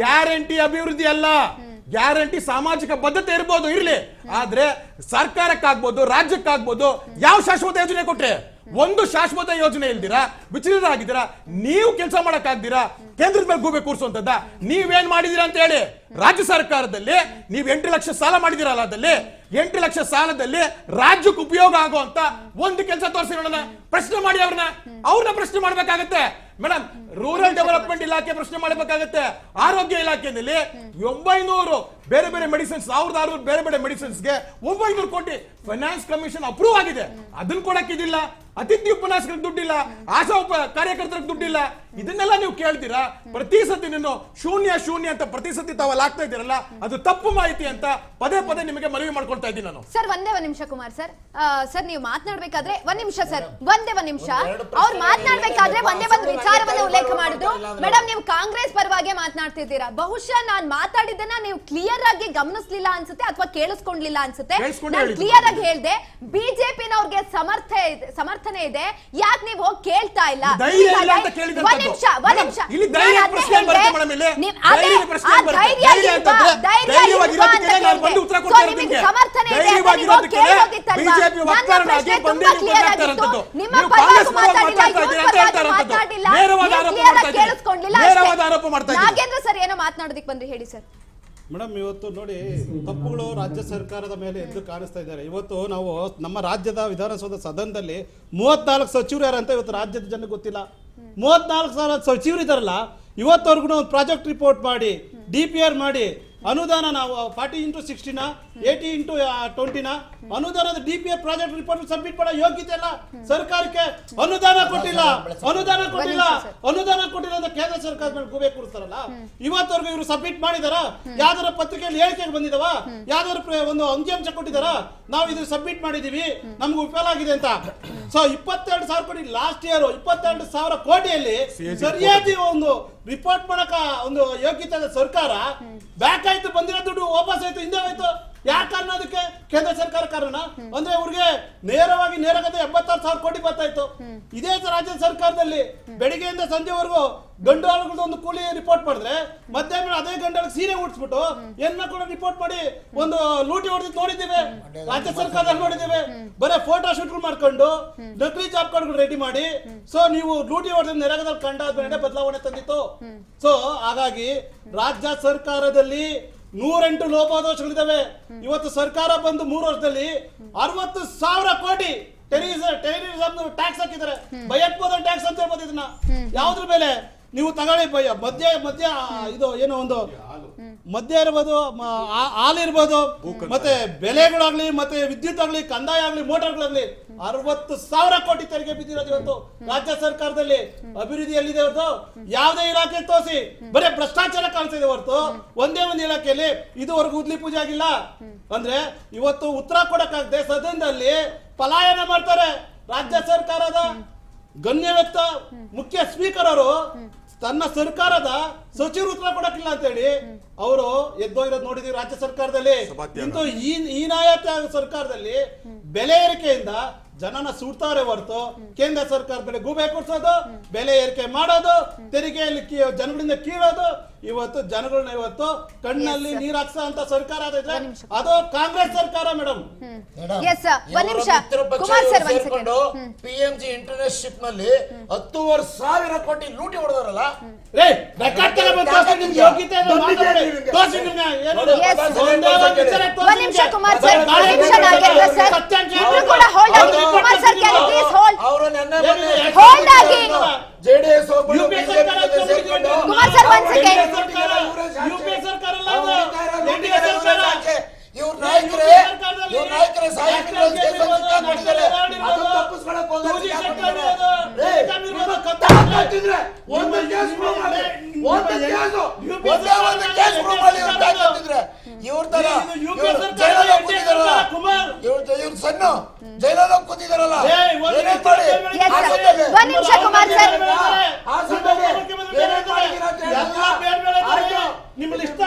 ಗ್ಯಾರಂಟಿ ಅಭಿವೃದ್ಧಿ ಅಲ್ಲ. ಗ್ಯಾರಂಟಿ ಸಾಮಾಜಿಕ ಬದ್ಧತೆ ಇರ್ಬೋದು, ಇರ್ಲಿ. ಆದ್ರೆ ಸರ್ಕಾರಕ್ಕಾಗ್ಬೋದು, ರಾಜ್ಯಕ್ಕಾಗ್ಬೋದು, ಯಾವ ಶಾಶ್ವತ ಯೋಜನೆ ಕೊಟ್ರೆ? ಒಂದು ಶಾಶ್ವತ ಯೋಜನೆ ಇಲ್ದಿರಾ ವಿಚಲಿತರಾಗಿದ್ದೀರಾ. ನೀವು ಕೆಲಸ ಮಾಡಕ್ ಆಗ್ದಿರಾ ಕೇಂದ್ರದ ಮೇಲೆ ಗೂಬೆ ಕೂರಿಸುವಂತದ್ದ ನೀವೇನ್ ಮಾಡಿದೀರಾ ಅಂತ ಹೇಳಿ. ರಾಜ್ಯ ಸರ್ಕಾರದಲ್ಲಿ ನೀವು 8 ಲಕ್ಷ ಸಾಲ ಮಾಡಿದಿರಲ್ಲ, ಅದಲ್ಲಿ 8 ಲಕ್ಷ ಸಾಲದಲ್ಲಿ ರಾಜ್ಯಕ್ಕೆ ಉಪಯೋಗ ಆಗುವಂತ ಒಂದು ಕೆಲಸ ತೋರಿಸಿ ನೋಡೋಣ. ಪ್ರಶ್ನೆ ಮಾಡಿ ಅವ್ರನ್ನ ಪ್ರಶ್ನೆ ಮಾಡ್ಬೇಕಾಗತ್ತೆ. ಮೇಡಮ್, ರೂರಲ್ ಡೆವಲಪ್ಮೆಂಟ್ ಇಲಾಖೆ ಪ್ರಶ್ನೆ ಮಾಡಬೇಕಾಗತ್ತೆ. ಆರೋಗ್ಯ ಇಲಾಖೆಯಲ್ಲಿ 900 ಬೇರೆ ಬೇರೆ ಮೆಡಿಸಿನ್ಸ್, 1600 ಬೇರೆ ಬೇರೆ ಮೆಡಿಸಿನ್ಸ್ಗೆ 900 ಕೋಟಿ ಫೈನಾನ್ಸ್ ಕಮಿಷನ್ ಅಪ್ರೂವ್ ಆಗಿದೆ. ಅದನ್ನ ಕೊಡಕ್ಕಿದಿಲ್ಲ. ಅತಿಥಿ ಉಪನ್ಯಾಸಕರಿಗೆ ದುಡ್ಡಿಲ್ಲ, ಆಶಾ ಕಾರ್ಯಕರ್ತರಿಗೆ ದುಡ್ಡಿಲ್ಲ. ಇದನ್ನೆಲ್ಲ ನೀವು ಕೇಳ್ತೀರಾ? ಪ್ರತಿ ಸತಿ ನೀನು ಶೂನ್ಯ ಶೂನ್ಯ ಅಂತ ಪ್ರತಿ ಸತಿ ತಾವಲ್ಲಿ ಆಗ್ತಾ ಇದ್ದೀರಲ್ಲ, ಅದು ತಪ್ಪು ಮಾಹಿತಿ ಅಂತ ಪದೇ ಪದೇ ನಿಮಗೆ ಮನವಿ ಮಾಡ್ಕೊಳ್ತಾ ಇದ್ದೀನಿ ನಾನು. ಸರ್ ಒಂದೇ ಒಂದ್ ನಿಮಿಷ ಕುಮಾರ್ ಸರ್, ಸರ್ ನೀವು ಮಾತನಾಡ್ಬೇಕಾದ್ರೆ ಒಂದ್ ನಿಮಿಷ ಸರ್, ಒಂದೇ ಒಂದ್ ನಿಮಿಷ. ಅವ್ರು ಮಾತನಾಡ್ಬೇಕಾದ್ರೆ ಒಂದೇ ಒಂದು ವಿಚಾರವನ್ನ ಉಲ್ಲೇಖ ಮಾಡುದು. ಮೇಡಮ್, ನೀವು ಕಾಂಗ್ರೆಸ್ ಪರವಾಗಿ ಮಾತನಾಡ್ತಿದ್ದೀರಾ. ಬಹುಶಃ ನಾನ್ ಮಾತಾಡಿದ್ದನ್ನ ನೀವು ಕ್ಲಿಯರ್ ಆಗಿ ಗಮನಿಸ್ಲಿಲ್ಲ ಅನ್ಸುತ್ತೆ, ಅಥವಾ ಕೇಳಿಸ್ಕೊಂಡ್ಲಿಲ್ಲ ಅನ್ಸುತ್ತೆ. ನಾನು ಕ್ಲಿಯರ್ ಆಗಿ ಹೇಳ್ದೆ, ಬಿಜೆಪಿನವ್ರಿಗೆ ಸಮರ್ಥನೆ ಇದೆ, ಯಾಕೆ ನೀವು ಹೋಗಿ ಕೇಳ್ತಾ ಇಲ್ಲ? ಒಂದ್ ನಿಮಿಷ ನಾಗೇಂದ್ರ ಸರ್ ಏನೋ ಮಾತನಾಡೋದಕ್ಕೆ ಬಂದ್ರಿ, ಹೇಳಿ ಸರ್. ಮೇಡಮ್, ಇವತ್ತು ನೋಡಿ, ತಪ್ಪುಗಳು ರಾಜ್ಯ ಸರ್ಕಾರದ ಮೇಲೆ ಎದ್ದು ಕಾಣಿಸ್ತಾ ಇದ್ದಾರೆ. ಇವತ್ತು ನಾವು ನಮ್ಮ ರಾಜ್ಯದ ವಿಧಾನಸೌಧ ಸದನದಲ್ಲಿ 34 ಸಚಿವರು ಯಾರಂತ ಇವತ್ತು ರಾಜ್ಯದ ಜನಕ್ಕೆ ಗೊತ್ತಿಲ್ಲ. 34 ಸಚಿವರು ಇದಾರಲ್ಲ, ಇವತ್ತವರೆಗೂ ಒಂದು ಪ್ರಾಜೆಕ್ಟ್ ರಿಪೋರ್ಟ್ ಮಾಡಿ, DPR ಮಾಡಿ, ಅನುದಾನ ನಾವು 40x60 80x20 ಅನುದಾನದ DPR ಪ್ರಾಜೆಕ್ಟ್ ರಿಪೋರ್ಟ್ ಸಬ್ಮಿಟ್ ಮಾಡೋ ಯೋಗ್ಯತೆ ಇಲ್ಲ ಸರ್ಕಾರಕ್ಕೆ. ಅನುದಾನ ಕೊಟ್ಟಿಲ್ಲ ಅಂತ ಕೇಂದ್ರ ಸರ್ಕಾರದ ಮೇಲೆ ಗೂಬೆ ಕೂರಿಸ್ತಾರಲ್ಲ. ಇವತ್ತವರೆಗೂ ಇವರು ಸಬ್ಮಿಟ್ ಮಾಡಿದಾರ? ಯಾವ್ದಾರ ಪತ್ರಿಕೆಯಲ್ಲಿ ಹೇಳಿಕೆಗೆ ಬಂದಿದಾವ? ಯಾವ್ದಾರ ಒಂದು ಅಂಕಿಅಂಶ ಕೊಟ್ಟಿದಾರ? ನಾವು ಇದು ಸಬ್ಮಿಟ್ ಮಾಡಿದೀವಿ, ನಮ್ಗೆ ವಿಫಲ ಆಗಿದೆ ಅಂತ. ಸೊ 22,000 ಕೋಟಿ ಲಾಸ್ಟ್ ಇಯರ್, 22,000 ಕೋಟಿಯಲ್ಲಿ ಸರಿಯಾಗಿ ಒಂದು ರಿಪೋರ್ಟ್ ಮಾಡಕ ಒಂದು ಯೋಗ್ಯತೆ ಸರ್ಕಾರ ಬ್ಯಾಕ್ ಆಯ್ತು, ಬಂದಿರೋ ದುಡ್ಡು ವಾಪಸ್ ಆಯ್ತು, ಹಿಂದೆ ಹೋಯ್ತು. ಯಾಕೆ ಅನ್ನೋದಕ್ಕೆ ಕೇಂದ್ರ ಸರ್ಕಾರ ಕಾರಣ. ಅಂದ್ರೆ ಅವ್ರಿಗೆ ನೇರಗತೆ 76,000 ಕೋಟಿ ಬರ್ತಾ ಇತ್ತು. ಇದೇ ರಾಜ್ಯ ಸರ್ಕಾರದಲ್ಲಿ ಬೆಳಿಗ್ಗೆಯಿಂದ ಸಂಜೆವರೆಗೂ ಗಂಡಾಳುಗಳದ್ದು ಒಂದು ಕೂಲಿ ರಿಪೋರ್ಟ್ ಮಾಡಿದ್ರೆ, ಮಧ್ಯಾಹ್ನ ಅದೇ ಗಂಡಾಳಿಗೆ ಸೀರೆ ಉಡ್ಸ್ಬಿಟ್ಟು ಹೆಣ್ಮಕ್ಳು ರಿಪೋರ್ಟ್ ಮಾಡಿ ಒಂದು ಲೂಟಿ ಹೊಡೆದಿದ್ದು ನೋಡಿದ್ದೇವೆ. ರಾಜ್ಯ ಸರ್ಕಾರದಲ್ಲಿ ನೋಡಿದ್ದೇವೆ. ಬರೀ ಫೋಟೋ ಶೂಟ್ಗಳು ಮಾಡ್ಕೊಂಡು ನಕಲಿ ಜಾಬ್ ಕಾರ್ಡ್ಗಳು ರೆಡಿ ಮಾಡಿ, ಸೊ ನೀವು ಲೂಟಿ ಹೊಡೆದ ನೆರಗದಲ್ಲಿ ಕಂಡಾದ್ಮೇಲೆ ಬದಲಾವಣೆ ತಂದಿತ್ತು. ಸೊ ಹಾಗಾಗಿ ರಾಜ್ಯ ಸರ್ಕಾರದಲ್ಲಿ 108 ಲೋಪದೋಷಗಳಿದ್ದಾವೆ. ಇವತ್ತು ಸರ್ಕಾರ ಬಂದು 3 ವರ್ಷದಲ್ಲಿ 60,000 ಕೋಟಿ ಟೆರರಿಸಂ ಟ್ಯಾಕ್ಸ್ ಹಾಕಿದ್ದಾರೆ. ಭಯೋತ್ಪಾದನೆ ಟ್ಯಾಕ್ಸ್ ಅಂತ ಹೇಳ್ಬೋದು. ಇದನ್ನ ಯಾವ್ದ್ರ ಮೇಲೆ ನೀವು ತಗೊಳ್ಳಿ, ಮದ್ಯ ಇದು ಏನೋ ಒಂದು ಮದ್ಯ ಇರ್ಬೋದು, ಹಾಲು ಇರ್ಬೋದು, ಮತ್ತೆ ಬೆಲೆಗಳಾಗ್ಲಿ, ಮತ್ತೆ ವಿದ್ಯುತ್ ಆಗ್ಲಿ, ಕಂದಾಯ ಆಗ್ಲಿ, ಮೋಟಾರ್ಗಳಾಗ್ಲಿ 60,000 ಕೋಟಿ ತೆರಿಗೆ ಬಿದ್ದಿರೋದು ಇವತ್ತು ರಾಜ್ಯ ಸರ್ಕಾರದಲ್ಲಿ. ಅಭಿವೃದ್ಧಿ ಎಲ್ಲಿದೆ ಹೊರತು ಯಾವುದೇ ಇಲಾಖೆ ತೋರಿಸಿ ಬರೀ ಭ್ರಷ್ಟಾಚಾರ ಕಾಣಿಸ್ತಿದೆ ಹೊರತು ಒಂದೇ ಒಂದು ಇಲಾಖೆಯಲ್ಲಿ ಇದುವರೆಗೂ ಉದ್ಲಿ ಪೂಜೆ ಆಗಿಲ್ಲ. ಅಂದ್ರೆ ಇವತ್ತು ಉತ್ತರ ಕೊಡಕ್ಕಾಗದೆ ಸದನದಲ್ಲಿ ಪಲಾಯನ ಮಾಡ್ತಾರೆ. ರಾಜ್ಯ ಸರ್ಕಾರದ ಗಣ್ಯ ವ್ಯಕ್ತ ಮುಖ್ಯ ಸ್ಪೀಕರ್ ಅವರು ತನ್ನ ಸರ್ಕಾರದ ಸಚಿವರು ಉತ್ತರ ಕೊಡಕ್ಕಿಲ್ಲ ಅಂತ ಹೇಳಿ ಅವರು ಎದ್ದೋಗಿರೋದು ನೋಡಿದೀವಿ ರಾಜ್ಯ ಸರ್ಕಾರದಲ್ಲಿ. ಇಂದು ಈ ನಾಯಕ ಸರ್ಕಾರದಲ್ಲಿ ಬೆಲೆ ಏರಿಕೆಯಿಂದ ಜನನ ಸುಡ್ತಾರೆ ಹೊರತು ಕೇಂದ್ರ ಸರ್ಕಾರ ಬೆಲೆ ಗೂಬೆ ಕೊಡ್ಸೋದು, ಬೆಲೆ ಏರಿಕೆ ಮಾಡೋದು, ತೆರಿಗೆಯಲ್ಲಿ ಜನಗಳಿಂದ ಕೀಳೋದು, ಇವತ್ತು ಜನಗಳನ್ನ ಇವತ್ತು ಕಣ್ಣಲ್ಲಿ ನೀರ್ ಹಾಕ್ಸೋ ಅಂತ ಸರ್ಕಾರ ಆದ್ರೆ ಅದು ಕಾಂಗ್ರೆಸ್ ಸರ್ಕಾರ. ಮೇಡಮ್, PMG ಇಂಟರ್ನ್ಶಿಪ್ ನಲ್ಲಿ 10,000 ಕೋಟಿ ಲೂಟಿ ಹೊಡೆದವರಲ್ಲ. JDS ಕುಮಾರ್ ಸರ್ ಒಂದ್ ಸೆಕೆಂಡ್. ಇವ್ರ ನಾಯಕರೇ ಸಾಹಿತ್ಯ ಸಣ್ಣ ಜೈಲಲ್ಲಿ ಕೂತಿದಾರಲ್ಲ. ಒಂದ್ ನಿಮಿಷ ಕುಮಾರ್ ಸರ್. ನಿಮ್ಮಲ್ಲಿ ಇಷ್ಟ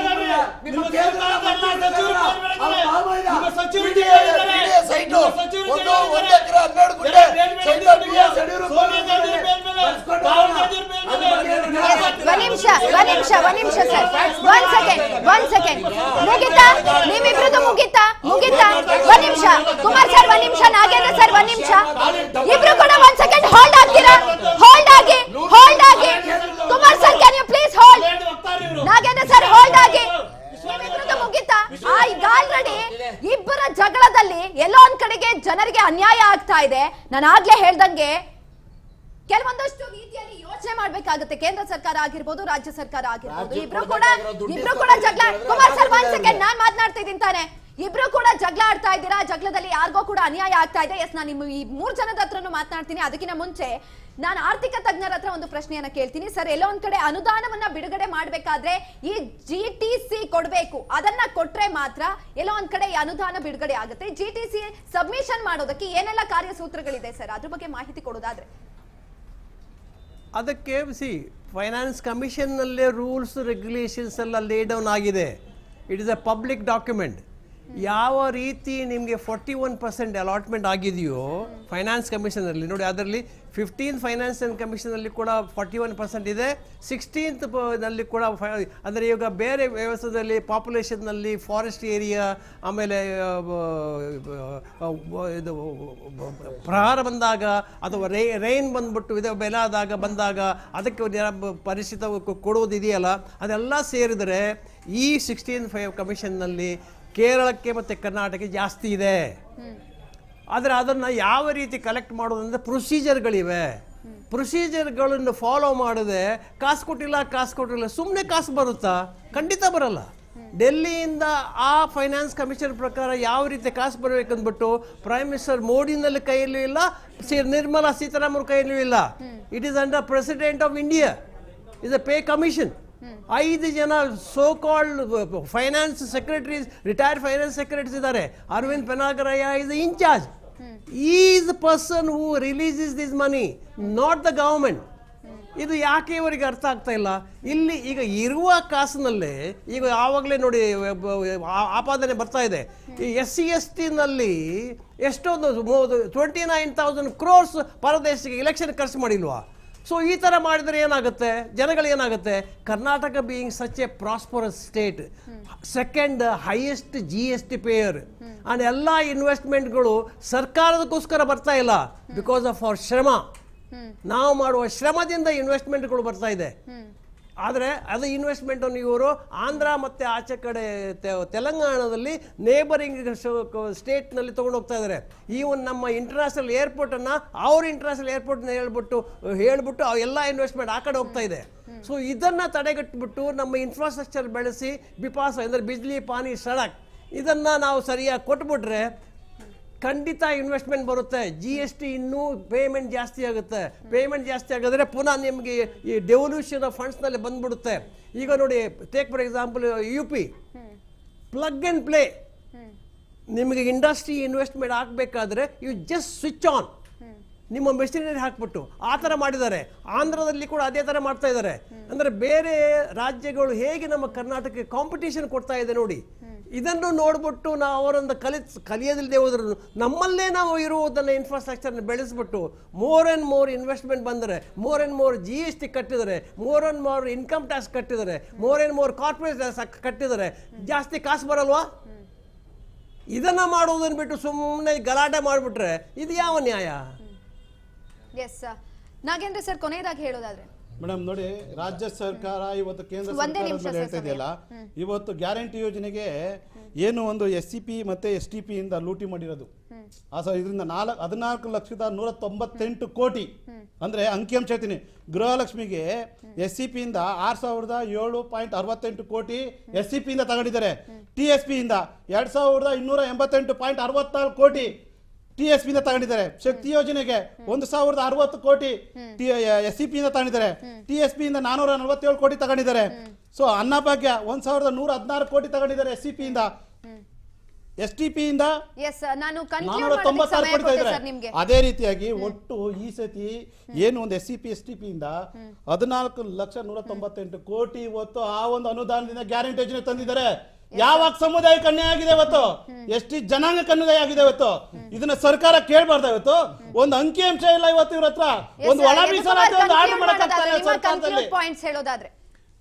ಒಂದ್ ಸೆಕೆಂಡ್ ಮುಗಿತಾ? ನಿಮ್ಮಿಬ್ರದ್ದು ಮುಗಿತಾ? ಒಂದ್ ನಿಮಿಷ ಕುಮಾರ್ ಸರ್, ಒಂದ್ ನಿಮಿಷ. ನಾಗೇಂದ್ರ ಸರ್ ಒಂದ್ ನಿಮಿಷ. ಇಬ್ರು ಕೂಡ ಒಂದ್ ಸೆಕೆಂಡ್ ಹೋಲ್ಡ್ ಆಗ್ತೀರಾ? ಹೋಲ್ಡ್ ಆಗಿ. Kumar sir, can you please hold? Nagendra sir hold ಆಗಿ. ಮುಗಿತಾ? ಈಗ ಆಲ್ರೆಡಿ ಇಬ್ಬರ ಜಗಳದಲ್ಲಿ ಎಲ್ಲೋ ಒಂದ್ ಕಡೆಗೆ ಜನರಿಗೆ ಅನ್ಯಾಯ ಆಗ್ತಾ ಇದೆ. ನಾನು ಆಗ್ಲೇ ಹೇಳ್ದಂಗೆ ಕೆಲವೊಂದಷ್ಟು ರೀತಿಯಲ್ಲಿ ಯೋಚನೆ ಮಾಡ್ಬೇಕಾಗುತ್ತೆ. ಕೇಂದ್ರ ಸರ್ಕಾರ ಆಗಿರ್ಬೋದು, ರಾಜ್ಯ ಸರ್ಕಾರ ಆಗಿರ್ಬೋದು, ರಾಜ್ಯಕ್ಕೆ ಇಬ್ರು ಕೊಡ್ಬೇಕಾಗಿರೋ ಕೂಡ ದುಡ್ಡು ಜಗಳ. ಕುಮಾರ್ ಸರ್, ಒಂದ್ ಸೆಕೆಂಡ್, ನಾನ್ ಮಾತನಾಡ್ತಾ ಇದ್ದೀನಿ ತಾನೆ. ಇಬ್ರು ಕೂಡ ಜಗಳ ಆಡ್ತಾ ಇದ್ದೀರಾ, ಜಗಳದಲ್ಲಿ ಯಾರಿಗೋ ಕೂಡ ಅನ್ಯಾಯ ಆಗ್ತಾ ಇದೆ. ಎಸ್, ನಾನು ನಿಮ್ಮ ಈ 3 ಜನದ ಹತ್ರನೂ ಮಾತನಾಡ್ತೀನಿ. ಅದಕ್ಕಿಂತ ಮುಂಚೆ ನಾನು ಆರ್ಥಿಕ ತಜ್ಞರ ಹತ್ರ ಒಂದು ಪ್ರಶ್ನೆಯನ್ನ ಕೇಳ್ತೀನಿ. ಸರ್, ಎಲ್ಲೋ ಒಂದ್ ಕಡೆ ಅನುದಾನವನ್ನ ಬಿಡುಗಡೆ ಮಾಡ್ಬೇಕಾದ್ರೆ ಈ GTC ಕೊಡ್ಬೇಕು, ಅದನ್ನ ಕೊಟ್ರೆ ಮಾತ್ರ ಎಲ್ಲೋ ಒಂದ್ ಕಡೆ ಈ ಅನುದಾನ ಬಿಡುಗಡೆ ಆಗುತ್ತೆ. GTC ಸಬ್ಮಿಷನ್ ಮಾಡೋದಕ್ಕೆ ಏನೆಲ್ಲ ಕಾರ್ಯಸೂತ್ರಗಳಿದೆ ಸರ್, ಅದ್ರ ಬಗ್ಗೆ ಮಾಹಿತಿ ಕೊಡೋದಾದ್ರೆ? ಅದಕ್ಕೆ ಫೈನಾನ್ಸ್ ಕಮಿಷನ್ನಲ್ಲೇ ರೂಲ್ಸ್ ರೆಗ್ಯುಲೇಷನ್ಸ್ ಎಲ್ಲ ಲೇ ಡೌನ್ ಆಗಿದೆ. It is A public document. ಯಾವ ರೀತಿ ನಿಮಗೆ 41% ಅಲಾಟ್ಮೆಂಟ್ ಆಗಿದೆಯೋ ಫೈನಾನ್ಸ್ ಕಮಿಷನಲ್ಲಿ, ನೋಡಿ ಅದರಲ್ಲಿ 15th ಫೈನಾನ್ಸ್ ಆ್ಯಂಡ್ ಕಮಿಷನಲ್ಲಿ ಕೂಡ 41% ಇದೆ. 16th ನಲ್ಲಿ ಕೂಡ ಅಂದರೆ ಈಗ ಬೇರೆ ವ್ಯವಸ್ಥೆಯಲ್ಲಿ ಪಾಪ್ಯುಲೇಷನ್ನಲ್ಲಿ ಫಾರೆಸ್ಟ್ ಏರಿಯಾ, ಆಮೇಲೆ ಇದು ಪ್ರಹಾರ ಬಂದಾಗ ಅಥವಾ ರೈನ್ ಬಂದ್ಬಿಟ್ಟು ಇದು ಬೆಲಾದಾಗ ಬಂದಾಗ ಅದಕ್ಕೆ ಪರಿಸ್ಥಿತಿ ಕೊಡುವುದಿದೆಯಲ್ಲ, ಅದೆಲ್ಲ ಸೇರಿದರೆ ಈ 16th ಕಮಿಷನ್ನಲ್ಲಿ ಕೇರಳಕ್ಕೆ ಮತ್ತು ಕರ್ನಾಟಕಕ್ಕೆ ಜಾಸ್ತಿ ಇದೆ. ಆದರೆ ಅದನ್ನು ಯಾವ ರೀತಿ ಕಲೆಕ್ಟ್ ಮಾಡೋದಂದ್ರೆ ಪ್ರೊಸೀಜರ್ಗಳಿವೆ. ಪ್ರೊಸೀಜರ್ಗಳನ್ನು ಫಾಲೋ ಮಾಡದೆ ಕಾಸು ಕೊಟ್ಟಿಲ್ಲ ಸುಮ್ಮನೆ ಕಾಸು ಬರುತ್ತಾ? ಖಂಡಿತ ಬರಲ್ಲ. ಡೆಲ್ಲಿಯಿಂದ ಆ ಫೈನಾನ್ಸ್ ಕಮಿಷನ್ ಪ್ರಕಾರ ಯಾವ ರೀತಿ ಕಾಸು ಬರಬೇಕಂದ್ಬಿಟ್ಟು ಪ್ರೈಮ್ ಮಿನಿಸ್ಟರ್ ಮೋದಿನಲ್ಲಿ ಕೈಯಲ್ಲೂ ಇಲ್ಲ, ನಿರ್ಮಲಾ ಸೀತಾರಾಮನ್ ಕೈಯಲ್ಲೂ ಇಲ್ಲ. It is under president of India, is a pay commission. 5 ಜನ so called finance secretaries, retired finance secretaries ಇದ್ದಾರೆ. Arvind Panagariya is in charge. He is the person who releases this money, not the government. ಇದು ಯಾಕೆ ಇವರಿಗೆ ಅರ್ಥ ಆಗ್ತಾ ಇಲ್ಲ? ಇಲ್ಲಿ ಈಗ ಇರುವ ಕಾಸಿನಲ್ಲೇ ಈಗ ಆವಾಗಲೇ ನೋಡಿ ಆಪಾದನೆ ಬರ್ತಾ ಇದೆ. ಈ SC/ST ನಲ್ಲಿ ಎಷ್ಟೊಂದು 29,000 crores ಪರದೇಶಿಗೆ ಎಲೆಕ್ಷನ್ ಖರ್ಚು ಮಾಡಿಲ್ವಾ? ಸೊ ಈ ಥರ ಮಾಡಿದರೆ ಏನಾಗುತ್ತೆ? ಜನಗಳೇನಾಗುತ್ತೆ? Karnataka being such a prosperous state, second highest GST payer, and ಎಲ್ಲ ಇನ್ವೆಸ್ಟ್ಮೆಂಟ್ಗಳು ಸರ್ಕಾರದಕ್ಕೋಸ್ಕರ ಬರ್ತಾ ಇಲ್ಲ, ಬಿಕಾಸ್ ಆಫ್ ಅವರ್ ಶ್ರಮ. ನಾವು ಮಾಡುವ ಶ್ರಮದಿಂದ ಇನ್ವೆಸ್ಟ್ಮೆಂಟ್ಗಳು ಬರ್ತಾ ಇದೆ. ಆದರೆ ಅದು ಇನ್ವೆಸ್ಟ್ಮೆಂಟನ್ನು ಇವರು ಆಂಧ್ರ ಮತ್ತು ಆಚೆ ಕಡೆ ತೆಲಂಗಾಣದಲ್ಲಿ ನೇಬರಿಂಗ್ ಸ್ಟೇಟ್ನಲ್ಲಿ ತೊಗೊಂಡು ಹೋಗ್ತಾ ಇದ್ದಾರೆ. ಈವನ್ ನಮ್ಮ ಇಂಟರ್ನ್ಯಾಷನಲ್ ಏರ್ಪೋರ್ಟನ್ನು ಅವ್ರ ಇಂಟರ್ನ್ಯಾಷನಲ್ ಏರ್ಪೋರ್ಟ್ನ ಹೇಳ್ಬಿಟ್ಟು ಎಲ್ಲ ಇನ್ವೆಸ್ಟ್ಮೆಂಟ್ ಆ ಕಡೆ ಹೋಗ್ತಾ ಇದೆ. ಸೊ ಇದನ್ನು ತಡೆಗಟ್ಟಿಬಿಟ್ಟು ನಮ್ಮ ಇನ್ಫ್ರಾಸ್ಟ್ರಕ್ಚರ್ ಬೆಳೆಸಿ ಬಿಪಾಸ ಅಂದರೆ ಬಿಜ್ಲಿ ಪಾನಿ ಸಡಕ್ ಇದನ್ನು ನಾವು ಸರಿಯಾಗಿ ಕೊಟ್ಬಿಟ್ರೆ ಖಂಡಿತ ಇನ್ವೆಸ್ಟ್ಮೆಂಟ್ ಬರುತ್ತೆ. GST ಇನ್ನೂ ಪೇಮೆಂಟ್ ಜಾಸ್ತಿ ಆಗುತ್ತೆ. ಪೇಮೆಂಟ್ ಜಾಸ್ತಿ ಆಗಿದ್ರೆ ಪುನಃ ನಿಮಗೆ ಈ ಡೆವಲ್ಯೂಷನ್ ಆಫ್ ಫಂಡ್ಸ್ನಲ್ಲಿ ಬಂದ್ಬಿಡುತ್ತೆ. ಈಗ ನೋಡಿ, take for example UP plug and play. ನಿಮಗೆ ಇಂಡಸ್ಟ್ರಿ ಇನ್ವೆಸ್ಟ್ಮೆಂಟ್ ಆಗಬೇಕಾದ್ರೆ ಯು ಜಸ್ಟ್ ಸ್ವಿಚ್ ಆನ್, ನಿಮ್ಮ ಮೆಷಿನರಿ ಹಾಕ್ಬಿಟ್ಟು ಆ ಥರ ಮಾಡಿದ್ದಾರೆ. ಆಂಧ್ರದಲ್ಲಿ ಕೂಡ ಅದೇ ಥರ ಮಾಡ್ತಾ ಇದ್ದಾರೆ. ಅಂದರೆ ಬೇರೆ ರಾಜ್ಯಗಳು ಹೇಗೆ ನಮ್ಮ ಕರ್ನಾಟಕಕ್ಕೆ ಕಾಂಪಿಟೇಷನ್ ಕೊಡ್ತಾ ಇದೆ ನೋಡಿ. ಇದನ್ನು ನೋಡ್ಬಿಟ್ಟು ನಾವು ಅವರೊಂದು ಕಲಿಯೋದಿಲ್ಲದೆ ಹೋದ್ರು ನಮ್ಮಲ್ಲೇ ನಾವು ಇರುವುದನ್ನು ಇನ್ಫ್ರಾಸ್ಟ್ರಕ್ಚರ್ನ ಬೆಳೆಸ್ಬಿಟ್ಟು ಮೋರ್ ಆ್ಯಂಡ್ ಮೋರ್ ಇನ್ವೆಸ್ಟ್ಮೆಂಟ್ ಬಂದರೆ, ಮೋರ್ ಆ್ಯಂಡ್ ಮೋರ್ GST ಕಟ್ಟಿದರೆ, more and more income tax ಕಟ್ಟಿದರೆ, more and more corporate tax ಕಟ್ಟಿದರೆ ಜಾಸ್ತಿ ಕಾಸು ಬರಲ್ವಾ? ಇದನ್ನು ಮಾಡೋದನ್ನು ಬಿಟ್ಟು ಸುಮ್ಮನೆ ಗಲಾಟೆ ಮಾಡಿಬಿಟ್ರೆ ಇದು ಯಾವ ನ್ಯಾಯ? ಎಸ್ ನಾಗೇಂದ್ರ ಸರ್, ಕೊನೆಯದಾಗಿ ಹೇಳೋದಾದ್ರೆ ಮೇಡಮ್ ನೋಡಿ, ರಾಜ್ಯ ಸರ್ಕಾರ ಇವತ್ತು ಕೇಂದ್ರ ಸರ್ಕಾರದ ಮೇಲೆ ಹೇಳ್ತಾ ಇದೆಯಲ್ಲ, ಇವತ್ತು ಗ್ಯಾರಂಟಿ ಯೋಜನೆಗೆ ಏನು ಒಂದು SCP ಮತ್ತೆ STP ಇಂದ ಲೂಟಿ ಮಾಡಿರೋದು ಇದರಿಂದ 14,198 ಕೋಟಿ. ಅಂದ್ರೆ ಅಂಕಿಅಂಶ ಹೇಳ್ತೀನಿ, ಗೃಹಲಕ್ಷ್ಮಿಗೆ SCP ಇಂದ 6,007.68 ಕೋಟಿ SCP ಇಂದ ತಗೊಂಡಿದ್ದಾರೆ. TSP ಇಂದ 2,288.64 ಕೋಟಿ TSP ಇಂದ ತಗೊಂಡಿದ್ದಾರೆ. ಶಕ್ತಿ ಯೋಜನೆಗೆ 1,060 ಕೋಟಿ SCP ಇಂದ ತಗೊಂಡಿದ್ದಾರೆ. TSP ಇಂದ 447 ಕೋಟಿ ತಗೊಂಡಿದ್ದಾರೆ. ಸೊ ಅನ್ನಭಾಗ್ಯ 1,116 ಕೋಟಿ ತಗೊಂಡಿದ್ದಾರೆ SCP ಇಂದ. STP ಇಂದ 496 ಕೋಟಿ ತಗೊಂಡಿದ್ದಾರೆ. ಅದೇ ರೀತಿಯಾಗಿ ಒಟ್ಟು ಈ ಸತಿ ಏನು ಒಂದು SCP STP ಇಂದ 14,198 ಕೋಟಿ ಇವತ್ತು ಆ ಒಂದು ಅನುದಾನದಿಂದ ಗ್ಯಾರಂಟಿ ಯೋಜನೆ ತಂದಿದ್ದಾರೆ. ಯಾವಾಗ ಸಮುದಾಯಕ್ಕೆ ಅನ್ಯಾಯ ಆಗಿದೆ ಇವತ್ತು? ಎಷ್ಟು ಜನಾಂಗಕ್ಕೆ ಅನ್ಯಾಯ ಆಗಿದೆ ಇವತ್ತು? ಇದನ್ನ ಸರ್ಕಾರ ಕೇಳಬಾರ್ದ? ಇವತ್ತು ಒಂದು ಅಂಕಿಅಂಶ ಇಲ್ಲ ಇವತ್ತು ಇವ್ರ ಹತ್ರ. ಒಂದು ಒಳ ಮೀಸಲಾತಿ ಒಂದು ಆರ್ಡರ್ ಮಾಡಕ್ಕಾಗ್ತಾ ಸರ್ಕಾರದಲ್ಲಿ.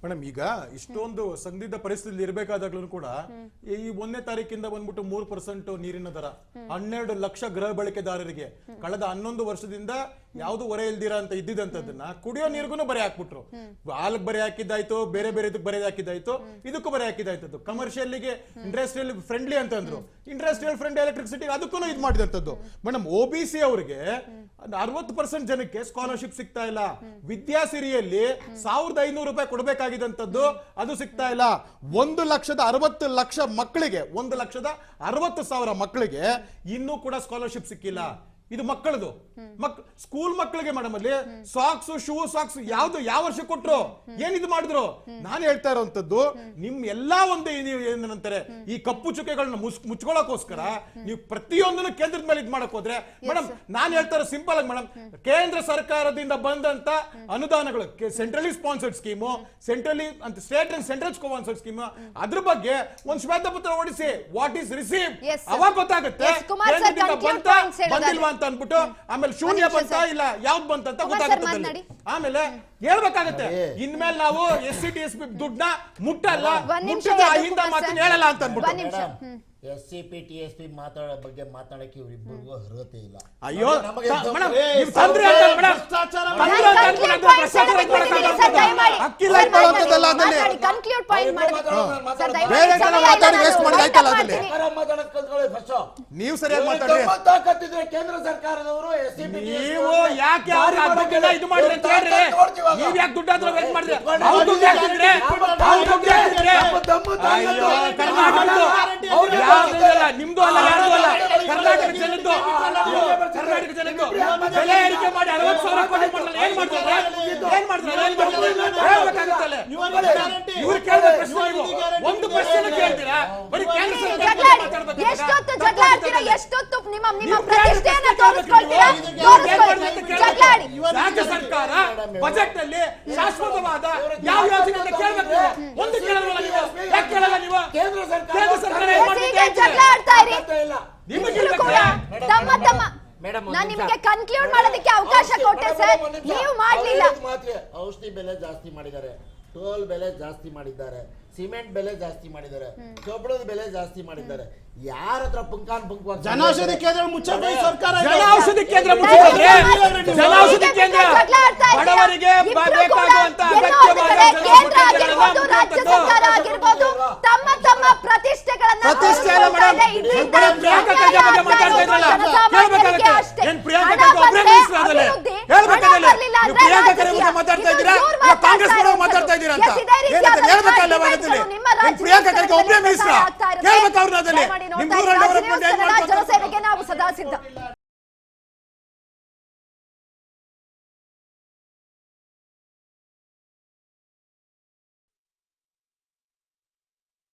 ಮೇಡಮ್, ಈಗ ಇಷ್ಟೊಂದು ಸಂದಿಗ್ಧ ಪರಿಸ್ಥಿತಿ ಇರಬೇಕಾದಾಗ್ಲೂ ಕೂಡ ಈ 1ನೇ ತಾರೀಕಿಂದ ಬಂದ್ಬಿಟ್ಟು 3% ನೀರಿನ ದರ 12 ಲಕ್ಷ ಗೃಹ ಬಳಕೆದಾರರಿಗೆ ಕಳೆದ 11 ವರ್ಷದಿಂದ ಯಾವ್ದು ಹೊರೆ ಇಲ್ದಿರ ಅಂತ ಇದ್ದಿದಂತದನ್ನ ಕುಡಿಯೋ ನೀರಿಗೂ ಬರೆ ಹಾಕ್ಬಿಟ್ರು. ಹಾಲ್ಗೆ ಬರೆ ಹಾಕಿದ್ದಾಯ್ತು, ಬೇರೆ ಬೇರೆ ಇದಕ್ಕೆ ಬರೆ ಹಾಕಿದ್ದಾಯ್ತು, ಇದಕ್ಕೂ ಬರೆ ಹಾಕಿದ್ದಾಯ್ತದ್ದು. ಕಮರ್ಷಿಯಲ್ಗೆ ಇಂಡಸ್ಟ್ರಿಯಲ್ ಫ್ರೆಂಡ್ಲಿ ಅಂತಂದ್ರು, ಇಂಡಸ್ಟ್ರಿಯಲ್ ಫ್ರೆಂಡ್ಲಿ ಎಲೆಕ್ಟ್ರಿಸಿಟಿ ಅದಕ್ಕೂ ಇದು ಮಾಡಿದಂತದ್ದು. ಮೇಡಮ್ OBC ಅವರಿಗೆ 60% ಜನಕ್ಕೆ ಸ್ಕಾಲರ್ಶಿಪ್ ಸಿಗ್ತಾ ಇಲ್ಲ. ವಿದ್ಯಾಸಿರಿಯಲ್ಲಿ 1500 ರೂಪಾಯಿ ಕೊಡಬೇಕಾಗಿದ್ದಂಥದ್ದು ಅದು ಸಿಗ್ತಾ ಇಲ್ಲ. 1,60,00,000 ಮಕ್ಕಳಿಗೆ 1,60,60,000 ಮಕ್ಕಳಿಗೆ ಇನ್ನೂ ಕೂಡ ಸ್ಕಾಲರ್ಶಿಪ್ ಸಿಕ್ಕಿಲ್ಲ. ಇದು ಮಕ್ಕಳದು ಸ್ಕೂಲ್ ಮಕ್ಕಳಿಗೆ ಮೇಡಮ್ ಅಲ್ಲಿ ಸಾಕ್ಸ್, ಶೂ, ಸಾಕ್ಸ್ ಯಾವ್ದು ಯಾವ ವರ್ಷ ಕೊಟ್ರು, ಏನಿದು ಮಾಡಿದ್ರು? ನಾನು ಹೇಳ್ತಾ ಇರೋಂಥದ್ದು ನಿಮ್ ಎಲ್ಲಾ ಒಂದು ಏನಂತಾರೆ ಈ ಕಪ್ಪು ಚುಕ್ಕೆಗಳನ್ನ ಮುಚ್ಕೊಳ್ಳೋಕೋಸ್ಕರ ನೀವು ಪ್ರತಿಯೊಂದನ್ನು ಕೇಂದ್ರದ ಮೇಲೆ ಇದು ಮಾಡಕ್ ಹೋದ್ರೆ ಮೇಡಮ್, ನಾನು ಹೇಳ್ತಾ ಇರೋ ಸಿಂಪಲ್ ಆಗಿ ಮೇಡಮ್, ಕೇಂದ್ರ ಸರ್ಕಾರದಿಂದ ಬಂದಂತ ಅನುದಾನಗಳು, ಸೆಂಟ್ರಲಿ ಸ್ಪಾನ್ಸರ್ಡ್ ಸ್ಕೀಮು, ಸೆಂಟ್ರಲಿ ಅಂತ state and central sponsored scheme, ಅದ್ರ ಬಗ್ಗೆ ಒಂದು ಶ್ವೇತಪತ್ರ ಹೊಡಿಸಿ, ವಾಟ್ ಈಸ್ ರಿಸೀವ್, ಅವಾಗ ಗೊತ್ತಾಗುತ್ತೆ ಕೇಂದ್ರದಿಂದ ಬಂದಿಲ್ವಾ ಅಂತ ಅನ್ಬಿಟ್ಟು. ಆಮೇಲೆ ಶೂನ್ಯ ಬಂತ ಇಲ್ಲ ಯಾವ್ದು ಬಂತ ಗೊತ್ತಾಗುತ್ತೆ. ಆಮೇಲೆ ಹೇಳ್ಬೇಕಾಗತ್ತೆ ಇನ್ಮೇಲೆ ನಾವು SC TSP ದುಡ್ಡನ್ನ ಮುಟ್ಟಲ್ಲ, ಮುಟ್ಟಿದ ಹಿಂದ ಮಾತನ್ನ ಹೇಳಲ್ಲ ಅಂತ ಅನ್ಬಿಟ್ಟು. SCP TSP ಮಾತಾಡೋ ಬಗ್ಗೆ ಮಾತಾಡಕ್ಕೆ ಇವರಿಬ್ಬರಿಗೂ ಅರ್ಹತೆ ಇಲ್ಲ. ಅಯ್ಯೋ ಮೇಡಮ್, ನೀವು ತಂದ್ರೆ ಅಂತ ಮೇಡಮ್, ನೀವು ಸರಿಯಾಗಿ ಮಾತಾಡಿದ್ರೆ ಕೇಂದ್ರ ಸರ್ಕಾರದವರು ನೀವು ಯಾಕೆ ಇದು ಮಾಡಿದ್ರೆ ಅಂತ ಹೇಳ್ರಿ. ನೀವ್ ಯಾಕೆ ದುಡ್ಡಾದ್ರೂ ವೇಸ್ಟ್ ಮಾಡಿದ್ರೆ ದುಡ್ಡು ಹಾಕಿದ್ರೆ ನಿಮ್ದು ಅಲ್ಲ, ಯಾರ್ದು ಅಲ್ಲ, ಕರ್ನಾಟಕ ಜನದ್ದು. ಕರ್ನಾಟಕ ಜನದ್ದು ಬೆಲೆ ಏರಿಕೆ ಮಾಡಿ 60,000 ಕೋಟಿ ಮಾಡಲ್ಲ. ಏನ್ ಮಾಡ್ತಾರೆ? ಹೇಳ್ಬೇಕಾಗುತ್ತಲ್ಲ. ಇವ್ರು ಕೇಳಿದ ಪ್ರಶ್ನೆ ನೀವು ಒಂದು ಪ್ರಶ್ನೆ ಕೇಳ್ತೀರಾ? ಬರೀ ಕೇಂದ್ರ ಸರ್ಕಾರ ಎಷ್ಟೊತ್ತು ಜಗಳ ಆಡ್ತೀರಾ? ಎಷ್ಟೊತ್ತು ನಿಮ್ಮ ಪ್ರತಿಷ್ಠೆಯನ್ನ ತೋರಿಸ್ಕೊಳ್ತೀರಾ? ರಾಜ್ಯ ಸರ್ಕಾರ ಬಜೆಟ್ ಅಲ್ಲಿ ಶಾಶ್ವತವಾದ ಯಾವ ಯೋಜನೆ ಅಂತ ಕೇಳಬೇಕು. ಒಂದು ಕೇಳಲ್ಲ ನೀವು, ಯಾಕೆ ಕೇಳಲ್ಲ ನೀವು? ಕೇಂದ್ರ ಸರ್ಕಾರ ಏನ್ ಮಾಡ್ತಿದೆ? ಜಗಳ ಆಡ್ತಾ ಇರಿ. ನಾನು ನಿಮಗೆ ಕನ್ಕ್ಲೂಡ್ ಮಾಡೋದಕ್ಕೆ ಅವಕಾಶ ಕೊಟ್ಟೆ ಸರ್, ನೀವು ಮಾಡ್ಲಿಲ್ಲ. ಔಷಧಿ ಬೆಲೆ ಜಾಸ್ತಿ ಮಾಡಿದ್ದಾರೆ, ಟೋಲ್ ಬೆಲೆ ಜಾಸ್ತಿ ಮಾಡಿದ್ದಾರೆ, ಸಿಮೆಂಟ್ ಬೆಲೆ ಜಾಸ್ತಿ ಮಾಡಿದ್ದಾರೆ, ಕಬ್ಬಣದ ಬೆಲೆ ಜಾಸ್ತಿ ಮಾಡಿದ್ದಾರೆ. ಯಾರ ಹತ್ರ ಪುಂಕಾನ್ ಪುಂಕವಾಗಿ ಜನೌಷಧಿ ಕೇಂದ್ರ ಮುಚ್ಚಬೇಕು ಸರ್ಕಾರ. ಜನೌಷಧಿ ಕೇಂದ್ರ ಮುಚ್ಚಿದ್ರೆ ಜನೌಷಧಿ ಕೇಂದ್ರ ಬಡವರಿಗೆ ಬೇಕಾಗುವಂತ ರಾಜ್ಯ ಸರ್ಕಾರ ಆಗಿರ್ಬೋದು ತಮ್ಮ ತಮ್ಮ ಪ್ರತಿಷ್ಠೆಗಳನ್ನ ಪ್ರತಿಷ್ಠೆ ಅಲ್ಲ ಮೇಡಮ್, ಪ್ರಿಯಾಂಕಾ ಖರ್ಗೆ ಬಗ್ಗೆ ಮಾತಾಡ್ತಾ ಇದ್ರಲ್ಲ, ಹೇಳ್ಬೇಕಾಗತ್ತೆ. ಏನ್ ಪ್ರಿಯಾಂಕಾ ಖರ್ಗೆ ಒಬ್ಬರೇ ಮಿನಿಸ್ಟರ್ ಆದಲೆ ಹೇಳ್ಬೇಕಾಗಲ್ಲ. ನೀವು ಪ್ರಿಯಾಂಕಾ ಖರ್ಗೆ ಬಗ್ಗೆ ಮಾತಾಡ್ತಾ ಇದ್ದೀರಾ, ಕಾಂಗ್ರೆಸ್ ಪರವಾಗಿ ಮಾತಾಡ್ತಾ ಇದ್ದೀರಾ ಅಂತ ಹೇಳ್ಬೇಕಲ್ಲ. ಪ್ರಿಯಾಂಕಾ ಖರ್ಗೆ ಒಬ್ಬರೇ ಮಿನಿಸ್ಟರ್ ಹೇಳ್ಬೇಕು ಅವ್ರನ್ನ. ಜನಸೇವೆಗೆ ನಾವು ಸದಾ ಸಿದ್ಧ.